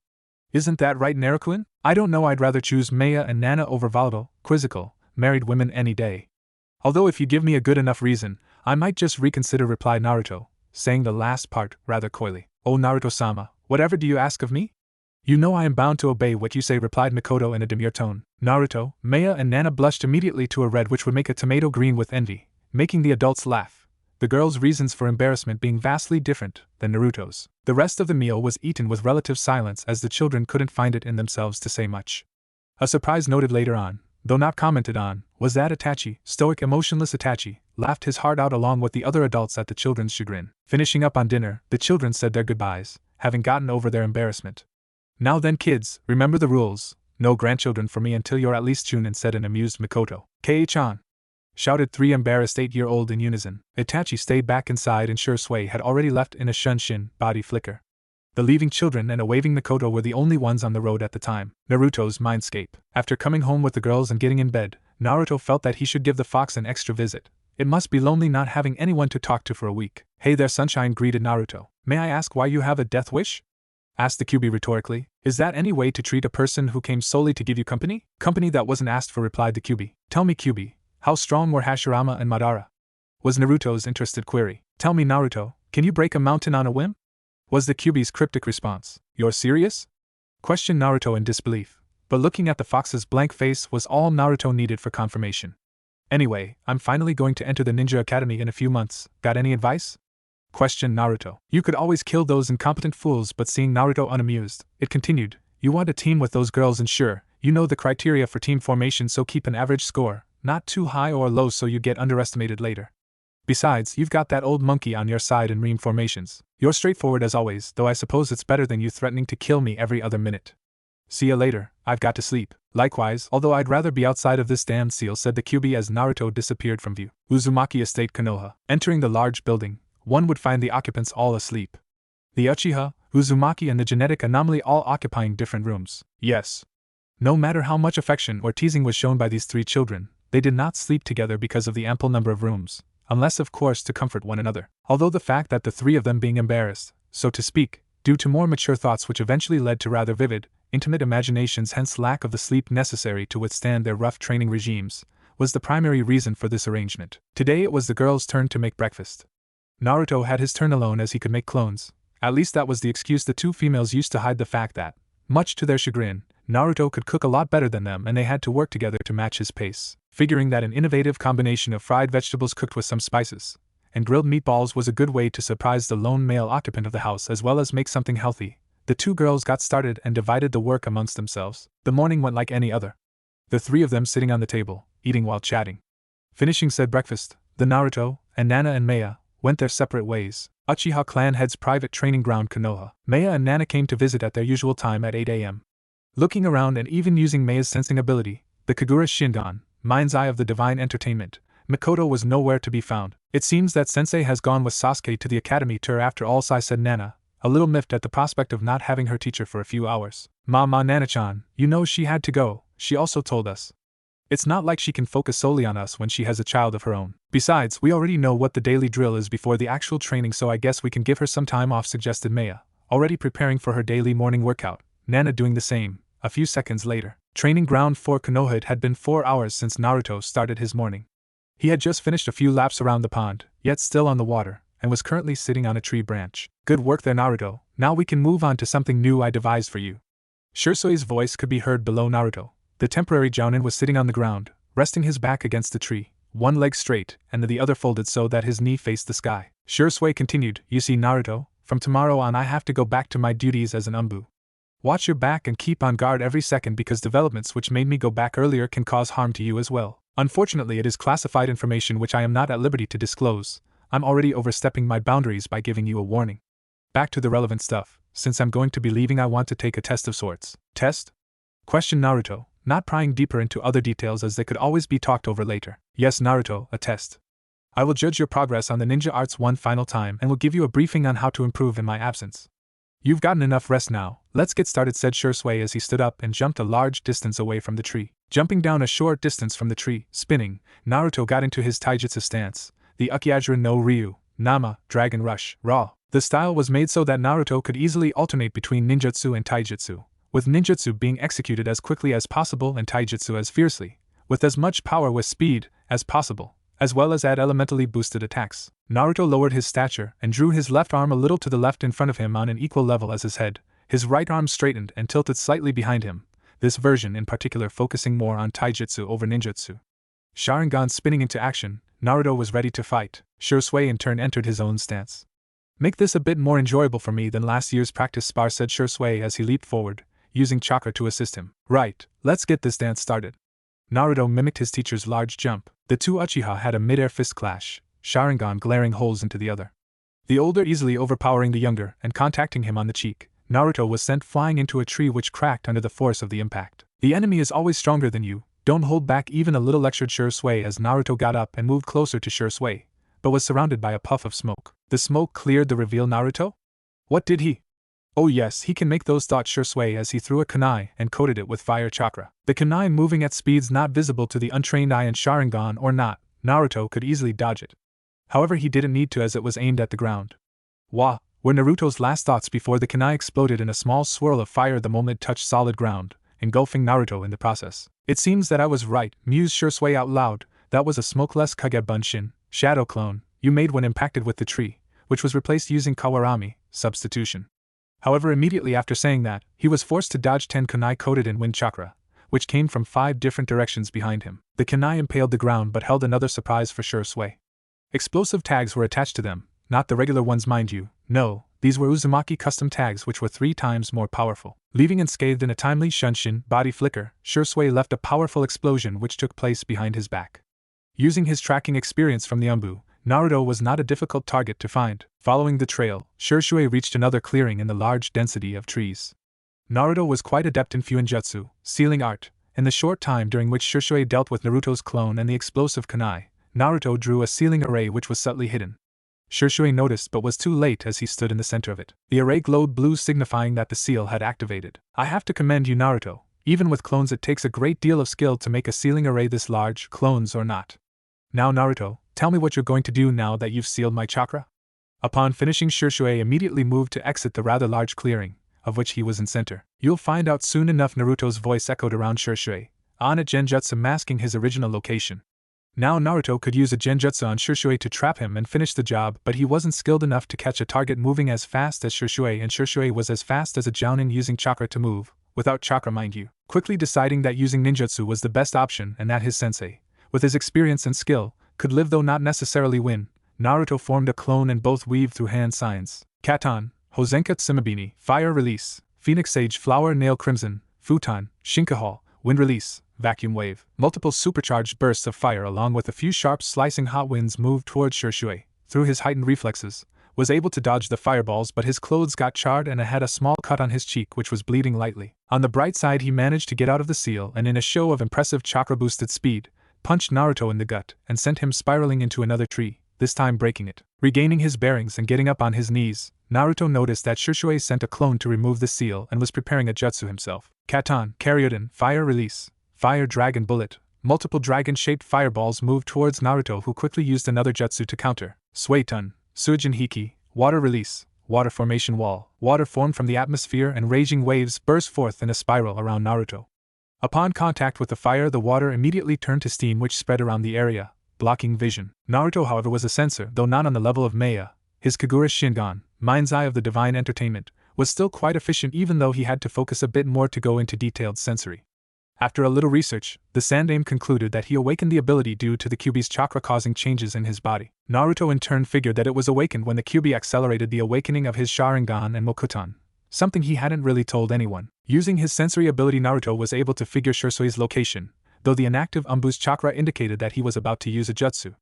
Speaker 1: Isn't that right, Naruto-kun?" "I don't know, I'd rather choose Maya and Nana over volatile, quizzical, married women any day. Although if you give me a good enough reason, I might just reconsider," replied Naruto, saying the last part rather coyly. "Oh Naruto-sama, whatever do you ask of me?" "You know I am bound to obey what you say," replied Mikoto in a demure tone. Naruto, Maya and Nana blushed immediately to a red which would make a tomato green with envy, making the adults laugh, the girls' reasons for embarrassment being vastly different than Naruto's. The rest of the meal was eaten with relative silence as the children couldn't find it in themselves to say much. A surprise noted later on, though not commented on, was that Itachi, stoic, emotionless Itachi, laughed his heart out along with the other adults at the children's chagrin. Finishing up on dinner, the children said their goodbyes, having gotten over their embarrassment. "Now then, kids, remember the rules. No grandchildren for me until you're at least Chunin," said an amused Mikoto. "Kei-chan!" shouted 3 embarrassed 8-year-olds in unison. Itachi stayed back inside and Shisui had already left in a shunshin body flicker. The leaving children and a waving Mikoto were the only ones on the road at the time. Naruto's mindscape. After coming home with the girls and getting in bed, Naruto felt that he should give the fox an extra visit. It must be lonely not having anyone to talk to for a week. "Hey there, sunshine," greeted Naruto. "May I ask why you have a death wish?" asked the Kyuubi rhetorically. "Is that any way to treat a person who came solely to give you company?" "Company that wasn't asked for," replied the Kyuubi. "Tell me, Kyuubi, how strong were Hashirama and Madara?" was Naruto's interested query. "Tell me, Naruto, can you break a mountain on a whim?" was the Kyuubi's cryptic response. "You're serious?" questioned Naruto in disbelief, but looking at the fox's blank face was all Naruto needed for confirmation. "Anyway, I'm finally going to enter the ninja academy in a few months. Got any advice?" questioned Naruto. "You could always kill those incompetent fools," but seeing Naruto unamused, it continued, "You want a team with those girls and sure, you know the criteria for team formation, so keep an average score, not too high or low so you get underestimated later. Besides, you've got that old monkey on your side in ream formations. You're straightforward as always, though I suppose it's better than you threatening to kill me every other minute. See ya later, I've got to sleep." "Likewise, although I'd rather be outside of this damned seal," said the Kyuubi as Naruto disappeared from view. Uzumaki Estate, Konoha. Entering the large building, one would find the occupants all asleep. The Uchiha, Uzumaki and the genetic anomaly all occupying different rooms. Yes. No matter how much affection or teasing was shown by these 3 children, they did not sleep together because of the ample number of rooms, unless of course to comfort one another. Although the fact that the 3 of them being embarrassed, so to speak, due to more mature thoughts which eventually led to rather vivid, intimate imaginations, hence lack of the sleep necessary to withstand their rough training regimes, was the primary reason for this arrangement. Today it was the girls' turn to make breakfast. Naruto had his turn alone as he could make clones. At least that was the excuse the 2 females used to hide the fact that, much to their chagrin, Naruto could cook a lot better than them and they had to work together to match his pace. Figuring that an innovative combination of fried vegetables cooked with some spices and grilled meatballs was a good way to surprise the lone male occupant of the house as well as make something healthy, the 2 girls got started and divided the work amongst themselves. The morning went like any other. The 3 of them sitting on the table, eating while chatting. Finishing said breakfast, the Naruto, and Nana and Maya went their separate ways. Uchiha clan head's private training ground Konoha. Maya and Nana came to visit at their usual time at 8 a.m. Looking around and even using Maya's sensing ability, the Kagura Shingon, mind's eye of the divine entertainment, Mikoto was nowhere to be found. It seems that sensei has gone with Sasuke to the academy tour after all, said Nana, a little miffed at the prospect of not having her teacher for a few hours. Nana-chan, you know she had to go, she also told us. It's not like she can focus solely on us when she has a child of her own. Besides, we already know what the daily drill is before the actual training, so I guess we can give her some time off, suggested Maya, already preparing for her daily morning workout, Nana doing the same. A few seconds later, training ground for Konoha. It had been 4 hours since Naruto started his morning. He had just finished a few laps around the pond, yet still on the water, and was currently sitting on a tree branch. Good work there, Naruto. Now we can move on to something new I devised for you. Shisui's voice could be heard below Naruto. The temporary jounin was sitting on the ground, resting his back against the tree, one leg straight and the other folded so that his knee faced the sky. Shisui continued, you see, Naruto, from tomorrow on I have to go back to my duties as an umbu. Watch your back and keep on guard every second, because developments which made me go back earlier can cause harm to you as well. Unfortunately, it is classified information which I am not at liberty to disclose. I'm already overstepping my boundaries by giving you a warning. Back to the relevant stuff. Since I'm going to be leaving, I want to take a test of sorts. Test? Questioned Naruto, not prying deeper into other details as they could always be talked over later. Yes, Naruto, a test. I will judge your progress on the ninja arts one final time and will give you a briefing on how to improve in my absence. You've gotten enough rest now, let's get started, said Shisui as he stood up and jumped a large distance away from the tree. Jumping down a short distance from the tree, spinning, Naruto got into his taijutsu stance, the Uchiha no Ryu, Nama, Dragon Rush, Raw. The style was made so that Naruto could easily alternate between ninjutsu and taijutsu, with ninjutsu being executed as quickly as possible and taijutsu as fiercely, with as much power with speed as possible, as well as add elementally boosted attacks. Naruto lowered his stature and drew his left arm a little to the left in front of him on an equal level as his head, his right arm straightened and tilted slightly behind him, this version in particular focusing more on taijutsu over ninjutsu. Sharingan spinning into action, Naruto was ready to fight. Shisui in turn entered his own stance. Make this a bit more enjoyable for me than last year's practice spar, said Shisui as he leaped forward, using chakra to assist him. Right, let's get this dance started. Naruto mimicked his teacher's large jump. The two Uchiha had a mid-air fist clash, Sharingan glaring holes into the other. The older easily overpowering the younger and contacting him on the cheek, Naruto was sent flying into a tree which cracked under the force of the impact. The enemy is always stronger than you, don't hold back even a little, lectured Shisui as Naruto got up and moved closer to Shisui, but was surrounded by a puff of smoke. The smoke cleared the reveal. Naruto? What did he? Oh yes, he can make those, thought Shisui as he threw a kunai and coated it with fire chakra. The kunai moving at speeds not visible to the untrained eye, and Sharingan or not, Naruto could easily dodge it. However, he didn't need to as it was aimed at the ground. Wah! Were Naruto's last thoughts before the kunai exploded in a small swirl of fire the moment it touched solid ground, engulfing Naruto in the process. It seems that I was right, mused Shisui out loud. That was a smokeless Kage Bunshin, shadow clone, you made when impacted with the tree, which was replaced using Kawarami, substitution. However, immediately after saying that, he was forced to dodge 10 kunai coated in wind chakra, which came from 5 different directions behind him. The kunai impaled the ground but held another surprise for Shisui. Explosive tags were attached to them, not the regular ones, mind you. No, these were Uzumaki custom tags which were 3 times more powerful. Leaving unscathed in a timely shunshin body flicker, Shisui left a powerful explosion which took place behind his back. Using his tracking experience from the Umbu, Naruto was not a difficult target to find. Following the trail, Shisui reached another clearing in the large density of trees. Naruto was quite adept in Fuinjutsu, sealing art. In the short time during which Shisui dealt with Naruto's clone and the explosive kunai, Naruto drew a sealing array which was subtly hidden. Shisui noticed but was too late as he stood in the center of it. The array glowed blue, signifying that the seal had activated. I have to commend you, Naruto. Even with clones it takes a great deal of skill to make a sealing array this large, clones or not. Now Naruto, tell me what you're going to do now that you've sealed my chakra? Upon finishing, Shisui immediately moved to exit the rather large clearing, of which he was in center. You'll find out soon enough, Naruto's voice echoed around Shisui, on a genjutsu masking his original location. Now Naruto could use a genjutsu on Shisui to trap him and finish the job, but he wasn't skilled enough to catch a target moving as fast as Shisui, and Shisui was as fast as a jounin using chakra to move, without chakra mind you. Quickly deciding that using ninjutsu was the best option and that his sensei, with his experience and skill, could live though not necessarily win, Naruto formed a clone and both weaved through hand signs. Katan, Hozenka Tsumabini, Fire Release, Phoenix Sage Flower Nail Crimson, Futon, Shinkahal, Wind Release, Vacuum Wave. Multiple supercharged bursts of fire along with a few sharp slicing hot winds moved towards Shisui. Through his heightened reflexes, was able to dodge the fireballs, but his clothes got charred and had a small cut on his cheek which was bleeding lightly. On the bright side, he managed to get out of the seal and in a show of impressive chakra-boosted speed, punched Naruto in the gut and sent him spiraling into another tree, this time breaking it. Regaining his bearings and getting up on his knees, Naruto noticed that Shisui sent a clone to remove the seal and was preparing a jutsu himself. Katon, Karyudan, Fire Release, Fire Dragon Bullet. Multiple dragon-shaped fireballs moved towards Naruto, who quickly used another jutsu to counter. Suetun, Suijin Hiki, Water Release, Water Formation Wall. Water formed from the atmosphere and raging waves burst forth in a spiral around Naruto. Upon contact with the fire, the water immediately turned to steam, which spread around the area, blocking vision. Naruto, however, was a sensor, though not on the level of Maya. His Kagura Shingon, Mind's Eye of the Divine Entertainment, was still quite efficient, even though he had to focus a bit more to go into detailed sensory. After a little research, the Sandaime concluded that he awakened the ability due to the Kyuubi's chakra causing changes in his body. Naruto in turn figured that it was awakened when the Kyuubi accelerated the awakening of his Sharingan and Mokuton, something he hadn't really told anyone. Using his sensory ability, Naruto was able to figure Shursui's location, though the inactive Umbu's chakra indicated that he was about to use a jutsu.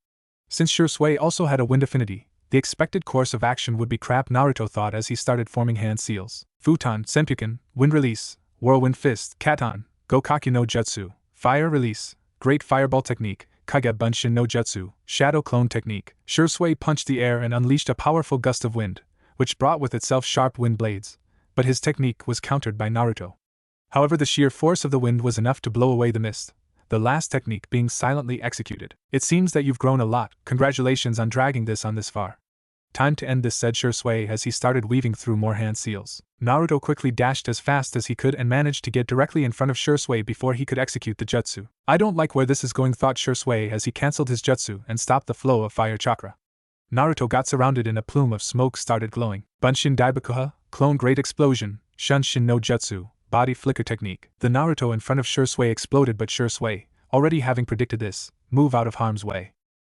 Speaker 1: Since Shisui also had a wind affinity, the expected course of action would be crap, Naruto thought as he started forming hand seals. Futon, Senpuken, Wind Release, Whirlwind Fist, Katon, Gokaku no Jutsu, Fire Release, Great Fireball Technique, Kage Bunshin no Jutsu, Shadow Clone Technique. Shisui punched the air and unleashed a powerful gust of wind, which brought with itself sharp wind blades, but his technique was countered by Naruto. However, the sheer force of the wind was enough to blow away the mist, the last technique being silently executed. It seems that you've grown a lot. Congratulations on dragging this on this far. Time to end this, said Shisui as he started weaving through more hand seals. Naruto quickly dashed as fast as he could and managed to get directly in front of Shisui before he could execute the jutsu. I don't like where this is going, thought Shisui as he cancelled his jutsu and stopped the flow of fire chakra. Naruto got surrounded in a plume of smoke started glowing. Bunshin Daibakuha, Clone Great Explosion, Shunshin no Jutsu, Body Flicker Technique. The Naruto in front of Shisui exploded, but Shisui, already having predicted this, moved out of harm's way.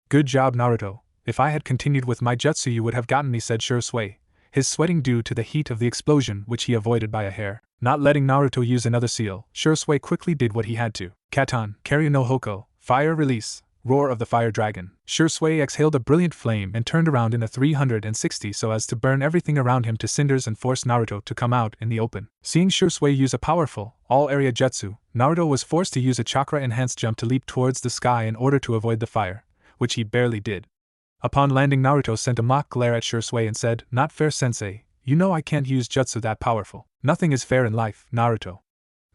Speaker 1: Good job, Naruto. If I had continued with my jutsu, you would have gotten me, said Shisui, his sweating due to the heat of the explosion, which he avoided by a hair. Not letting Naruto use another seal, Shisui quickly did what he had to. Katon, Karyu no Hoko, Fire Release, Roar of the Fire Dragon. Shisui exhaled a brilliant flame and turned around in a 360 so as to burn everything around him to cinders and force Naruto to come out in the open. Seeing Shisui use a powerful, all-area jutsu, Naruto was forced to use a chakra-enhanced jump to leap towards the sky in order to avoid the fire, which he barely did. Upon landing, Naruto sent a mock glare at Shisui and said, "Not fair, sensei. You know I can't use jutsu that powerful. Nothing is fair in life, Naruto.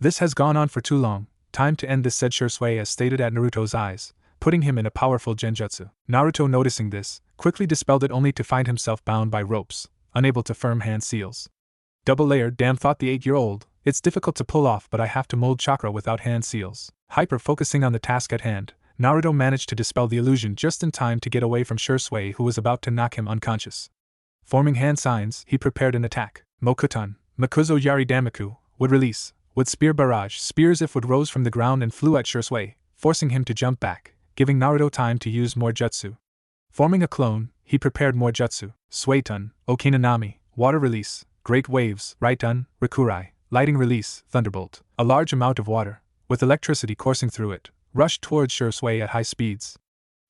Speaker 1: This has gone on for too long. Time to end this," said Shisui as stated at Naruto's eyes, putting him in a powerful genjutsu. Naruto, noticing this, quickly dispelled it only to find himself bound by ropes, unable to firm hand seals. Double layered, damn, thought the 8-year-old, it's difficult to pull off, but I have to mold chakra without hand seals. Hyper-focusing on the task at hand, Naruto managed to dispel the illusion just in time to get away from Shisui, who was about to knock him unconscious. Forming hand signs, he prepared an attack. Mokuton, Makuzo Yari Damaku, Wood Release, Wood Spear Barrage. Spears if wood rose from the ground and flew at Shisui, forcing him to jump back, giving Naruto time to use more jutsu. Forming a clone, he prepared more jutsu. Suetun, Okinanami, Water Release, Great Waves, Raitun, Rikurai, Lighting Release, Thunderbolt. A large amount of water, with electricity coursing through it, rushed towards Shisui at high speeds.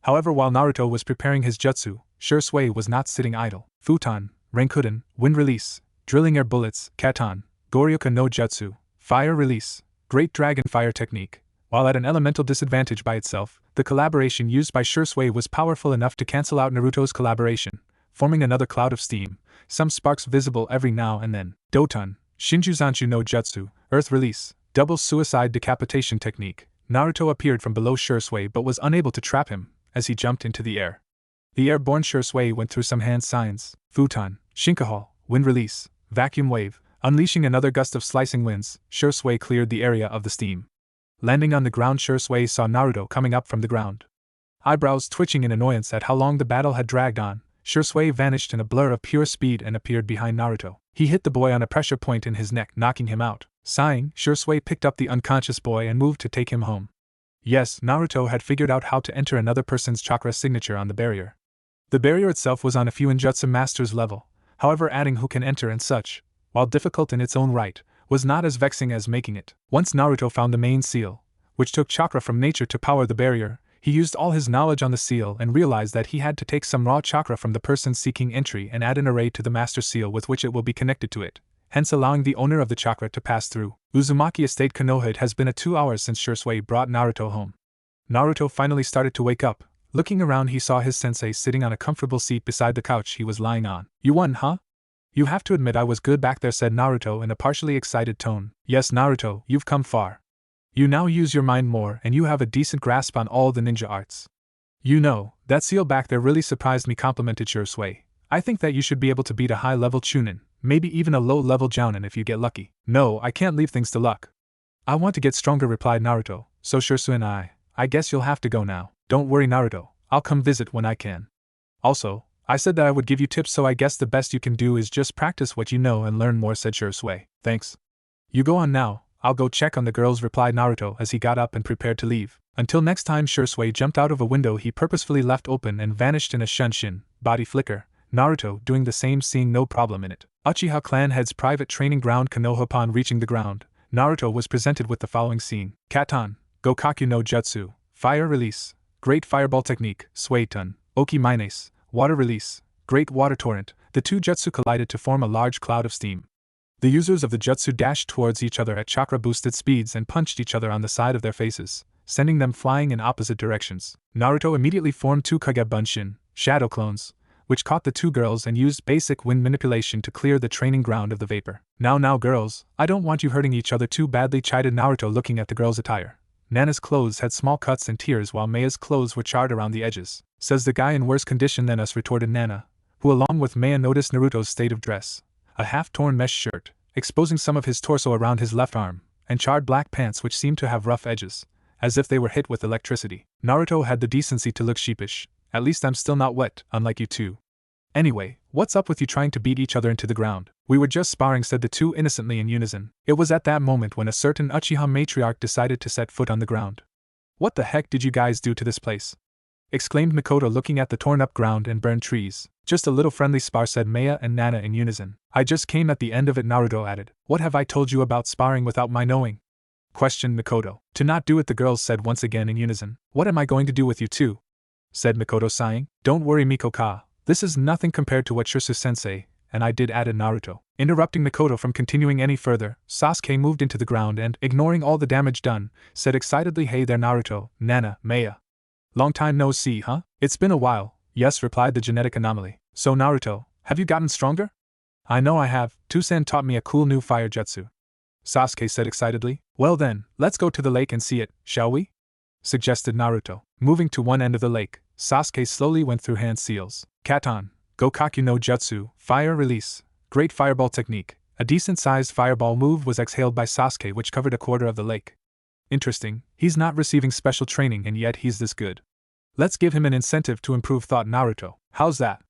Speaker 1: However, while Naruto was preparing his jutsu, Shisui was not sitting idle. Futon, Renkuden, Wind Release, Drilling Air Bullets, Katon, Goryoka no Jutsu, Fire Release, Great Dragon Fire Technique. While at an elemental disadvantage by itself, the collaboration used by Shisui was powerful enough to cancel out Naruto's collaboration, forming another cloud of steam, some sparks visible every now and then. Dotun, Shinjuzanshu no Jutsu, Earth Release, Double Suicide Decapitation Technique. Naruto appeared from below Shisui but was unable to trap him, as he jumped into the air. The airborne Shisui went through some hand signs. Futon, Shinkahal, Wind Release, Vacuum Wave, unleashing another gust of slicing winds, Shisui cleared the area of the steam. Landing on the ground, Shisui saw Naruto coming up from the ground. Eyebrows twitching in annoyance at how long the battle had dragged on, Shisui vanished in a blur of pure speed and appeared behind Naruto. He hit the boy on a pressure point in his neck, knocking him out. Sighing, Shisui picked up the unconscious boy and moved to take him home. Yes, Naruto had figured out how to enter another person's chakra signature on the barrier. The barrier itself was on a few ninjutsu master's level, however adding who can enter and such, while difficult in its own right, was not as vexing as making it. Once Naruto found the main seal, which took chakra from nature to power the barrier, he used all his knowledge on the seal and realized that he had to take some raw chakra from the person seeking entry and add an array to the master seal with which it will be connected to it, hence allowing the owner of the chakra to pass through. Uzumaki Estate Konoha. It has been 2 hours since Shisui brought Naruto home. Naruto finally started to wake up. Looking around, he saw his sensei sitting on a comfortable seat beside the couch he was lying on. You won, huh? You have to admit I was good back there, said Naruto in a partially excited tone. Yes, Naruto, you've come far. You now use your mind more and you have a decent grasp on all the ninja arts. You know, that seal back there really surprised me, complimented Shisui. I think that you should be able to beat a high-level Chunin, maybe even a low-level Jounin if you get lucky. No, I can't leave things to luck. I want to get stronger, replied Naruto, so Shisui and I guess you'll have to go now. Don't worry, Naruto, I'll come visit when I can. Also, I said that I would give you tips, so I guess the best you can do is just practice what you know and learn more, said Shisui. Thanks. You go on now, I'll go check on the girls, replied Naruto as he got up and prepared to leave. Until next time, Shisui jumped out of a window he purposefully left open and vanished in a shunshin, body flicker, Naruto doing the same, seeing no problem in it. Uchiha clan head's private training ground Konoha. Upon reaching the ground, Naruto was presented with the following scene. Katan, Gokaku no Jutsu, Fire Release, Great Fireball Technique, Suiton, Oki Minace, Water Release, Great Water Torrent. The two jutsu collided to form a large cloud of steam. The users of the jutsu dashed towards each other at chakra-boosted speeds and punched each other on the side of their faces, sending them flying in opposite directions. Naruto immediately formed two Kage Bunshin, shadow clones, which caught the two girls and used basic wind manipulation to clear the training ground of the vapor. Now girls, I don't want you hurting each other too badly, chided Naruto looking at the girls' attire. Nana's clothes had small cuts and tears while Maya's clothes were charred around the edges. Says the guy in worse condition than us, retorted Nana, who along with Maya noticed Naruto's state of dress. A half-torn mesh shirt, exposing some of his torso around his left arm, and charred black pants which seemed to have rough edges, as if they were hit with electricity. Naruto had the decency to look sheepish. At least I'm still not wet, unlike you two. Anyway, what's up with you trying to beat each other into the ground? We were just sparring, said the two innocently in unison. It was at that moment when a certain Uchiha matriarch decided to set foot on the ground. What the heck did you guys do to this place? Exclaimed Mikoto looking at the torn-up ground and burned trees. Just a little friendly spar, said Maya and Nana in unison. I just came at the end of it, Naruto added. What have I told you about sparring without my knowing? Questioned Mikoto. To not do it, the girls said once again in unison. What am I going to do with you two? Said Mikoto sighing. Don't worry, Mikoka. This is nothing compared to what Shisui-sensei and I did, added Naruto. Interrupting Mikoto from continuing any further, Sasuke moved into the ground and, ignoring all the damage done, said excitedly, Hey there Naruto, Nana, Maya. Long time no see, huh? It's been a while. Yes, replied the genetic anomaly. So Naruto, have you gotten stronger? I know I have. Tusen taught me a cool new fire jutsu. Sasuke said excitedly. Well then, let's go to the lake and see it, shall we? Suggested Naruto. Moving to one end of the lake, Sasuke slowly went through hand seals. Katan, Gokaku no Jutsu, Fire Release, Great Fireball Technique. A decent-sized fireball move was exhaled by Sasuke which covered a quarter of the lake. Interesting, he's not receiving special training and yet he's this good. Let's give him an incentive to improve, thought Naruto. How's that?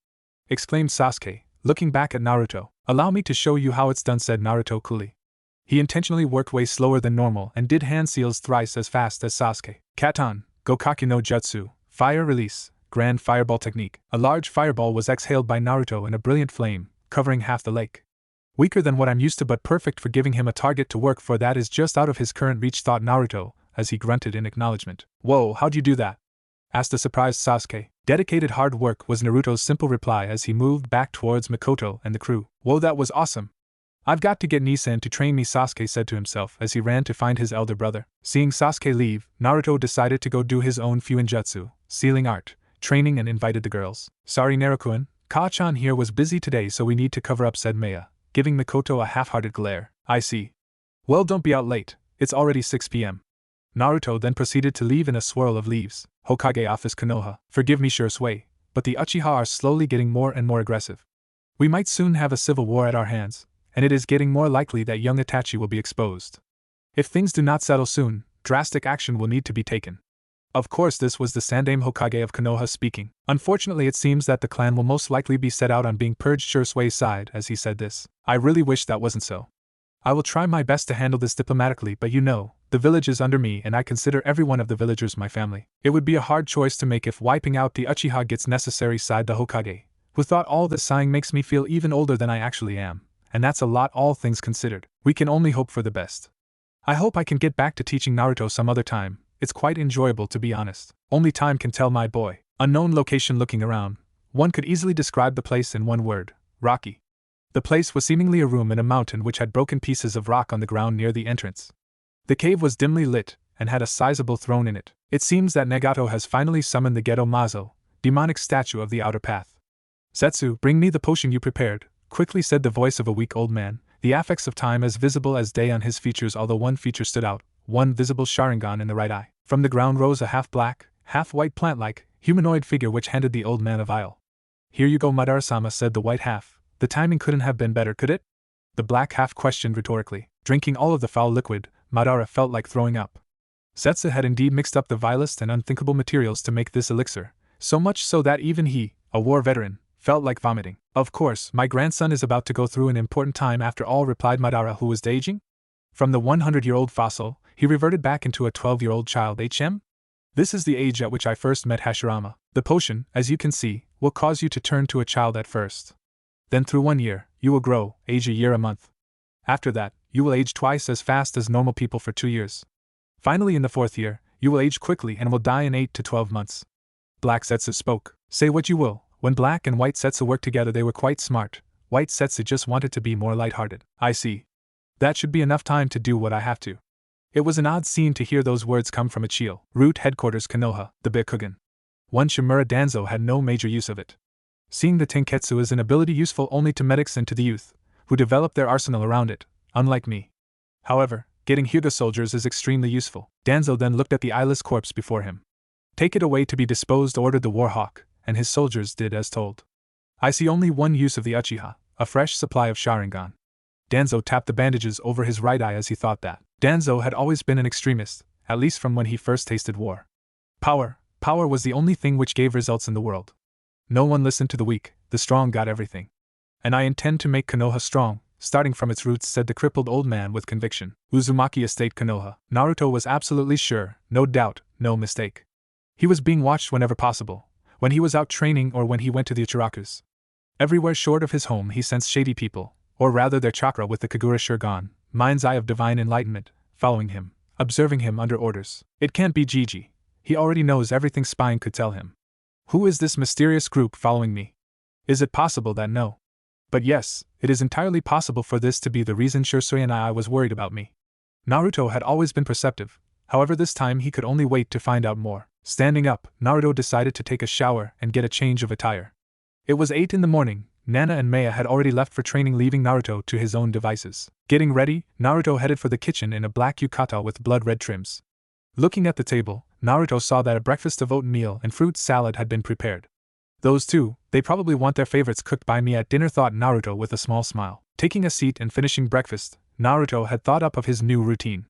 Speaker 1: Exclaimed Sasuke, looking back at Naruto. Allow me to show you how it's done, said Naruto coolly. He intentionally worked way slower than normal and did hand seals thrice as fast as Sasuke. Katan, Gokaku no Jutsu, Fire Release, Grand Fireball Technique. A large fireball was exhaled by Naruto in a brilliant flame, covering half the lake. Weaker than what I'm used to, but perfect for giving him a target to work for that is just out of his current reach, thought Naruto, as he grunted in acknowledgement. Whoa, how'd you do that? Asked the surprised Sasuke. Dedicated hard work was Naruto's simple reply as he moved back towards Mikoto and the crew. Whoa, that was awesome. I've got to get Nisan to train me, Sasuke said to himself as he ran to find his elder brother. Seeing Sasuke leave, Naruto decided to go do his own Fuinjutsu, sealing art, training, and invited the girls. Sorry Naruto-kun, Ka-chan here was busy today so we need to cover up, said Maya, giving Mikoto a half-hearted glare. I see. Well, don't be out late, it's already 6 p.m. Naruto then proceeded to leave in a swirl of leaves. Hokage Office Konoha. Forgive me, Shisui, but the Uchiha are slowly getting more and more aggressive. We might soon have a civil war at our hands, and it is getting more likely that young Itachi will be exposed. If things do not settle soon, drastic action will need to be taken. Of course, this was the Sandaime Hokage of Konoha speaking. Unfortunately, it seems that the clan will most likely be set out on being purged. Shisui's sighed as he said this. I really wish that wasn't so. I will try my best to handle this diplomatically, but you know, the village is under me and I consider every one of the villagers my family. It would be a hard choice to make if wiping out the Uchiha gets necessary, sighed the Hokage, who thought all this sighing makes me feel even older than I actually am, and that's a lot all things considered. We can only hope for the best. I hope I can get back to teaching Naruto some other time. It's quite enjoyable, to be honest. Only time can tell, my boy. Unknown location. Looking around, one could easily describe the place in one word: rocky. The place was seemingly a room in a mountain which had broken pieces of rock on the ground near the entrance. The cave was dimly lit, and had a sizable throne in it. It seems that Nagato has finally summoned the Geto Mazo, demonic statue of the outer path. Setsu, bring me the potion you prepared, quickly said the voice of a weak old man, the affects of time as visible as day on his features, although one feature stood out, one visible Sharingan in the right eye. From the ground rose a half-black, half-white plant-like, humanoid figure which handed the old man a vial. Here you go, Madara-sama, said the white half. The timing couldn't have been better, could it? The black half questioned rhetorically. Drinking all of the foul liquid, Madara felt like throwing up. Setsu had indeed mixed up the vilest and unthinkable materials to make this elixir, so much so that even he, a war veteran, felt like vomiting. Of course, my grandson is about to go through an important time after all, replied Madara, who was aging. From the 100-year-old fossil, he reverted back into a 12-year-old child. This is the age at which I first met Hashirama. The potion, as you can see, will cause you to turn to a child at first. Then through 1 year, you will grow, age a year a month. After that, you will age twice as fast as normal people for 2 years. Finally, in the 4th year, you will age quickly and will die in 8 to 12 months. Black Setsu spoke. Say what you will, when Black and White Setsu worked together they were quite smart. White Setsu just wanted to be more lighthearted. I see. That should be enough time to do what I have to. It was an odd scene to hear those words come from Uchiha. Root headquarters Konoha, the Byakugan. One Shimura Danzo had no major use of it. Seeing the Tenketsu is an ability useful only to medics and to the youth, who develop their arsenal around it, unlike me. However, getting Hyuga soldiers is extremely useful. Danzo then looked at the eyeless corpse before him. Take it away to be disposed, ordered the Warhawk, and his soldiers did as told. I see only one use of the Uchiha, a fresh supply of Sharingan. Danzo tapped the bandages over his right eye as he thought that. Danzo had always been an extremist, at least from when he first tasted war. Power was the only thing which gave results in the world. No one listened to the weak, the strong got everything. And I intend to make Konoha strong, starting from its roots, said the crippled old man with conviction. Uzumaki Estate Konoha. Naruto was absolutely sure, no doubt, no mistake. He was being watched whenever possible, when he was out training or when he went to the Ichirakus. Everywhere short of his home he sensed shady people, or rather their chakra with the Kagura Shurgan, mind's eye of divine enlightenment, following him, observing him under orders. It can't be Gigi. He already knows everything spine could tell him. Who is this mysterious group following me? Is it possible that no? But yes, it is entirely possible for this to be the reason Shisui and I was worried about me. Naruto had always been perceptive, however this time he could only wait to find out more. Standing up, Naruto decided to take a shower and get a change of attire. It was 8 in the morning. Nana and Maya had already left for training, leaving Naruto to his own devices. Getting ready, Naruto headed for the kitchen in a black yukata with blood-red trims. Looking at the table, Naruto saw that a breakfast of oatmeal and fruit salad had been prepared. Those two, they probably want their favorites cooked by me at dinner, thought Naruto with a small smile. Taking a seat and finishing breakfast, Naruto had thought up of his new routine.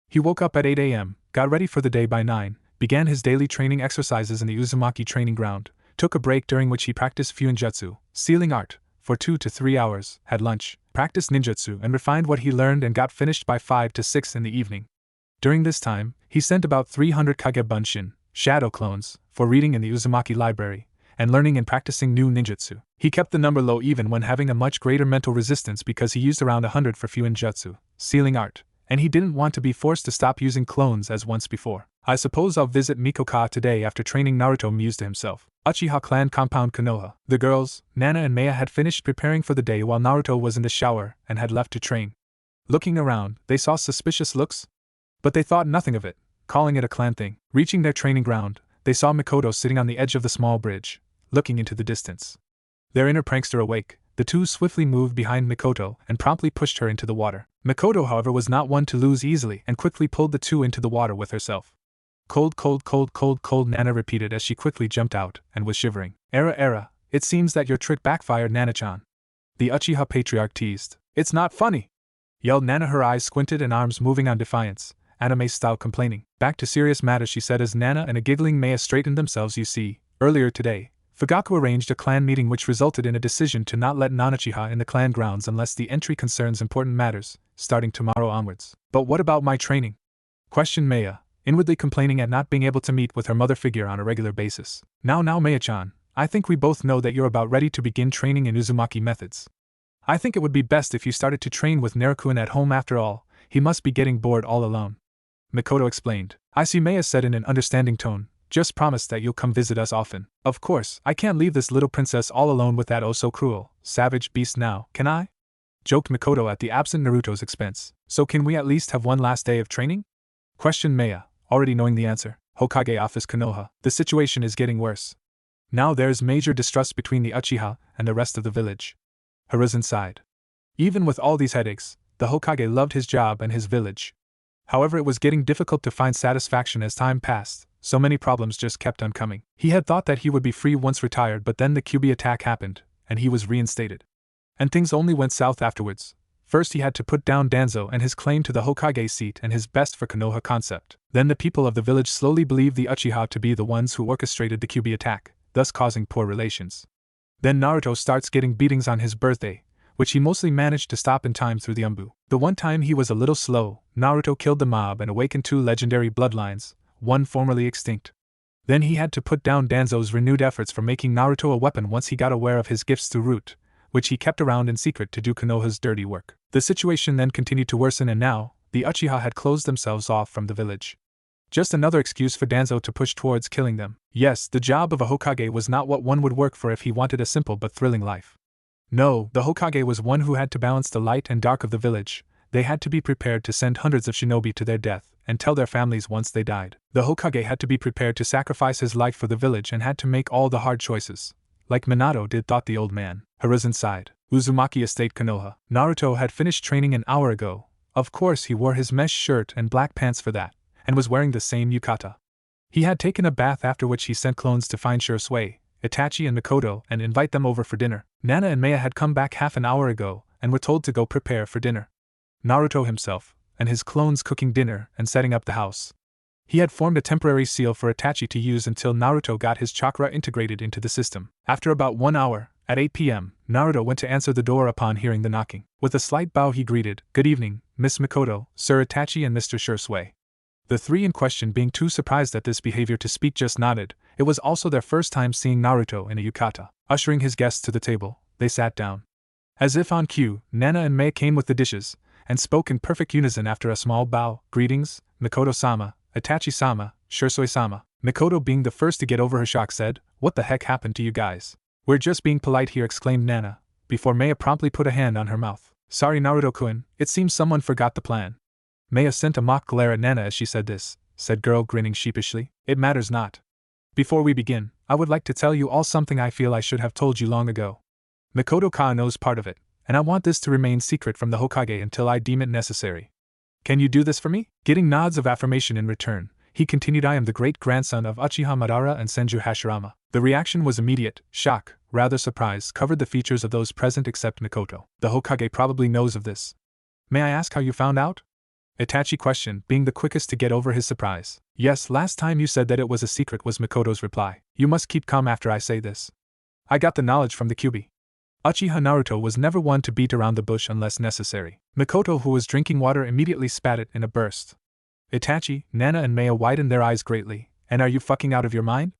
Speaker 1: He woke up at 8 a.m., got ready for the day by 9, began his daily training exercises in the Uzumaki training ground, took a break during which he practiced Fuinjutsu, sealing art, for 2 to 3 hours, had lunch, practiced ninjutsu and refined what he learned and got finished by 5 to 6 in the evening. During this time, he sent about 300 Kagebunshin, shadow clones, for reading in the Uzumaki library, and learning and practicing new ninjutsu. He kept the number low even when having a much greater mental resistance because he used around 100 for Fuinjutsu, sealing art, and he didn't want to be forced to stop using clones as once before. I suppose I'll visit Mikoto today after training, Naruto mused to himself. Uchiha clan compound Konoha. The girls, Nana and Maya, had finished preparing for the day while Naruto was in the shower and had left to train. Looking around, they saw suspicious looks, but they thought nothing of it, calling it a clan thing. Reaching their training ground, they saw Mikoto sitting on the edge of the small bridge, looking into the distance. Their inner prankster awake, the two swiftly moved behind Mikoto and promptly pushed her into the water. Mikoto, however, was not one to lose easily and quickly pulled the two into the water with herself. Cold, cold, cold, cold, cold, Nana repeated as she quickly jumped out and was shivering. Era, it seems that your trick backfired, Nana-chan. The Uchiha patriarch teased. It's not funny, yelled Nana, her eyes squinted and arms moving on defiance, anime-style complaining. Back to serious matters, she said as Nana and a giggling Maya straightened themselves. You see, earlier today, Fugaku arranged a clan meeting which resulted in a decision to not let non-Uchiha in the clan grounds unless the entry concerns important matters, starting tomorrow onwards. But what about my training? Questioned Maya, inwardly complaining at not being able to meet with her mother figure on a regular basis. Now Maya-chan, I think we both know that you're about ready to begin training in Uzumaki methods. I think it would be best if you started to train with Naruto at home. After all, he must be getting bored all alone. Mikoto explained. I see, Maya said in an understanding tone. Just promise that you'll come visit us often. Of course, I can't leave this little princess all alone with that oh so cruel, savage beast now, can I? Joked Mikoto at the absent Naruto's expense. So can we at least have one last day of training? Questioned Maya, already knowing the answer. Hokage Office Konoha. The situation is getting worse. Now there's major distrust between the Uchiha and the rest of the village. Hiruzen sighed. Even with all these headaches, the Hokage loved his job and his village. However, it was getting difficult to find satisfaction as time passed. So many problems just kept on coming. He had thought that he would be free once retired, but then the QB attack happened, and he was reinstated. And things only went south afterwards. First he had to put down Danzo and his claim to the Hokage seat and his best for Konoha concept. Then the people of the village slowly believed the Uchiha to be the ones who orchestrated the QB attack, thus causing poor relations. Then Naruto starts getting beatings on his birthday, which he mostly managed to stop in time through the Umbu. The one time he was a little slow, Naruto killed the mob and awakened 2 legendary bloodlines, one formerly extinct. Then he had to put down Danzo's renewed efforts for making Naruto a weapon once he got aware of his gifts through Root, which he kept around in secret to do Konoha's dirty work. The situation then continued to worsen, and now, the Uchiha had closed themselves off from the village. Just another excuse for Danzo to push towards killing them. Yes, the job of a Hokage was not what one would work for if he wanted a simple but thrilling life. No, the Hokage was one who had to balance the light and dark of the village. They had to be prepared to send hundreds of shinobi to their death, and tell their families once they died. The Hokage had to be prepared to sacrifice his life for the village and had to make all the hard choices. Like Minato did, thought the old man. Hiruzen sighed. Uzumaki Estate Konoha. Naruto had finished training an hour ago. Of course he wore his mesh shirt and black pants for that, and was wearing the same yukata. He had taken a bath, after which he sent clones to find Shisui, Itachi and Mikoto and invite them over for dinner. Nana and Maya had come back half an hour ago and were told to go prepare for dinner. Naruto himself, and his clones cooking dinner and setting up the house. He had formed a temporary seal for Itachi to use until Naruto got his chakra integrated into the system. After about 1 hour, at 8 p.m., Naruto went to answer the door upon hearing the knocking. With a slight bow he greeted, "Good evening, Miss Mikoto, Sir Itachi and Mr. Shisui." The 3 in question, being too surprised at this behavior to speak, just nodded. It was also their first time seeing Naruto in a yukata. Ushering his guests to the table, they sat down. As if on cue, Nana and Mei came with the dishes, and spoke in perfect unison after a small bow. "Greetings, Mikoto-sama, Itachi-sama, Shisui-sama." Mikoto, being the first to get over her shock, said, "What the heck happened to you guys?" "We're just being polite here," exclaimed Nana, before Maya promptly put a hand on her mouth. "Sorry, Naruto-kun, it seems someone forgot the plan." Maya sent a mock glare at Nana as she said this. Said girl, grinning sheepishly, "It matters not. Before we begin, I would like to tell you all something I feel I should have told you long ago. Mikoto-ka knows part of it, and I want this to remain secret from the Hokage until I deem it necessary. Can you do this for me?" Getting nods of affirmation in return, he continued, "I am the great-grandson of Uchiha Madara and Senju Hashirama." The reaction was immediate. Shock, rather surprise, covered the features of those present except Mikoto. "The Hokage probably knows of this. May I ask how you found out?" Itachi questioned, being the quickest to get over his surprise. "Yes, last time you said that it was a secret," was Mikoto's reply. "You must keep calm after I say this. I got the knowledge from the QB. Uchiha Naruto was never one to beat around the bush unless necessary." Mikoto, who was drinking water, immediately spat it in a burst. Itachi, Nana and Maya widened their eyes greatly. "And are you fucking out of your mind?"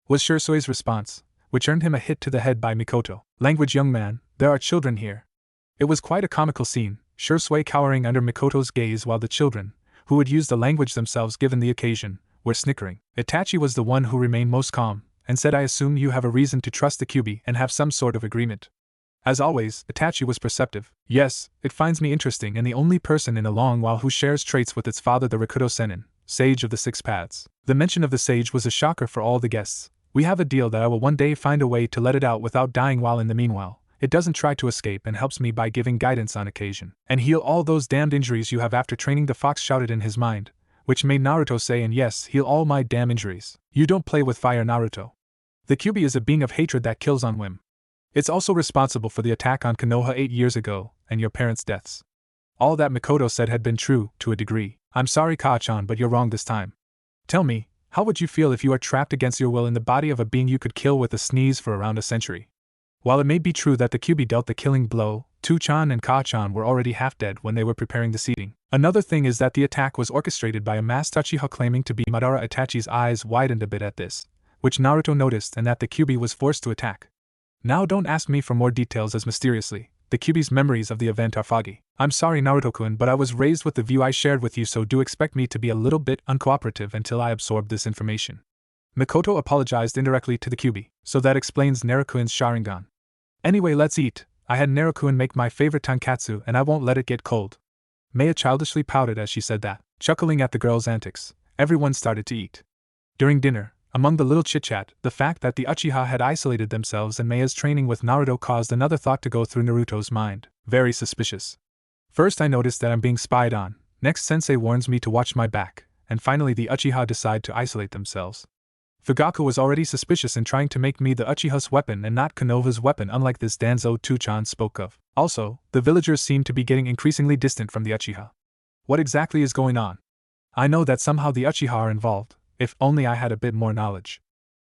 Speaker 1: was Shisui's response, which earned him a hit to the head by Mikoto. "Language, young man, there are children here." It was quite a comical scene, Shisui cowering under Mikoto's gaze while the children, who would use the language themselves given the occasion, were snickering. Itachi was the one who remained most calm, and said, "I assume you have a reason to trust the QB and have some sort of agreement." As always, Itachi was perceptive. "Yes, it finds me interesting, and the only person in a long while who shares traits with its father, the Rakuto Sennin, sage of the 6 paths." The mention of the sage was a shocker for all the guests. "We have a deal that I will one day find a way to let it out without dying, while in the meanwhile, it doesn't try to escape and helps me by giving guidance on occasion. And heal all those damned injuries you have after training," the fox shouted in his mind, which made Naruto say, "And yes, heal all my damn injuries. You don't play with fire, Naruto. The QB is a being of hatred that kills on whim. It's also responsible for the attack on Konoha 8 years ago, and your parents' deaths." All that Mikoto said had been true, to a degree. "I'm sorry, Ka-chan, but you're wrong this time. Tell me, how would you feel if you are trapped against your will in the body of a being you could kill with a sneeze for around a century?" While it may be true that the QB dealt the killing blow, Tu-chan and Ka-chan were already half dead when they were preparing the seating. Another thing is that the attack was orchestrated by a masked Uchiha claiming to be Madara. Itachi's eyes widened a bit at this, which Naruto noticed, and that the QB was forced to attack. "Now don't ask me for more details," as mysteriously, "the QB's memories of the event are foggy. I'm sorry, Naruto-kun, but I was raised with the view I shared with you, so do expect me to be a little bit uncooperative until I absorb this information." Mikoto apologized indirectly to the QB. "So that explains Naruto-kun's Sharingan. Anyway, let's eat. I had Naruto-kun make my favorite tonkatsu and I won't let it get cold." Maya childishly pouted as she said that, chuckling at the girl's antics. Everyone started to eat. During dinner, among the little chit-chat, the fact that the Uchiha had isolated themselves and Meia's training with Naruto caused another thought to go through Naruto's mind. Very suspicious. First I noticed that I'm being spied on, next Sensei warns me to watch my back, and finally the Uchiha decide to isolate themselves. Fugaku was already suspicious in trying to make me the Uchiha's weapon and not Konoha's weapon, unlike this Danzo Tuchan spoke of. Also, the villagers seemed to be getting increasingly distant from the Uchiha. What exactly is going on? I know that somehow the Uchiha are involved, if only I had a bit more knowledge.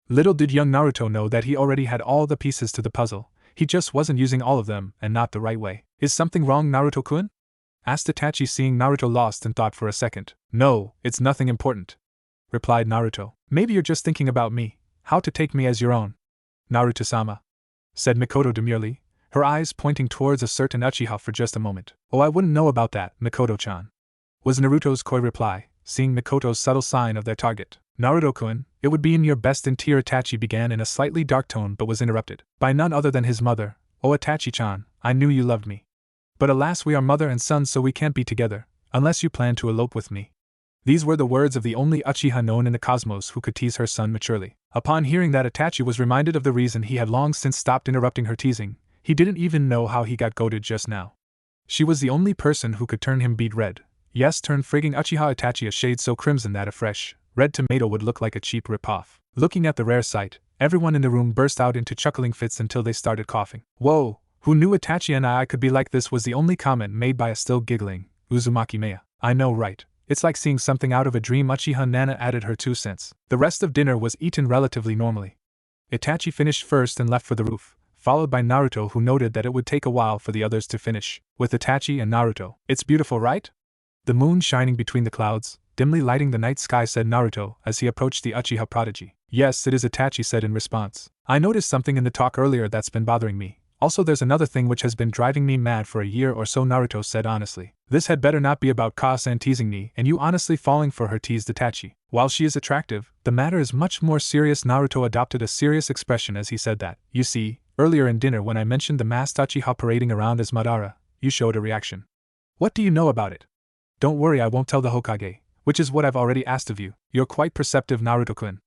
Speaker 1: Little did young Naruto know that he already had all the pieces to the puzzle, he just wasn't using all of them, and not the right way. Is something wrong, Naruto-kun? Asked Itachi, seeing Naruto lost in thought for a second. No, it's nothing important, replied Naruto. Maybe you're just thinking about me, how to take me as your own. Naruto-sama, said Mikoto demurely, her eyes pointing towards a certain Uchiha for just a moment. Oh, I wouldn't know about that, Mikoto-chan, was Naruto's coy reply, seeing Mikoto's subtle sign of their target. Naruto-kun, it would be in your best interest. Itachi began in a slightly dark tone but was interrupted by none other than his mother. Oh, Itachi-chan, I knew you loved me. But alas, we are mother and son, so we can't be together, unless you plan to elope with me. These were the words of the only Uchiha known in the cosmos who could tease her son maturely. Upon hearing that, Itachi was reminded of the reason he had long since stopped interrupting her teasing. He didn't even know how he got goaded just now. She was the only person who could turn him beet red. Yes, turn frigging Uchiha Itachi a shade so crimson that a fresh, red tomato would look like a cheap rip-off. Looking at the rare sight, everyone in the room burst out into chuckling fits until they started coughing. Whoa, who knew Itachi and I could be like this, was the only comment made by a still giggling Uzumaki Meiya. I know, right? It's like seeing something out of a dream. Uchiha Nana added her 2 cents. The rest of dinner was eaten relatively normally. Itachi finished first and left for the roof, followed by Naruto, who noted that it would take a while for the others to finish. With Itachi and Naruto, it's beautiful, right? The moon shining between the clouds, dimly lighting the night sky, said Naruto as he approached the Uchiha prodigy. Yes, it is, Itachi said in response. I noticed something in the talk earlier that's been bothering me. Also, there's another thing which has been driving me mad for a year or so, Naruto said honestly. This had better not be about Ka-san teasing me and you honestly falling for her, teased Itachi. While she is attractive, the matter is much more serious. Naruto adopted a serious expression as he said that. You see, earlier in dinner when I mentioned the masked Uchiha parading around as Madara, you showed a reaction. What do you know about it? Don't worry, I won't tell the Hokage, which is what I've already asked of you. You're quite perceptive, Naruto-kun.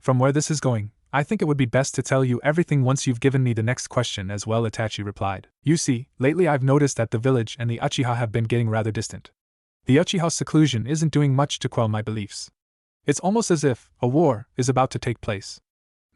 Speaker 1: From where this is going, I think it would be best to tell you everything once you've given me the next question as well, Itachi replied. You see, lately I've noticed that the village and the Uchiha have been getting rather distant. The Uchiha's seclusion isn't doing much to quell my beliefs. It's almost as if a war is about to take place.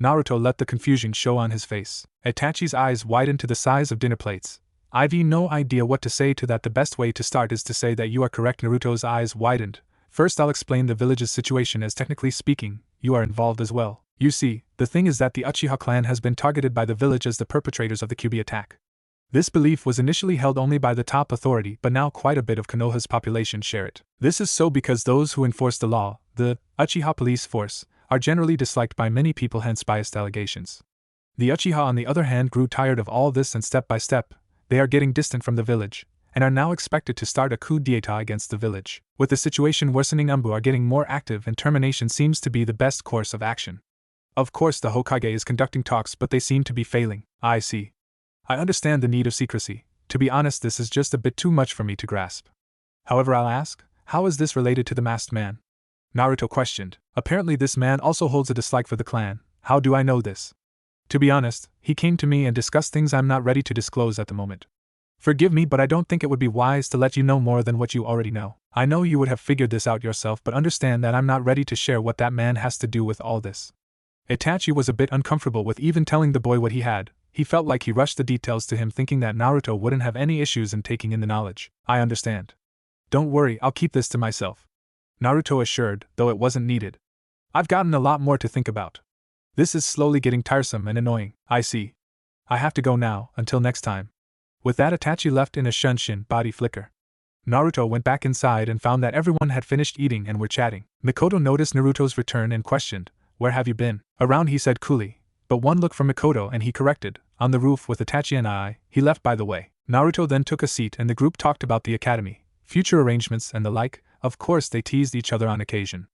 Speaker 1: Naruto let the confusion show on his face. Itachi's eyes widened to the size of dinner plates. I've no idea what to say to that. The best way to start is to say that you are correct. Naruto's eyes widened. First, I'll explain the village's situation, as technically speaking, you are involved as well. You see, the thing is that the Uchiha clan has been targeted by the village as the perpetrators of the Kyuubi attack. This belief was initially held only by the top authority, but now quite a bit of Konoha's population share it. This is so because those who enforce the law, the Uchiha police force, are generally disliked by many people, hence biased allegations. The Uchiha, on the other hand, grew tired of all this and step by step, they are getting distant from the village, and are now expected to start a coup d'etat against the village. With the situation worsening, Umbu are getting more active and termination seems to be the best course of action. Of course the Hokage is conducting talks, but they seem to be failing. I see. I understand the need of secrecy. To be honest, this is just a bit too much for me to grasp. However, I'll ask, how is this related to the masked man? Naruto questioned. Apparently this man also holds a dislike for the clan. How do I know this? To be honest, he came to me and discussed things I'm not ready to disclose at the moment. Forgive me, but I don't think it would be wise to let you know more than what you already know. I know you would have figured this out yourself, but understand that I'm not ready to share what that man has to do with all this. Itachi was a bit uncomfortable with even telling the boy what he had. He felt like he rushed the details to him, thinking that Naruto wouldn't have any issues in taking in the knowledge. I understand. Don't worry, I'll keep this to myself, Naruto assured, though it wasn't needed. I've gotten a lot more to think about. This is slowly getting tiresome and annoying. I see. I have to go now, until next time. With that, Itachi left in a shunshin body flicker. Naruto went back inside and found that everyone had finished eating and were chatting. Mikoto noticed Naruto's return and questioned, "Where have you been?" "Around," he said coolly, but one look from Mikoto and he corrected, "On the roof with Itachi and I." He left by the way. Naruto then took a seat and the group talked about the academy, future arrangements and the like. Of course they teased each other on occasion.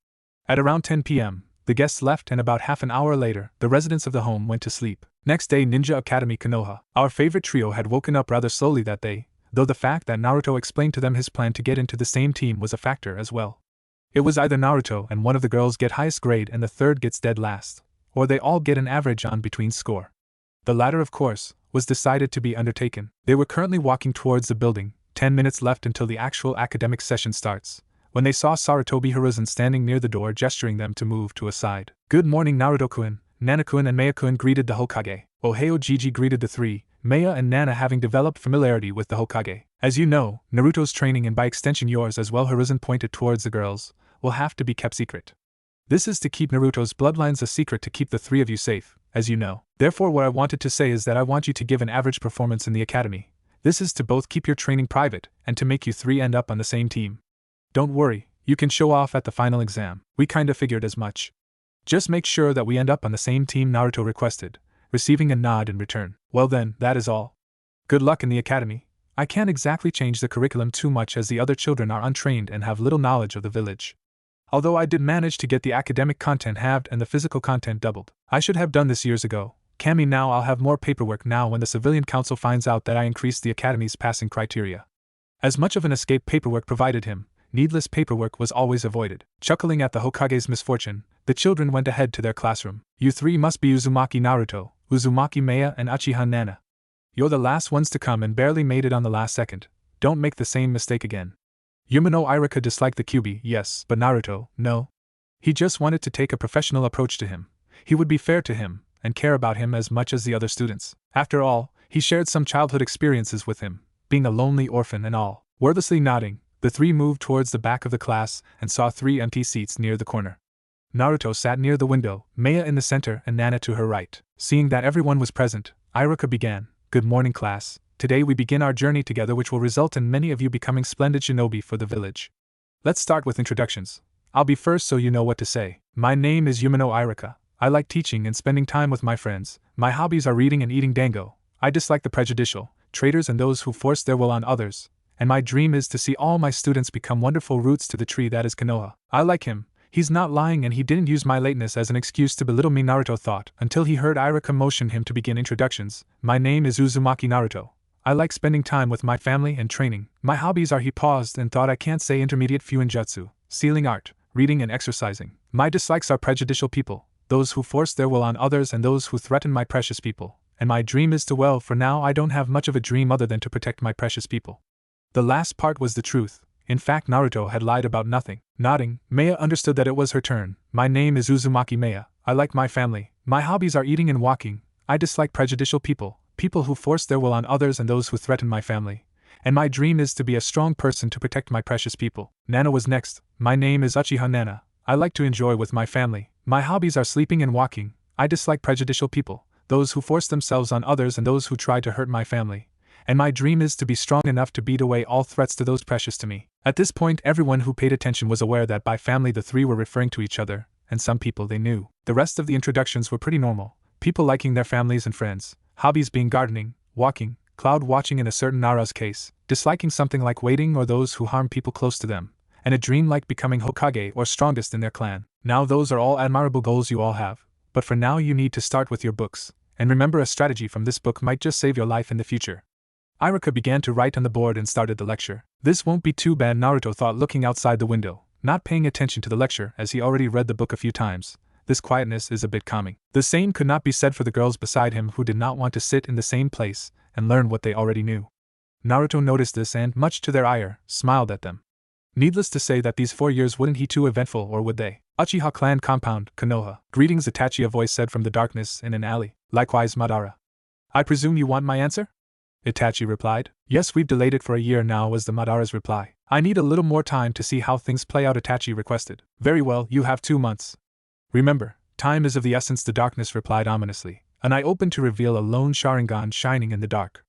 Speaker 1: At around 10 p.m., the guests left and about half an hour later, the residents of the home went to sleep. Next day, Ninja Academy Konoha. Our favorite trio had woken up rather slowly that day, though the fact that Naruto explained to them his plan to get into the same team was a factor as well. It was either Naruto and one of the girls get highest grade and the third gets dead last, or they all get an average on between score. The latter, of course, was decided to be undertaken. They were currently walking towards the building, 10 minutes left until the actual academic session starts, when they saw Sarutobi Hiruzen standing near the door gesturing them to move to a side. Good morning Naruto-kun, Nana-kun and Maya-kun greeted the Hokage. Ohio Gigi greeted the three, Maya and Nana having developed familiarity with the Hokage. As you know, Naruto's training and by extension yours as well, Hiruzen pointed towards the girls, will have to be kept secret. This is to keep Naruto's bloodlines a secret to keep the three of you safe, as you know. Therefore what I wanted to say is that I want you to give an average performance in the academy. This is to both keep your training private and to make you three end up on the same team. Don't worry, you can show off at the final exam. We kinda figured as much. Just make sure that we end up on the same team, Naruto requested, receiving a nod in return. Well then, that is all. Good luck in the academy. I can't exactly change the curriculum too much as the other children are untrained and have little knowledge of the village. Although I did manage to get the academic content halved and the physical content doubled. I should have done this years ago. Kami, now I'll have more paperwork now when the civilian council finds out that I increased the academy's passing criteria. As much of an escape paperwork provided him, needless paperwork was always avoided. Chuckling at the Hokage's misfortune, the children went ahead to their classroom. You three must be Uzumaki Naruto, Uzumaki Maya and Uchiha Nana. You're the last ones to come and barely made it on the last second. Don't make the same mistake again. Yumino Irika disliked the QB, yes, but Naruto, no. He just wanted to take a professional approach to him. He would be fair to him, and care about him as much as the other students. After all, he shared some childhood experiences with him, being a lonely orphan and all. Wordlessly nodding, the three moved towards the back of the class and saw 3 empty seats near the corner. Naruto sat near the window, Maya in the center and Nana to her right. Seeing that everyone was present, Irika began, Good morning class. Today we begin our journey together which will result in many of you becoming splendid shinobi for the village. Let's start with introductions. I'll be first so you know what to say. My name is Yumino Irika. I like teaching and spending time with my friends. My hobbies are reading and eating dango. I dislike the prejudicial, traitors and those who force their will on others. And my dream is to see all my students become wonderful roots to the tree that is Konoha. I like him. He's not lying and he didn't use my lateness as an excuse to belittle me, Naruto thought, until he heard Irika motion him to begin introductions. My name is Uzumaki Naruto. I like spending time with my family and training. My hobbies are, he paused and thought, I can't say intermediate fuinjutsu, sealing art, reading and exercising. My dislikes are prejudicial people, those who force their will on others and those who threaten my precious people. And my dream is to, well, for now I don't have much of a dream other than to protect my precious people. The last part was the truth. In fact, Naruto had lied about nothing. Nodding, Maya understood that it was her turn. My name is Uzumaki Maya. I like my family. My hobbies are eating and walking. I dislike prejudicial people, people who force their will on others and those who threaten my family. And my dream is to be a strong person to protect my precious people. Nana was next. My name is Uchiha Nana. I like to enjoy with my family. My hobbies are sleeping and walking. I dislike prejudicial people, those who force themselves on others and those who try to hurt my family. And my dream is to be strong enough to beat away all threats to those precious to me. At this point, everyone who paid attention was aware that by family the three were referring to each other, and some people they knew. The rest of the introductions were pretty normal. People liking their families and friends, hobbies being gardening, walking, cloud watching in a certain Nara's case, disliking something like waiting or those who harm people close to them, and a dream like becoming Hokage or strongest in their clan. Now those are all admirable goals you all have, but for now you need to start with your books, and remember a strategy from this book might just save your life in the future. Irika began to write on the board and started the lecture. This won't be too bad, Naruto thought, looking outside the window, not paying attention to the lecture as he already read the book a few times. This quietness is a bit calming. The same could not be said for the girls beside him who did not want to sit in the same place and learn what they already knew. Naruto noticed this and, much to their ire, smiled at them. Needless to say that these 4 years wouldn't be too eventful, or would they? Uchiha clan compound, Konoha. Greetings, Itachi, a voice said from the darkness in an alley. Likewise, Madara. I presume you want my answer? Itachi replied. Yes, we've delayed it for a year now, was the Madara's reply. I need a little more time to see how things play out, Itachi requested. Very well, you have 2 months. Remember, time is of the essence, the darkness replied ominously. An eye opened to reveal a lone Sharingan shining in the dark.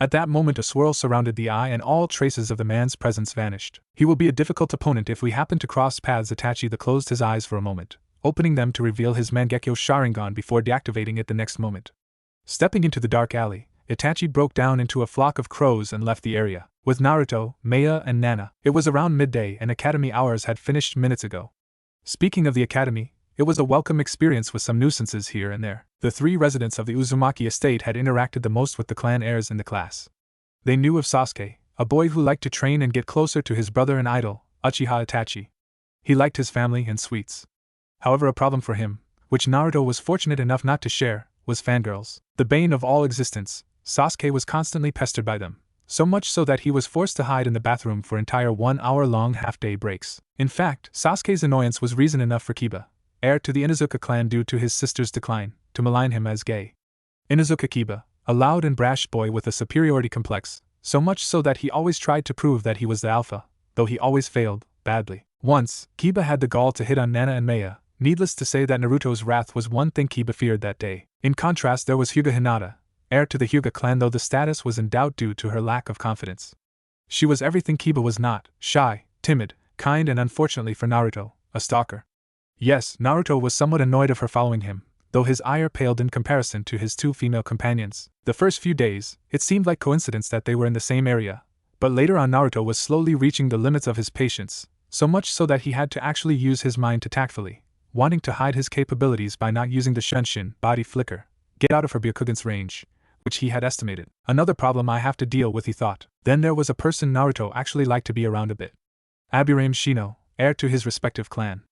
Speaker 1: At that moment a swirl surrounded the eye and all traces of the man's presence vanished. He will be a difficult opponent if we happen to cross paths. Itachi closed his eyes for a moment, opening them to reveal his Mangekyo Sharingan before deactivating it the next moment. Stepping into the dark alley, Itachi broke down into a flock of crows and left the area, with Naruto, Maya and Nana. It was around midday and academy hours had finished minutes ago. Speaking of the academy, it was a welcome experience with some nuisances here and there. The 3 residents of the Uzumaki estate had interacted the most with the clan heirs in the class. They knew of Sasuke, a boy who liked to train and get closer to his brother and idol, Uchiha Itachi. He liked his family and sweets. However, a problem for him, which Naruto was fortunate enough not to share, was fangirls. The bane of all existence, Sasuke was constantly pestered by them, so much so that he was forced to hide in the bathroom for entire 1-hour-long half-day breaks. In fact, Sasuke's annoyance was reason enough for Kiba, heir to the Inuzuka clan due to his sister's decline, to malign him as gay. Inuzuka Kiba, a loud and brash boy with a superiority complex, so much so that he always tried to prove that he was the alpha, though he always failed, badly. Once, Kiba had the gall to hit on Nana and Maya. Needless to say that Naruto's wrath was one thing Kiba feared that day. In contrast, there was Hyuga Hinata, heir to the Hyuga clan, though the status was in doubt due to her lack of confidence. She was everything Kiba was not: shy, timid, kind, and unfortunately for Naruto, a stalker. Yes, Naruto was somewhat annoyed of her following him, though his ire paled in comparison to his two female companions. The first few days, it seemed like coincidence that they were in the same area, but later on Naruto was slowly reaching the limits of his patience, so much so that he had to actually use his mind to tactfully, wanting to hide his capabilities by not using the Shunshin body flicker, get out of her Byakugan's range, which he had estimated. Another problem I have to deal with, he thought. Then there was a person Naruto actually liked to be around a bit. Aburame Shino, heir to his respective clan.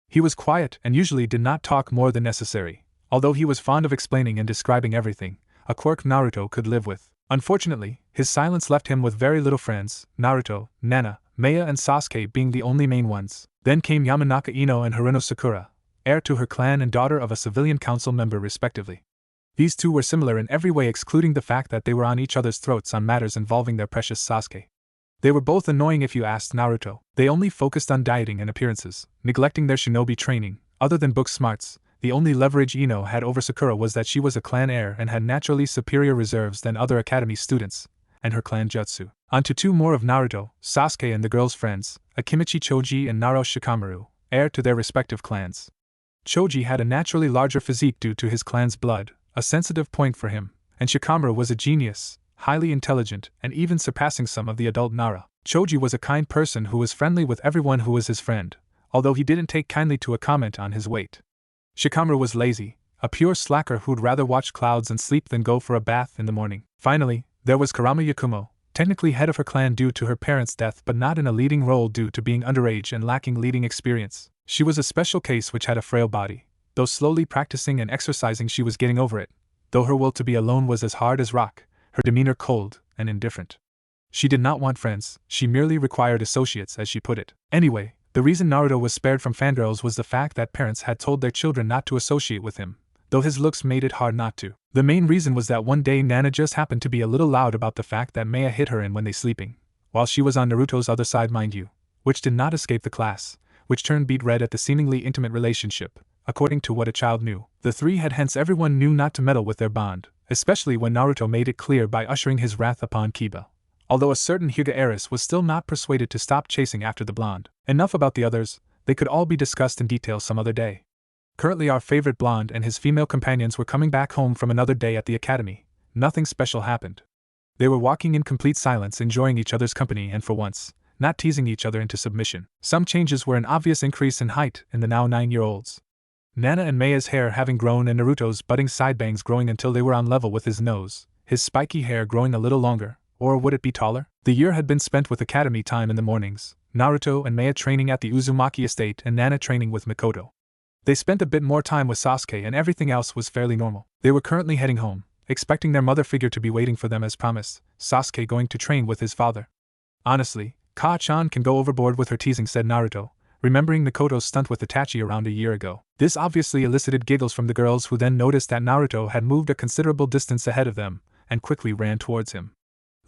Speaker 1: He was quiet and usually did not talk more than necessary, although he was fond of explaining and describing everything, a quirk Naruto could live with. Unfortunately, his silence left him with very little friends, Naruto, Nana, Maya and Sasuke being the only main ones. Then came Yamanaka Ino and Haruno Sakura, heir to her clan and daughter of a civilian council member respectively. These two were similar in every way excluding the fact that they were on each other's throats on matters involving their precious Sasuke. They were both annoying if you asked Naruto. They only focused on dieting and appearances, neglecting their shinobi training. Other than book smarts, the only leverage Ino had over Sakura was that she was a clan heir and had naturally superior reserves than other academy students, and her clan jutsu. On to two more of Naruto, Sasuke and the girl's friends, Akimichi Choji and Naro Shikamaru, heir to their respective clans. Choji had a naturally larger physique due to his clan's blood, a sensitive point for him, and Shikamaru was a genius, highly intelligent, and even surpassing some of the adult Nara. Choji was a kind person who was friendly with everyone who was his friend, although he didn't take kindly to a comment on his weight. Shikamaru was lazy, a pure slacker who'd rather watch clouds and sleep than go for a bath in the morning. Finally, there was Kurama Yakumo, technically head of her clan due to her parents' death but not in a leading role due to being underage and lacking leading experience. She was a special case which had a frail body. Though slowly practicing and exercising she was getting over it, though her will to be alone was as hard as rock, her demeanor cold and indifferent. She did not want friends, she merely required associates, as she put it. Anyway, the reason Naruto was spared from fangirls was the fact that parents had told their children not to associate with him, though his looks made it hard not to. The main reason was that one day Nana just happened to be a little loud about the fact that Maya hit her in when they sleeping, while she was on Naruto's other side mind you, which did not escape the class, which turned beet red at the seemingly intimate relationship. According to what a child knew, the three had hence everyone knew not to meddle with their bond, especially when Naruto made it clear by ushering his wrath upon Kiba. Although a certain Hyuga heiress was still not persuaded to stop chasing after the blonde. Enough about the others, they could all be discussed in detail some other day. Currently our favorite blonde and his female companions were coming back home from another day at the academy. Nothing special happened. They were walking in complete silence, enjoying each other's company and for once, not teasing each other into submission. Some changes were an obvious increase in height in the now 9-year-olds. Nana and Maya's hair having grown and Naruto's budding sidebangs growing until they were on level with his nose, his spiky hair growing a little longer, or would it be taller? The year had been spent with academy time in the mornings, Naruto and Maya training at the Uzumaki estate and Nana training with Mikoto. They spent a bit more time with Sasuke and everything else was fairly normal. They were currently heading home, expecting their mother figure to be waiting for them as promised, Sasuke going to train with his father. Honestly, Ka-chan can go overboard with her teasing, said Naruto, remembering Mikoto's stunt with Itachi around a year ago. This obviously elicited giggles from the girls, who then noticed that Naruto had moved a considerable distance ahead of them, and quickly ran towards him.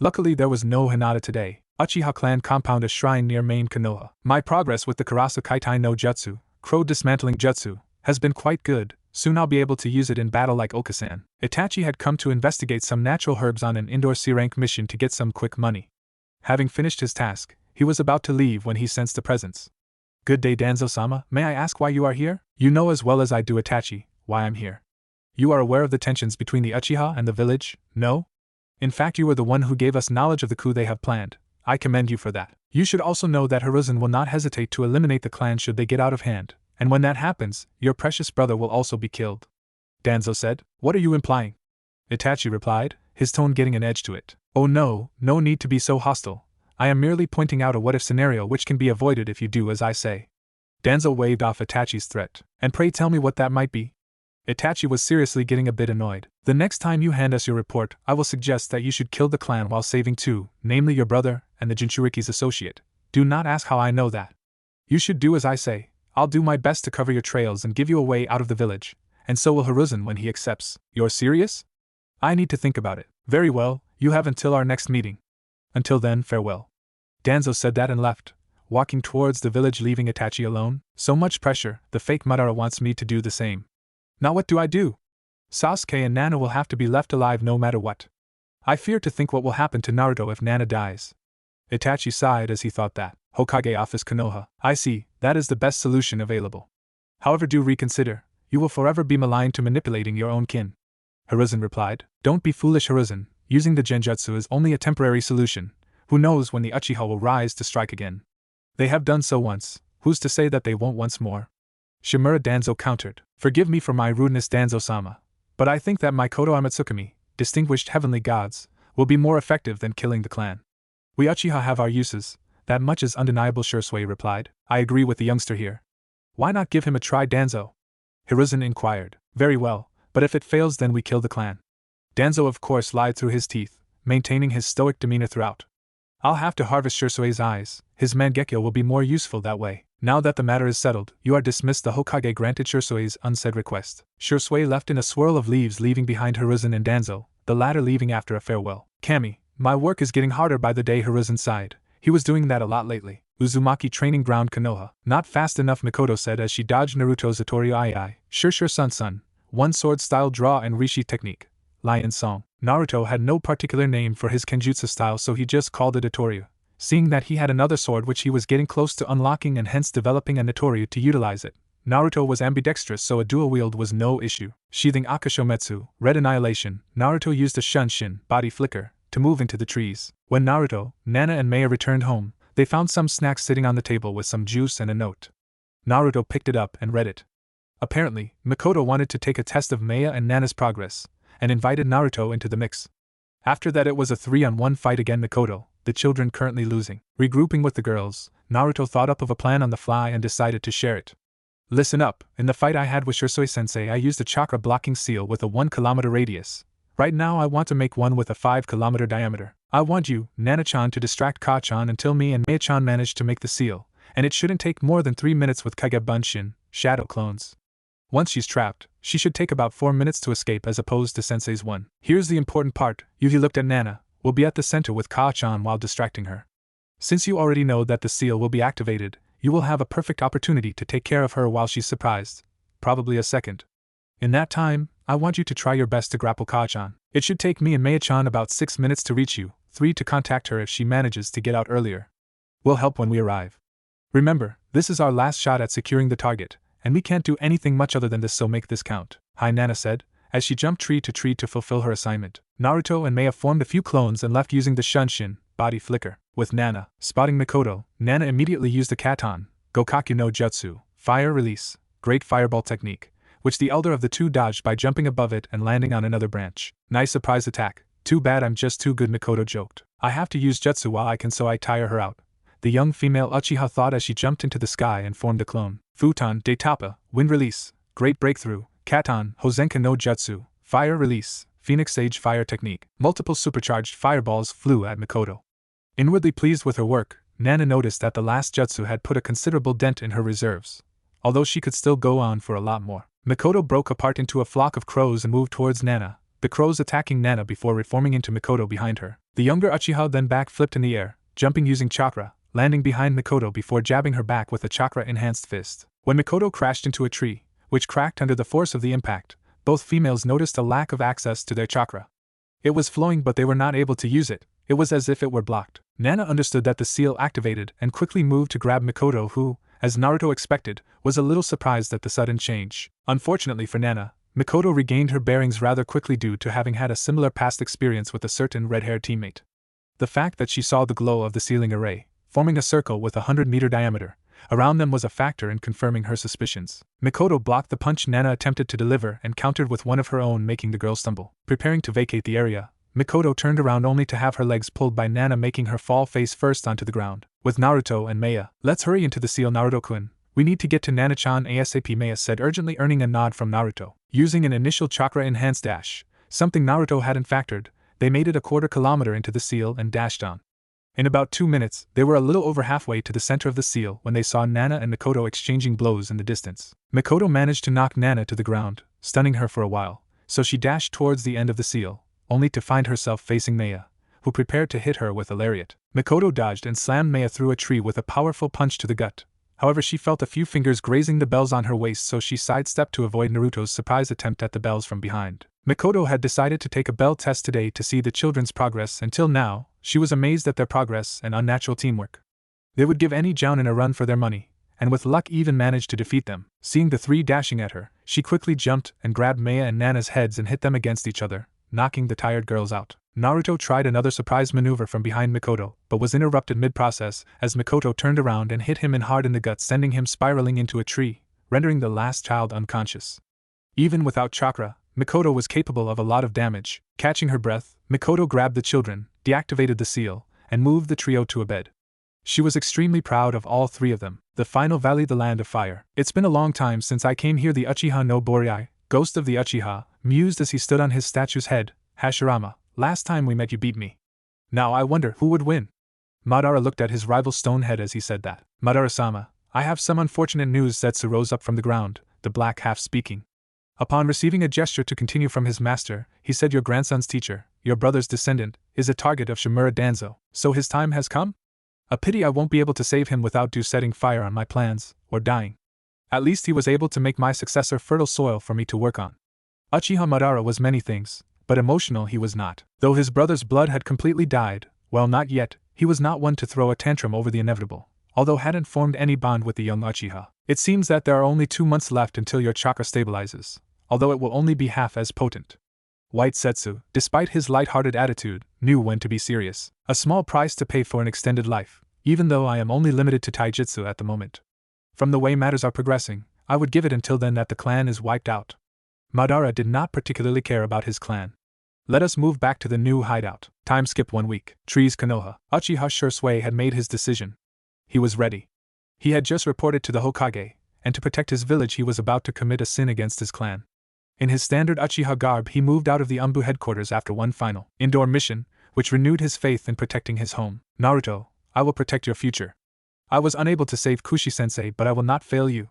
Speaker 1: Luckily there was no Hinata today. Uchiha clan compound a shrine near main Konoha. My progress with the Karasu Kaitai no Jutsu, Crow dismantling jutsu, has been quite good. Soon I'll be able to use it in battle like Okasan. Itachi had come to investigate some natural herbs on an indoor C-rank mission to get some quick money. Having finished his task, he was about to leave when he sensed a presence. Good day, Danzo-sama. May I ask why you are here? You know as well as I do, Itachi, why I'm here. You are aware of the tensions between the Uchiha and the village, no? In fact, you were the one who gave us knowledge of the coup they have planned. I commend you for that. You should also know that Hiruzen will not hesitate to eliminate the clan should they get out of hand, and when that happens, your precious brother will also be killed. Danzo said. What are you implying? Itachi replied, his tone getting an edge to it. Oh no, no need to be so hostile. I am merely pointing out a what-if scenario which can be avoided if you do as I say. Danzo waved off Itachi's threat. And pray tell me what that might be. Itachi was seriously getting a bit annoyed. The next time you hand us your report, I will suggest that you should kill the clan while saving two, namely your brother and the Jinchuriki's associate. Do not ask how I know that. You should do as I say. I'll do my best to cover your trails and give you a way out of the village, and so will Hiruzen when he accepts. You're serious? I need to think about it. Very well, you have until our next meeting. Until then, farewell. Danzo said that and left, walking towards the village, leaving Itachi alone. So much pressure, the fake Madara wants me to do the same. Now what do I do? Sasuke and Nana will have to be left alive no matter what. I fear to think what will happen to Naruto if Nana dies. Itachi sighed as he thought that. Hokage Office Konoha. I see, that is the best solution available. However, do reconsider, you will forever be maligned to manipulating your own kin. Hiruzen replied. Don't be foolish, Hiruzen. Using the genjutsu is only a temporary solution. Who knows when the Uchiha will rise to strike again? They have done so once, who's to say that they won't once more? Shimura Danzo countered. Forgive me for my rudeness, Danzo-sama, but I think that Mikoto Amatsukami, distinguished heavenly gods, will be more effective than killing the clan. We Uchiha have our uses, that much is undeniable, Shisui replied. I agree with the youngster here. Why not give him a try, Danzo? Hiruzen inquired. Very well, but if it fails then we kill the clan. Danzo of course lied through his teeth, maintaining his stoic demeanor throughout. I'll have to harvest Shisui's eyes, his Mangekyo will be more useful that way. Now that the matter is settled, you are dismissed. The Hokage granted Shisui's unsaid request. Shisui left in a swirl of leaves, leaving behind Hiruzen and Danzo, the latter leaving after a farewell. Kami, my work is getting harder by the day, Hiruzen sighed. He was doing that a lot lately. Uzumaki Training Ground Konoha. Not fast enough, Mikoto said as she dodged Naruto's Itorio Ai. Sure son. One sword style draw and Rishi technique. Lion Song. Naruto had no particular name for his kenjutsu style, so he just called it Itorio. Seeing that he had another sword which he was getting close to unlocking and hence developing an Itorio to utilize it. Naruto was ambidextrous, so a dual wield was no issue. Sheathing Akashometsu, Red Annihilation, Naruto used a Shunshin, body flicker, to move into the trees. When Naruto, Nana and Maya returned home, they found some snacks sitting on the table with some juice and a note. Naruto picked it up and read it. Apparently, Mikoto wanted to take a test of Maya and Nana's progress, and invited Naruto into the mix. After that it was a 3-on-1 fight against Mikoto, the children currently losing. Regrouping with the girls, Naruto thought up of a plan on the fly and decided to share it. Listen up, in the fight I had with Shisui-sensei I used a chakra blocking seal with a 1 kilometer radius. Right now I want to make one with a 5 kilometer diameter. I want you, Nana-chan, to distract Ka-chan until me and Mei-chan manage to make the seal, and it shouldn't take more than 3 minutes with Kage Bunshin, shadow clones. Once she's trapped, she should take about 4 minutes to escape as opposed to Sensei's 1. Here's the important part, Yuhi looked at Nana, will be at the center with Ka-chan while distracting her. Since you already know that the seal will be activated, you will have a perfect opportunity to take care of her while she's surprised. Probably a second. In that time, I want you to try your best to grapple Ka-chan. It should take me and Mei-chan about 6 minutes to reach you, 3 to contact her if she manages to get out earlier. We'll help when we arrive. Remember, this is our last shot at securing the target, and we can't do anything much other than this, so make this count. Hi, Nana said, as she jumped tree to fulfill her assignment. Naruto and Maya formed a few clones and left using the Shunshin, body flicker. With Nana spotting Mikoto, Nana immediately used the Katon, Gokaku no Jutsu, fire release, great fireball technique, which the elder of the two dodged by jumping above it and landing on another branch. Nice surprise attack. Too bad I'm just too good, Mikoto joked. I have to use Jutsu while I can, so I tire her out. The young female Uchiha thought as she jumped into the sky and formed a clone. Futon de Tapa, wind release, great breakthrough, Katon, Hozenka no Jutsu, fire release, Phoenix Sage fire technique. Multiple supercharged fireballs flew at Mikoto. Inwardly pleased with her work, Nana noticed that the last jutsu had put a considerable dent in her reserves, although she could still go on for a lot more. Mikoto broke apart into a flock of crows and moved towards Nana, the crows attacking Nana before reforming into Mikoto behind her. The younger Uchiha then backflipped in the air, jumping using chakra, landing behind Mikoto before jabbing her back with a chakra-enhanced fist. When Mikoto crashed into a tree, which cracked under the force of the impact, both females noticed a lack of access to their chakra. It was flowing but they were not able to use it. It was as if it were blocked. Nana understood that the seal activated and quickly moved to grab Mikoto, who, as Naruto expected, was a little surprised at the sudden change. Unfortunately for Nana, Mikoto regained her bearings rather quickly due to having had a similar past experience with a certain red-haired teammate. The fact that she saw the glow of the sealing array, forming a circle with a 100-meter diameter, around them was a factor in confirming her suspicions. Mikoto blocked the punch Nana attempted to deliver and countered with one of her own, making the girl stumble. Preparing to vacate the area, Mikoto turned around only to have her legs pulled by Nana, making her fall face first onto the ground. With Naruto and Maya, let's hurry into the seal, Naruto-kun. We need to get to Nana-chan ASAP, Maya said urgently, earning a nod from Naruto. Using an initial chakra-enhanced dash, something Naruto hadn't factored, they made it a quarter kilometer into the seal and dashed on. In about 2 minutes, they were a little over halfway to the center of the seal when they saw Nana and Mikoto exchanging blows in the distance. Mikoto managed to knock Nana to the ground, stunning her for a while, so she dashed towards the end of the seal, only to find herself facing Maya, who prepared to hit her with a lariat. Mikoto dodged and slammed Maya through a tree with a powerful punch to the gut. However, she felt a few fingers grazing the bells on her waist, so she sidestepped to avoid Naruto's surprise attempt at the bells from behind. Mikoto had decided to take a bell test today to see the children's progress. Until now, she was amazed at their progress and unnatural teamwork. They would give any Jounin a run for their money, and with luck even managed to defeat them. Seeing the three dashing at her, she quickly jumped and grabbed Maya and Nana's heads and hit them against each other, knocking the tired girls out. Naruto tried another surprise maneuver from behind Mikoto, but was interrupted mid-process as Mikoto turned around and hit him hard in the gut, sending him spiraling into a tree, rendering the last child unconscious. Even without chakra, Mikoto was capable of a lot of damage. Catching her breath, Mikoto grabbed the children, deactivated the seal, and moved the trio to a bed. She was extremely proud of all three of them. The final valley, the land of fire. It's been a long time since I came here, the Uchiha no Borai, ghost of the Uchiha, mused as he stood on his statue's head. Hashirama, last time we met you beat me. Now I wonder who would win. Madara looked at his rival Stonehead as he said that. Madara-sama, I have some unfortunate news. Zetsu rose up from the ground, the black half speaking. Upon receiving a gesture to continue from his master, he said, your grandson's teacher, your brother's descendant, is a target of Shimura Danzo, so his time has come? A pity I won't be able to save him without setting fire on my plans, or dying. At least he was able to make my successor fertile soil for me to work on. Uchiha Madara was many things, but emotional he was not. Though his brother's blood had completely died, well, not yet, he was not one to throw a tantrum over the inevitable, although hadn't formed any bond with the young Uchiha. It seems that there are only 2 months left until your chakra stabilizes, although it will only be half as potent. White Setsu, despite his light-hearted attitude, knew when to be serious. A small price to pay for an extended life, even though I am only limited to taijutsu at the moment. From the way matters are progressing, I would give it until then that the clan is wiped out. Madara did not particularly care about his clan. Let us move back to the new hideout. Time skip 1 week. Trees Konoha. Uchiha Shisui had made his decision. He was ready. He had just reported to the Hokage, and to protect his village he was about to commit a sin against his clan. In his standard Uchiha garb he moved out of the Umbu headquarters after one final indoor mission, which renewed his faith in protecting his home. Naruto, I will protect your future. I was unable to save Kushi-sensei, but I will not fail you.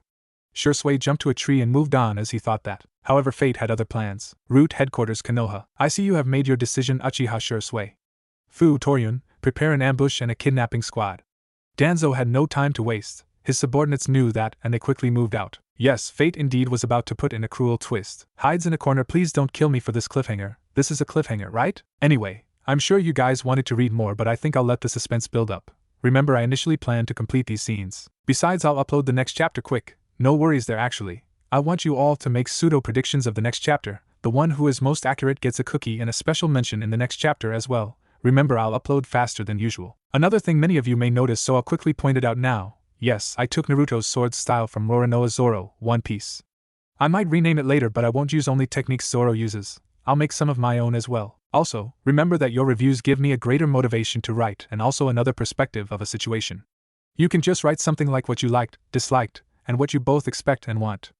Speaker 1: Shisui jumped to a tree and moved on as he thought that. However, fate had other plans. Root headquarters Konoha. I see you have made your decision, Uchiha Shisui. Fu Toryun, prepare an ambush and a kidnapping squad. Danzo had no time to waste. His subordinates knew that and they quickly moved out. Yes, fate indeed was about to put in a cruel twist. Hides in a corner, please don't kill me for this cliffhanger. This is a cliffhanger, right? Anyway, I'm sure you guys wanted to read more, but I think I'll let the suspense build up. Remember, I initially planned to complete these scenes. Besides, I'll upload the next chapter quick. No worries there actually. I want you all to make pseudo-predictions of the next chapter. The one who is most accurate gets a cookie and a special mention in the next chapter as well. Remember, I'll upload faster than usual. Another thing many of you may notice, so I'll quickly point it out now. Yes, I took Naruto's sword style from Roronoa Zoro, One Piece. I might rename it later, but I won't use only techniques Zoro uses. I'll make some of my own as well. Also, remember that your reviews give me a greater motivation to write and also another perspective of a situation. You can just write something like what you liked, disliked, and what you both expect and want.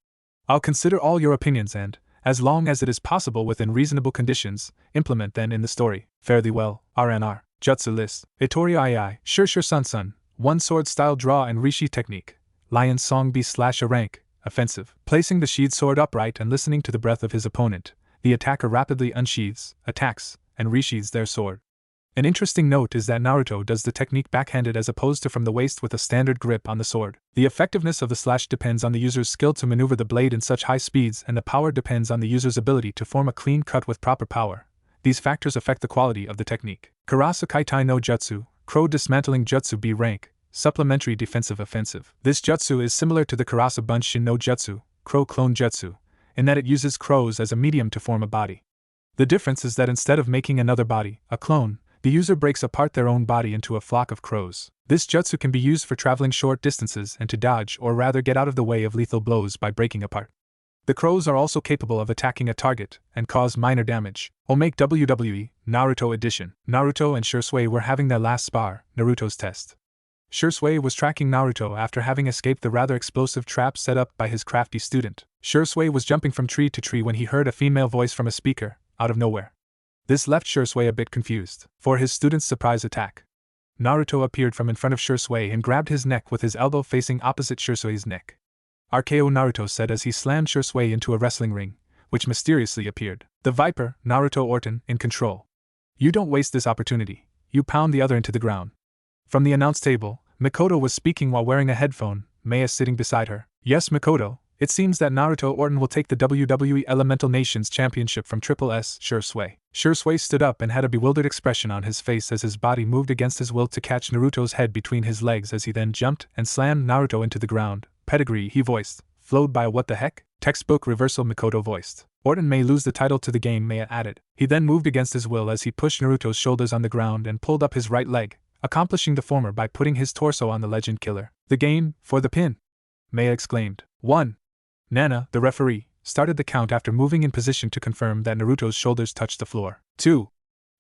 Speaker 1: I'll consider all your opinions and, as long as it is possible within reasonable conditions, implement them in the story. Fare thee well, RNR. Jutsu list. Itori II. Sure Sun. One sword style draw and rishi technique. Lion song B/a rank. Offensive. Placing the sheathed sword upright and listening to the breath of his opponent, the attacker rapidly unsheathes, attacks, and resheathes their sword. An interesting note is that Naruto does the technique backhanded as opposed to from the waist with a standard grip on the sword. The effectiveness of the slash depends on the user's skill to maneuver the blade in such high speeds, and the power depends on the user's ability to form a clean cut with proper power. These factors affect the quality of the technique. Karasa Kaitai no Jutsu, Crow Dismantling Jutsu B rank, Supplementary Defensive Offensive. This jutsu is similar to the Karasa Bunshin no Jutsu, Crow Clone Jutsu, in that it uses crows as a medium to form a body. The difference is that instead of making another body, a clone, the user breaks apart their own body into a flock of crows. This jutsu can be used for traveling short distances and to dodge or rather get out of the way of lethal blows by breaking apart. The crows are also capable of attacking a target and cause minor damage. Omake WWE, Naruto Edition. Naruto and Shisui were having their last spar, Naruto's test. Shisui was tracking Naruto after having escaped the rather explosive trap set up by his crafty student. Shisui was jumping from tree to tree when he heard a female voice from a speaker, out of nowhere. This left Shisui a bit confused. For his student's surprise attack, Naruto appeared from in front of Shisui and grabbed his neck with his elbow facing opposite Shisui's neck. RKO, Naruto said as he slammed Shisui into a wrestling ring, which mysteriously appeared. The Viper, Naruto Orton, in control. You don't waste this opportunity. You pound the other into the ground. From the announce table, Mikoto was speaking while wearing a headphone, Maya sitting beside her. Yes, Mikoto, it seems that Naruto Orton will take the WWE Elemental Nations Championship from Triple S, Shisui. Shisui stood up and had a bewildered expression on his face as his body moved against his will to catch Naruto's head between his legs as he then jumped and slammed Naruto into the ground. Pedigree, he voiced. Flowed by what the heck? Textbook reversal, Mikoto voiced. Orton may lose the title to the game, Maya added. He then moved against his will as he pushed Naruto's shoulders on the ground and pulled up his right leg, accomplishing the former by putting his torso on the legend killer. The game, for the pin! Maya exclaimed. 1. Nana, the referee, started the count after moving in position to confirm that Naruto's shoulders touched the floor. 2.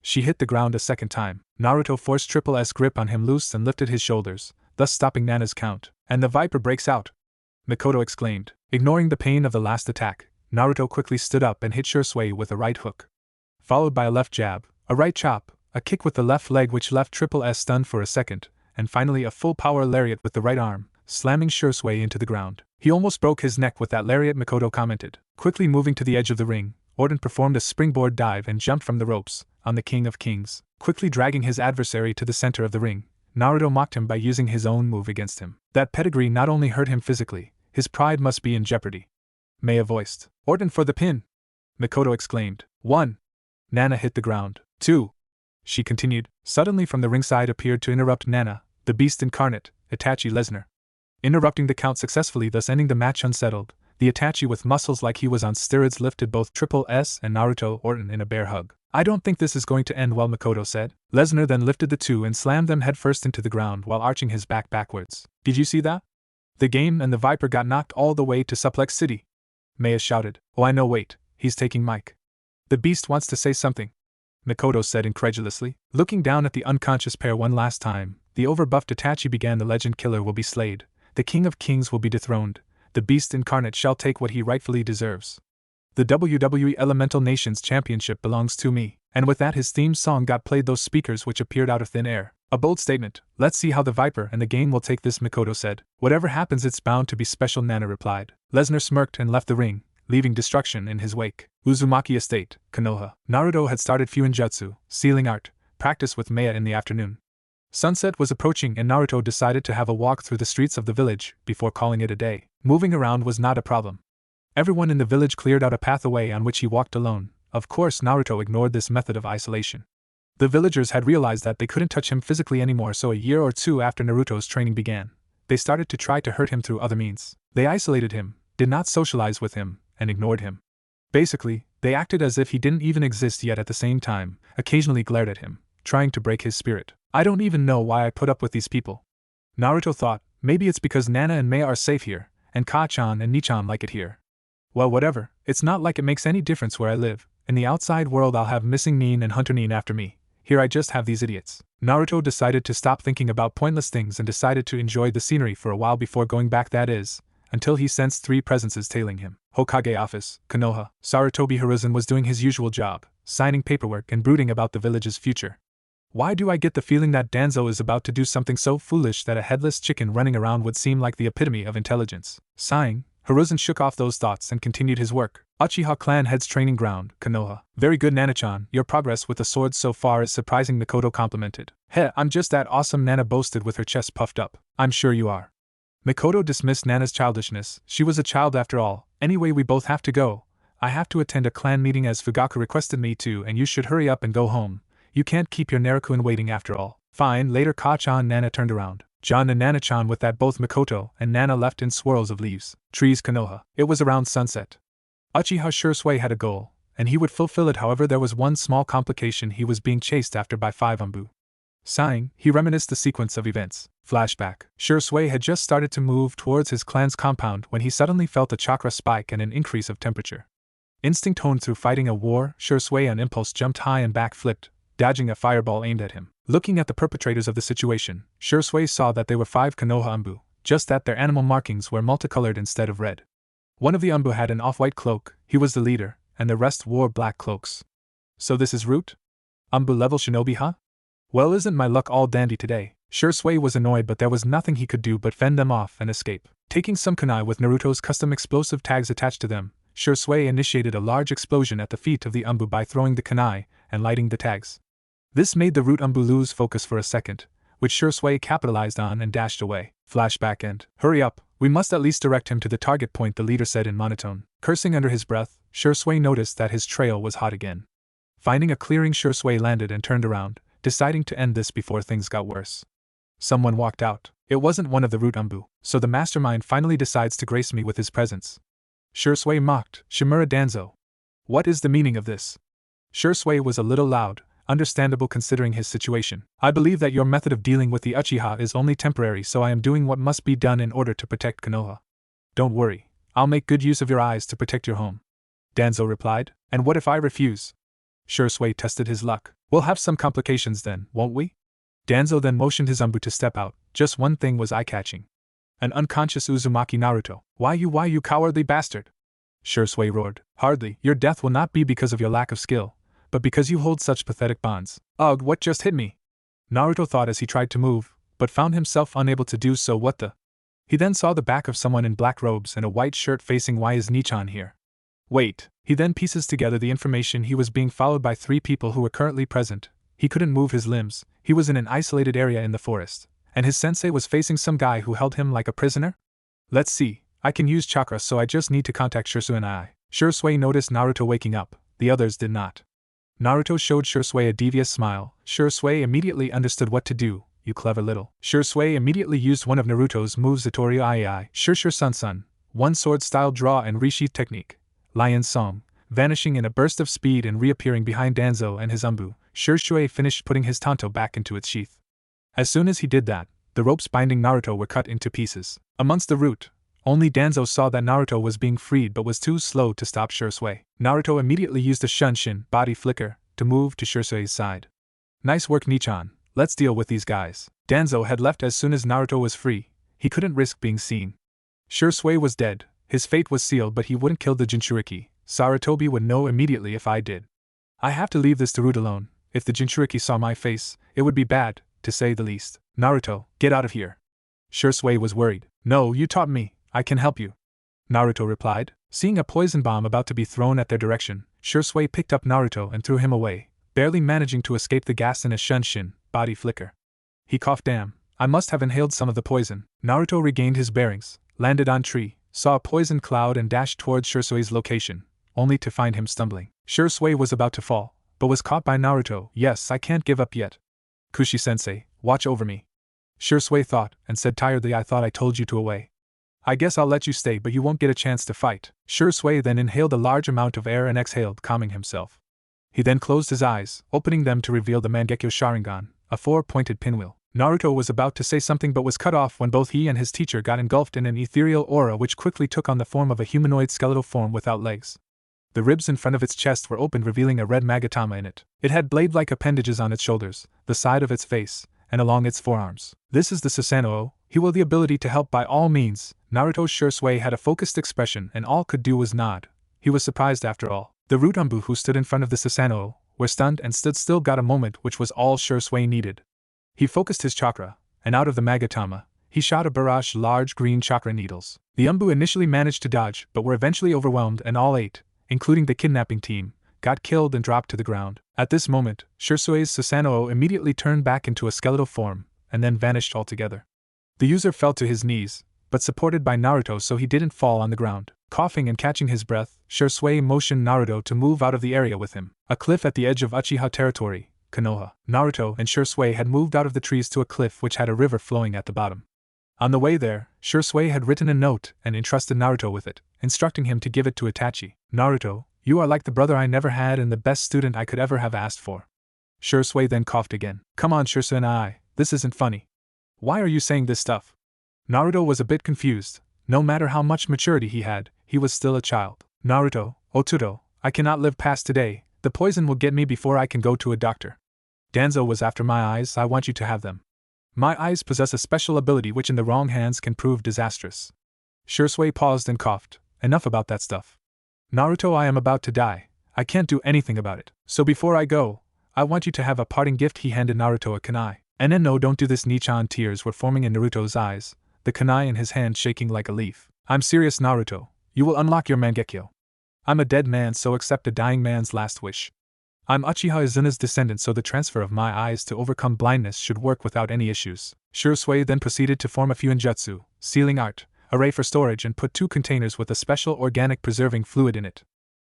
Speaker 1: She hit the ground a second time. Naruto forced Triple S grip on him loose and lifted his shoulders, thus stopping Nana's count. And the Viper breaks out! Mikoto exclaimed. Ignoring the pain of the last attack, Naruto quickly stood up and hit Shisui with a right hook, followed by a left jab, a right chop, a kick with the left leg which left Triple S stunned for a second, and finally a full power lariat with the right arm, slamming Shisui into the ground. He almost broke his neck with that lariat, Mikoto commented. Quickly moving to the edge of the ring, Orton performed a springboard dive and jumped from the ropes, on the King of Kings. Quickly dragging his adversary to the center of the ring, Naruto mocked him by using his own move against him. That pedigree not only hurt him physically, his pride must be in jeopardy. Maya voiced. Orton for the pin! Mikoto exclaimed. 1. Nana hit the ground. 2. She continued. Suddenly from the ringside appeared to interrupt Nana, the beast incarnate, Itachi Lesnar. Interrupting the count successfully, thus ending the match unsettled, the Itachi with muscles like he was on steroids lifted both Triple S and Naruto Orton in a bear hug. I don't think this is going to end well, Mikoto said. Lesnar then lifted the two and slammed them headfirst into the ground while arching his back backwards. Did you see that? The game and the Viper got knocked all the way to Suplex City. Maya shouted. Oh, I know, wait, he's taking Mike. The beast wants to say something, Mikoto said incredulously. Looking down at the unconscious pair one last time, the overbuffed Itachi began. The legend killer will be slayed. The King of Kings will be dethroned. The beast incarnate shall take what he rightfully deserves. The WWE Elemental Nations Championship belongs to me. And with that his theme song got played, those speakers which appeared out of thin air. A bold statement. Let's see how the Viper and the game will take this, Mikoto said. Whatever happens, it's bound to be special, Nana replied. Lesnar smirked and left the ring, leaving destruction in his wake. Uzumaki Estate, Konoha. Naruto had started Fuinjutsu, sealing art, practice with Maya in the afternoon. Sunset was approaching and Naruto decided to have a walk through the streets of the village before calling it a day. Moving around was not a problem. Everyone in the village cleared out a pathway on which he walked alone. Of course, Naruto ignored this method of isolation. The villagers had realized that they couldn't touch him physically anymore, so a year or two after Naruto's training began, they started to try to hurt him through other means. They isolated him, did not socialize with him, and ignored him. Basically, they acted as if he didn't even exist, yet at the same time, occasionally glared at him, trying to break his spirit. I don't even know why I put up with these people. Naruto thought, maybe it's because Nana and Mei are safe here, and Ka-chan and Ni-chan like it here. Well, whatever, it's not like it makes any difference where I live. In the outside world I'll have Missing Nin and Hunter Nin after me. Here I just have these idiots. Naruto decided to stop thinking about pointless things and decided to enjoy the scenery for a while before going back, that is, until he sensed three presences tailing him. Hokage office, Konoha. Sarutobi Hiruzen was doing his usual job, signing paperwork and brooding about the village's future. Why do I get the feeling that Danzo is about to do something so foolish that a headless chicken running around would seem like the epitome of intelligence? Sighing, Hiruzen shook off those thoughts and continued his work. Uchiha clan head's training ground, Konoha. Very good, Nana-chan, your progress with the swords so far is surprising, Mikoto complimented. Heh, I'm just that awesome, Nana boasted with her chest puffed up. I'm sure you are. Mikoto dismissed Nana's childishness. She was a child after all. Anyway, we both have to go. I have to attend a clan meeting as Fugaku requested me to, and you should hurry up and go home. You can't keep your Naruto waiting after all. Fine, later, Ka-chan. Nana turned around. John and Nana-chan. With that, both Mikoto and Nana left in swirls of leaves. Trees, Konoha. It was around sunset. Uchiha Shisui had a goal, and he would fulfill it. However, there was one small complication: he was being chased after by 5 Anbu. Sighing, he reminisced the sequence of events. Flashback. Shisui had just started to move towards his clan's compound when he suddenly felt a chakra spike and an increase of temperature. Instinct honed through fighting a war, Shisui on impulse jumped high and back flipped, dodging a fireball aimed at him. Looking at the perpetrators of the situation, Shisui saw that they were 5 Konoha Umbu, just that their animal markings were multicolored instead of red. One of the Umbu had an off-white cloak, he was the leader, and the rest wore black cloaks. So this is Root? Umbu level shinobi, huh? Well, isn't my luck all dandy today? Shisui was annoyed, but there was nothing he could do but fend them off and escape. Taking some kunai with Naruto's custom explosive tags attached to them, Shisui initiated a large explosion at the feet of the Umbu by throwing the kunai and lighting the tags. This made the Root Umbu lose focus for a second, which Shisui capitalized on and dashed away. Flashback end. Hurry up, we must at least direct him to the target point, the leader said in monotone. Cursing under his breath, Shisui noticed that his trail was hot again. Finding a clearing, Shisui landed and turned around, deciding to end this before things got worse. Someone walked out. It wasn't one of the Root Umbu, so the mastermind finally decides to grace me with his presence. Shisui mocked, Shimura Danzo. What is the meaning of this? Shisui was a little loud, understandable considering his situation. I believe that your method of dealing with the Uchiha is only temporary, so I am doing what must be done in order to protect Konoha. Don't worry, I'll make good use of your eyes to protect your home. Danzo replied. And what if I refuse? Shisui tested his luck. We'll have some complications then, won't we? Danzo then motioned his Umbu to step out. Just one thing was eye-catching. An unconscious Uzumaki Naruto. Why you cowardly bastard? Shisui roared. Hardly, your death will not be because of your lack of skill, but because you hold such pathetic bonds. Ugh, what just hit me? Naruto thought as he tried to move, but found himself unable to do so. What the? He then saw the back of someone in black robes and a white shirt facing. Why is Nichan here? Wait, he then pieces together the information. He was being followed by 3 people who were currently present. He couldn't move his limbs, he was in an isolated area in the forest, and his sensei was facing some guy who held him like a prisoner? Let's see, I can use chakra, so I just need to contact Shisui and I. Shisui noticed Naruto waking up, the others did not. Naruto showed Shisui a devious smile. Shisui immediately understood what to do. You clever little. Shisui immediately used one of Naruto's moves, Itorio Iai, Shirshir Sun, one sword style draw and resheath technique, Lion Song, vanishing in a burst of speed and reappearing behind Danzo and his Umbu. Shisui finished putting his tanto back into its sheath. As soon as he did that, the ropes binding Naruto were cut into pieces. Amongst the Root, only Danzo saw that Naruto was being freed but was too slow to stop Shisui. Naruto immediately used a Shunshin body flicker to move to Shisui's side. Nice work, Nichan, let's deal with these guys. Danzo had left as soon as Naruto was free, he couldn't risk being seen. Shisui was dead, his fate was sealed, but he wouldn't kill the Jinchuriki. Sarutobi would know immediately if I did. I have to leave this to Root alone. If the Jinchuriki saw my face, it would be bad, to say the least. Naruto, get out of here. Shisui was worried. No, you taught me, I can help you. Naruto replied. Seeing a poison bomb about to be thrown at their direction, Shisui picked up Naruto and threw him away, barely managing to escape the gas in a Shunshin body flicker. He coughed. Damn, I must have inhaled some of the poison. Naruto regained his bearings, landed on tree, saw a poison cloud and dashed towards Shisui's location, only to find him stumbling. Shisui was about to fall, but was caught by Naruto. Yes, I can't give up yet. Kushi-sensei, watch over me. Shisui thought, and said tiredly, I thought I told you to away. I guess I'll let you stay, but you won't get a chance to fight. Shisui then inhaled a large amount of air and exhaled, calming himself. He then closed his eyes, opening them to reveal the Mangekyo Sharingan, a 4-pointed pinwheel. Naruto was about to say something but was cut off when both he and his teacher got engulfed in an ethereal aura which quickly took on the form of a humanoid skeletal form without legs. The ribs in front of its chest were opened, revealing a red magatama in it. It had blade-like appendages on its shoulders, the side of its face, and along its forearms. This is the Susanoo. He will the ability to help by all means. Naruto's Shisui had a focused expression and all could do was nod. He was surprised after all. The Root Umbu who stood in front of the Susanoo were stunned and stood still, got a moment which was all Shisui needed. He focused his chakra, and out of the magatama, he shot a barrage large green chakra needles. The Umbu initially managed to dodge but were eventually overwhelmed and all 8, including the kidnapping team, got killed and dropped to the ground. At this moment, Shisui's Susanoo immediately turned back into a skeletal form, and then vanished altogether. The user fell to his knees, but supported by Naruto so he didn't fall on the ground. Coughing and catching his breath, Shisui motioned Naruto to move out of the area with him. A cliff at the edge of Uchiha territory, Konoha. Naruto and Shisui had moved out of the trees to a cliff which had a river flowing at the bottom. On the way there, Shisui had written a note and entrusted Naruto with it, instructing him to give it to Itachi. Naruto, you are like the brother I never had and the best student I could ever have asked for. Shisui then coughed again. Come on, Shisui and I, this isn't funny. Why are you saying this stuff? Naruto was a bit confused. No matter how much maturity he had, he was still a child. Naruto, Oturo, I cannot live past today. The poison will get me before I can go to a doctor. Danzo was after my eyes, I want you to have them. My eyes possess a special ability which in the wrong hands can prove disastrous. Shisui paused and coughed. Enough about that stuff. Naruto, I am about to die. I can't do anything about it. So before I go, I want you to have a parting gift. He handed Naruto a kunai. And then no, don't do this. Nichan. Tears were forming in Naruto's eyes, the kunai in his hand shaking like a leaf. I'm serious, Naruto. You will unlock your Mangekyo. I'm a dead man, so accept a dying man's last wish. I'm Uchiha Izuna's descendant, so the transfer of my eyes to overcome blindness should work without any issues. Shisui then proceeded to form a fuinjutsu, sealing art, array for storage, and put 2 containers with a special organic preserving fluid in it.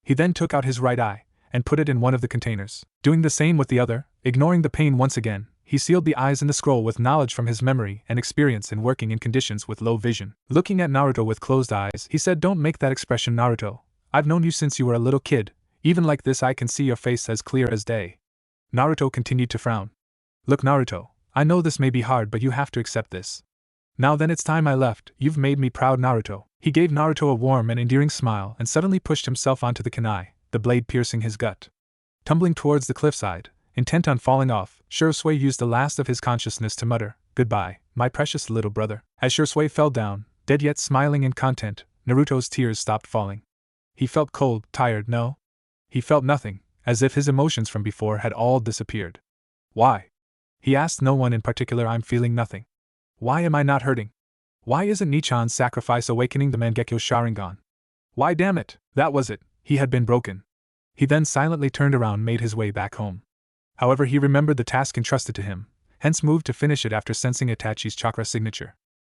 Speaker 1: He then took out his right eye and put it in one of the containers. Doing the same with the other, ignoring the pain once again, he sealed the eyes in the scroll with knowledge from his memory and experience in working in conditions with low vision. Looking at Naruto with closed eyes, he said, "Don't make that expression, Naruto. I've known you since you were a little kid. Even like this I can see your face as clear as day." Naruto continued to frown. "Look, Naruto, I know this may be hard, but you have to accept this. Now then, it's time I left. You've made me proud, Naruto." He gave Naruto a warm and endearing smile and suddenly pushed himself onto the kunai, the blade piercing his gut. Tumbling towards the cliffside, intent on falling off, Shisui used the last of his consciousness to mutter, "Goodbye, my precious little brother." As Shisui fell down, dead yet smiling in content, Naruto's tears stopped falling. He felt cold, tired, no. He felt nothing, as if his emotions from before had all disappeared. Why? He asked no one in particular. I'm feeling nothing. Why am I not hurting? Why isn't Nichan's sacrifice awakening the Mangekyo Sharingan? Why, damn it, that was it, he had been broken. He then silently turned around and made his way back home. However, he remembered the task entrusted to him, hence moved to finish it after sensing Itachi's chakra signature.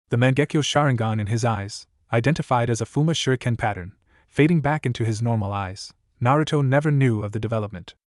Speaker 1: The Mangekyo Sharingan in his eyes, identified as a Fuma Shuriken pattern, fading back into his normal eyes. Naruto never knew of the development.